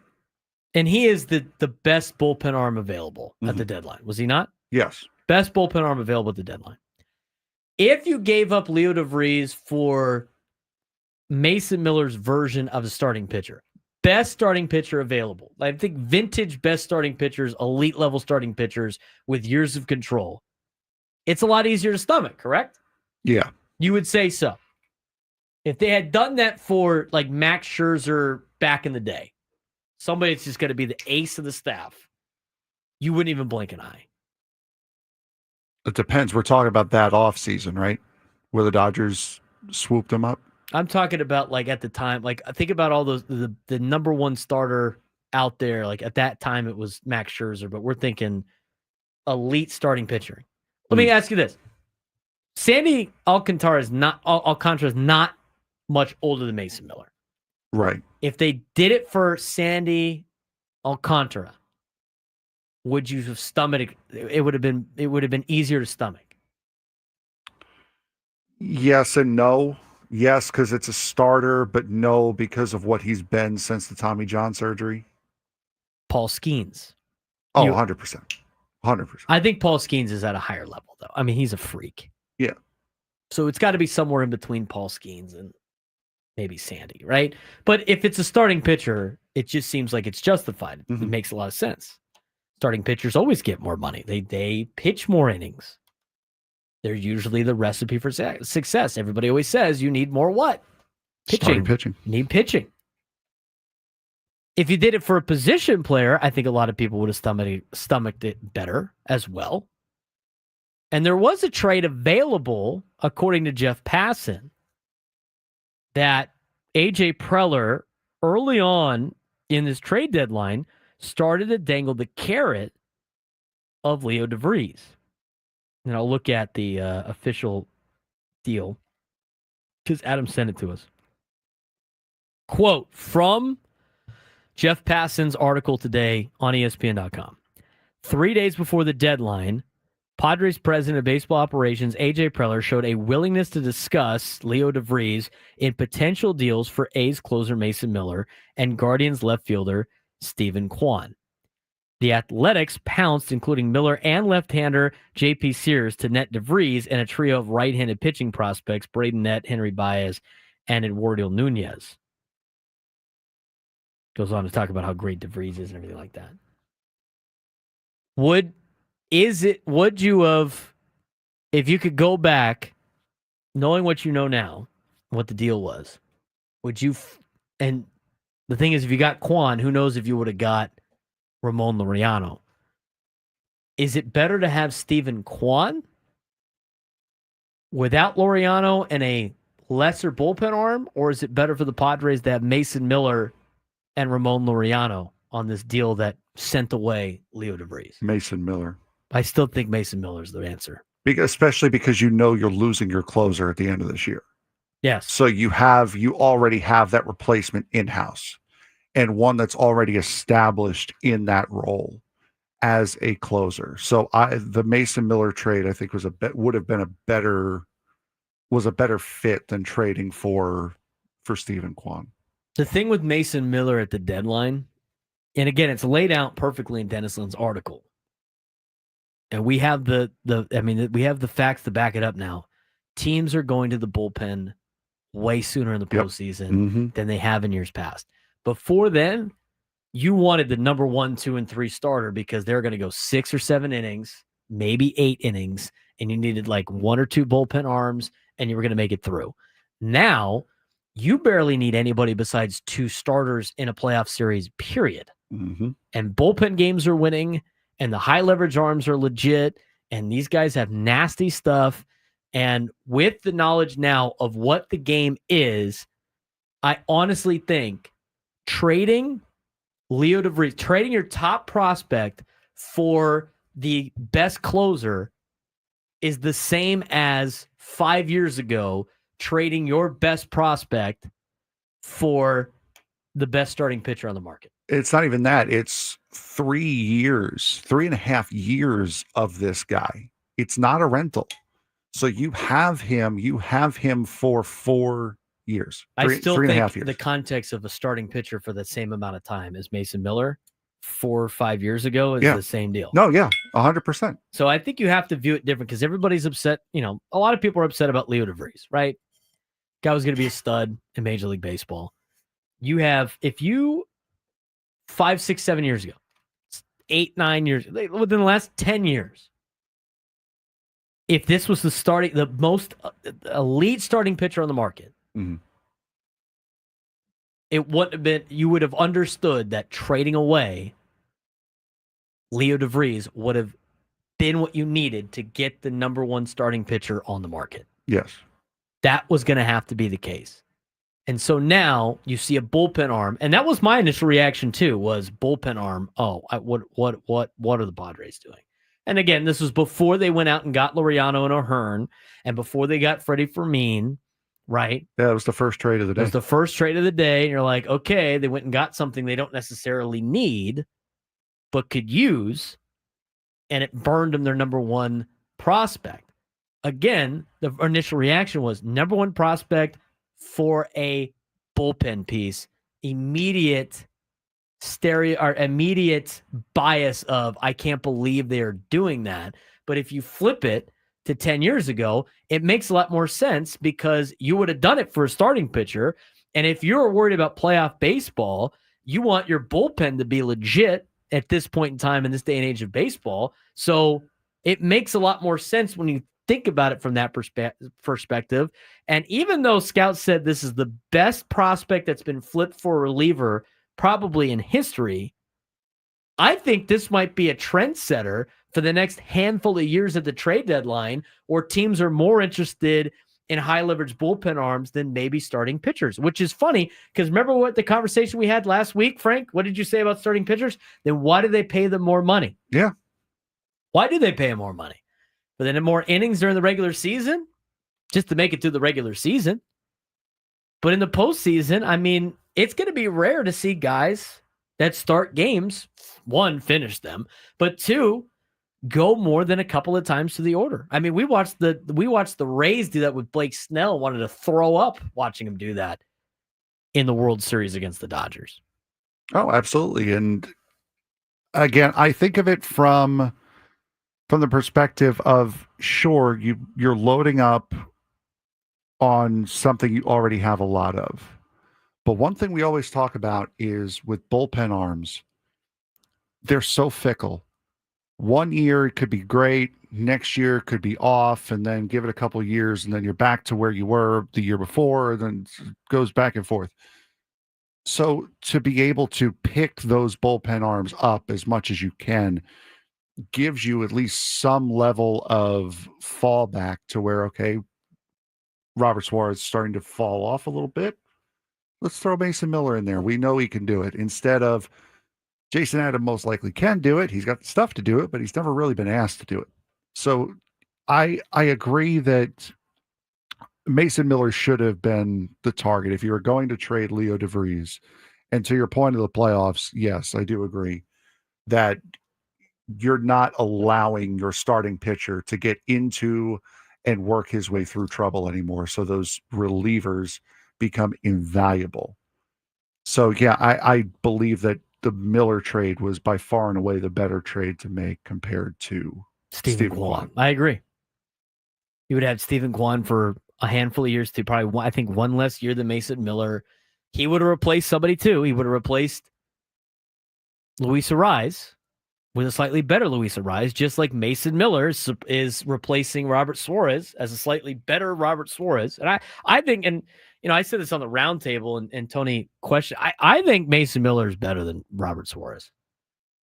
and he is the best bullpen arm available at the deadline, was he not? Yes. Best bullpen arm available at the deadline. If you gave up Leo DeVries for Mason Miller's version of a starting pitcher, best starting pitcher available, I think vintage best starting pitchers, elite level starting pitchers with years of control, it's a lot easier to stomach, correct? Yeah. You would say so. If they had done that for like Max Scherzer back in the day, somebody that's just going to be the ace of the staff, you wouldn't even blink an eye. It depends. We're talking about that offseason, right? Where the Dodgers swooped him up. I'm talking about like at the time, like think about all those, the number one starter out there. Like at that time it was Max Scherzer, but we're thinking elite starting pitcher. Let me ask you this. Sandy Alcantara is not much older than Mason Miller. Right. If they did it for Sandy Alcantara, would you have stomached it? It would have been easier to stomach. Yes and no. Yes, because it's a starter, but no, because of what he's been since the Tommy John surgery. Paul Skeens. Oh, 100%. 100%. I think Paul Skeens is at a higher level, though. I mean, he's a freak. Yeah. So it's got to be somewhere in between Paul Skeens and maybe Sandy, right? But if it's a starting pitcher, it just seems like it's justified. It makes a lot of sense. Starting pitchers always get more money. They pitch more innings. They're usually the recipe for success. Everybody always says you need more what? Starting pitching. You need pitching. If you did it for a position player, I think a lot of people would have stomached it better as well. And there was a trade available, according to Jeff Passan, that A.J. Preller, early on in this trade deadline, started to dangle the carrot of Leo DeVries. And I'll look at the official deal because Adam sent it to us. Quote from Jeff Passan's article today on ESPN.com. 3 days before the deadline, Padres president of baseball operations, A.J. Preller, showed a willingness to discuss Leo DeVries in potential deals for A's closer Mason Miller and Guardians left fielder Stephen Kwan. The Athletics pounced, including Miller and left-hander J.P. Sears, to net DeVries and a trio of right-handed pitching prospects, Braden Nett, Henry Baez, and Eduardo Nunez. Goes on to talk about how great DeVries is and everything like that. Would you have, if you could go back, knowing what you know now, what the deal was, would you, and the thing is, if you got Kwan, who knows if you would have got Ramon Laureano. Is it better to have Stephen Kwan without Laureano and a lesser bullpen arm, or is it better for the Padres to have Mason Miller and Ramon Laureano on this deal that sent away Leo DeVries? Mason Miller. I still think Mason Miller is the answer. Especially because you know you're losing your closer at the end of this year. Yes. So you already have that replacement in-house and one that's already established in that role as a closer. So the Mason Miller trade, I think, would have been a better fit than trading for Stephen Kwan. The thing with Mason Miller at the deadline, and again, it's laid out perfectly in Dennis Lin's article. And we have we have the facts to back it up now. Teams are going to the bullpen way sooner in the postseason than they have in years past. Before then, you wanted the number 1, 2, and 3 starter because they're going to go 6 or 7 innings, maybe 8 innings, and you needed like 1 or 2 bullpen arms, and you were going to make it through. Now, you barely need anybody besides 2 starters in a playoff series, period. Mm-hmm. And bullpen games are winning, and the high leverage arms are legit, and these guys have nasty stuff. And with the knowledge now of what the game is, I honestly think trading Leo DeVries, trading your top prospect for the best closer is the same as 5 years ago trading your best prospect for the best starting pitcher on the market. It's not even that. It's 3.5 years of this guy. It's not a rental. So you have him for 4 years. I still think 3.5 years. the context of a starting pitcher for the same amount of time as Mason Miller 4 or 5 years ago is the same deal. No, yeah, 100%. So I think you have to view it different because everybody's upset. You know, a lot of people are upset about Leo DeVries, right? Guy was going to be a stud in Major League Baseball. You have, 5, 6, 7 years ago, 8, 9 years, within the last 10 years, if this was the most elite starting pitcher on the market, it wouldn't have been, you would have understood that trading away Leo DeVries would have been what you needed to get the number 1 starting pitcher on the market. Yes. That was going to have to be the case. And so now you see a bullpen arm, and that was my initial reaction too, was bullpen arm. Oh, what are the Padres doing? And again, this was before they went out and got Laureano and O'Hearn, and before they got Freddie Fermin, right? Yeah, it was the first trade of the day. It was the first trade of the day, and you're like, okay, they went and got something they don't necessarily need, but could use, and it burned them their number 1 prospect. Again, the initial reaction was number 1 prospect for a bullpen piece, immediate bias of, I can't believe they are doing that. But if you flip it to 10 years ago, it makes a lot more sense because you would have done it for a starting pitcher. And if you're worried about playoff baseball, you want your bullpen to be legit at this point in time in this day and age of baseball. So it makes a lot more sense when you think about it from that perspective. And even though scouts said this is the best prospect that's been flipped for a reliever probably in history, I think this might be a trendsetter for the next handful of years at the trade deadline, where teams are more interested in high leverage bullpen arms than maybe starting pitchers, which is funny because remember what the conversation we had last week, Frank? What did you say about starting pitchers? Then why do they pay them more money? Yeah. Why do they pay them more money? But then more innings during the regular season, just to make it through the regular season. But in the postseason, I mean, it's going to be rare to see guys that start games, one, finish them, but two, go more than a couple of times to the order. I mean, we watched the Rays do that with Blake Snell. Wanted to throw up watching him do that in the World Series against the Dodgers. Oh, absolutely. And again, I think of it from the perspective of, sure, you're loading up on something you already have a lot of. But one thing we always talk about is with bullpen arms, they're so fickle. One year it could be great, next year it could be off, and then give it a couple of years, and then you're back to where you were the year before, and then it goes back and forth. So to be able to pick those bullpen arms up as much as you can gives you at least some level of fallback to where, okay, Robert Suarez is starting to fall off a little bit. Let's throw Mason Miller in there. We know he can do it. Instead of Jason Adam most likely can do it. He's got the stuff to do it, but he's never really been asked to do it. So I agree that Mason Miller should have been the target if you were going to trade Leo DeVries. And to your point of the playoffs, yes, I do agree that you're not allowing your starting pitcher to get into and work his way through trouble anymore. So those relievers become invaluable. So yeah, I believe that the Miller trade was by far and away the better trade to make compared to Stephen Kwan. I agree. You would have Stephen Kwan for a handful of years too, probably I think one less year than Mason Miller. He would have replaced somebody too. He would have replaced Luis Arraez with a slightly better Luis Arraez, just like Mason Miller is replacing Robert Suarez as a slightly better Robert Suarez. And I think, and you know, I said this on the roundtable, and Tony questioned. I think Mason Miller is better than Robert Suarez.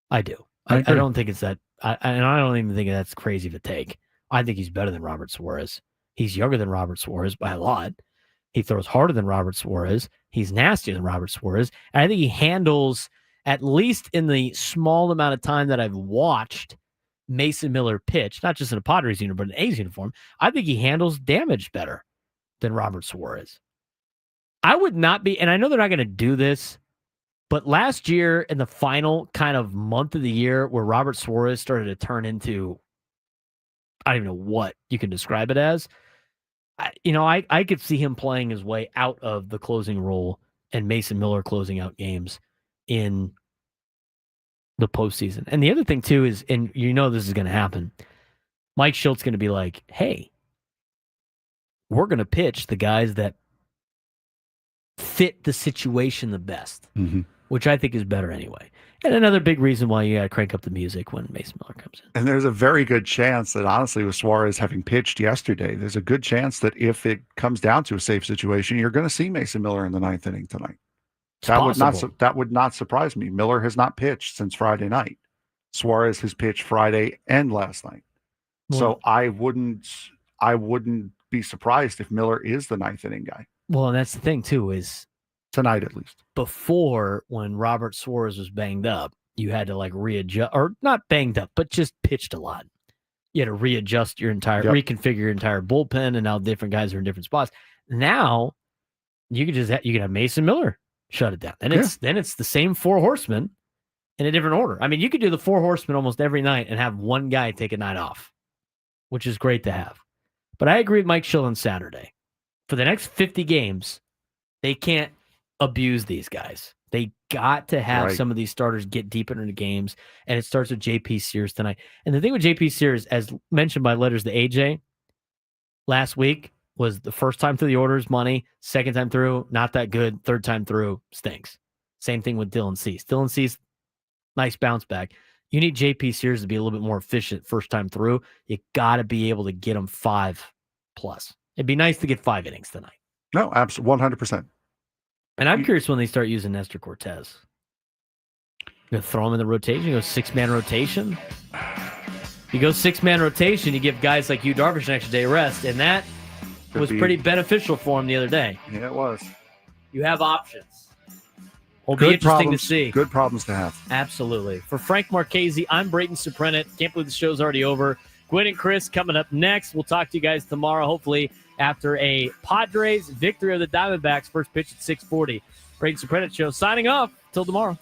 I do. I don't think it's that. And I don't even think that's crazy of a take. I think he's better than Robert Suarez. He's younger than Robert Suarez by a lot. He throws harder than Robert Suarez. He's nastier than Robert Suarez. And I think he handles, at least in the small amount of time that I've watched Mason Miller pitch, not just in a Padres uniform, but an A's uniform, I think he handles damage better than Robert Suarez. I would not be, and I know they're not going to do this, but last year in the final kind of month of the year where Robert Suarez started to turn into, I don't even know what you can describe it as, I could see him playing his way out of the closing role and Mason Miller closing out games in the postseason. And the other thing too is, and you know this is going to happen, Mike Schultz going to be like, hey, we're going to pitch the guys that fit the situation the best, which I think is better anyway. And another big reason why you got to crank up the music when Mason Miller comes in. And there's a very good chance that, honestly, with Suarez having pitched yesterday, there's a good chance that if it comes down to a safe situation, you're going to see Mason Miller in the ninth inning tonight. That would not surprise me. Miller has not pitched since Friday night. Suarez has pitched Friday and last night. So I wouldn't be surprised if Miller is the ninth inning guy. Well, and that's the thing too, is tonight at least. Before, when Robert Suarez was banged up, you had to like readjust, or not banged up, but just pitched a lot. You had to readjust your reconfigure your entire bullpen, and now different guys are in different spots. Now you can have Mason Miller shut it down. And it's the same four horsemen in a different order. I mean, you could do the four horsemen almost every night and have one guy take a night off, which is great to have. But I agree with Mike Schill on Saturday. For the next 50 games, they can't abuse these guys. They got to have some of these starters get deeper into games, and it starts with JP Sears tonight. And the thing with JP Sears, as mentioned by letters to AJ last week, was the first time through the orders, money. Second time through, not that good. Third time through, stinks. Same thing with Dylan Cease. Dylan Cease, nice bounce back. You need JP Sears to be a little bit more efficient first time through. You got to be able to get him 5+. It'd be nice to get 5 innings tonight. No, absolutely, 100%. And I'm curious when they start using Nestor Cortez. You throw him in the rotation. You go 6-man rotation. You go 6-man rotation. You give guys like Yu Darvish an extra day rest, and that was pretty beneficial for him the other day. Yeah, it was. You have options. Will be interesting to see. Good problems to have. Absolutely. For Frank Marchese, I'm Braden Surprenant. Can't believe the show's already over. Gwen and Chris coming up next. We'll talk to you guys tomorrow, hopefully after a Padres victory of the Diamondbacks. First pitch at 6:40. Braden Surprenant Show signing off. Till tomorrow.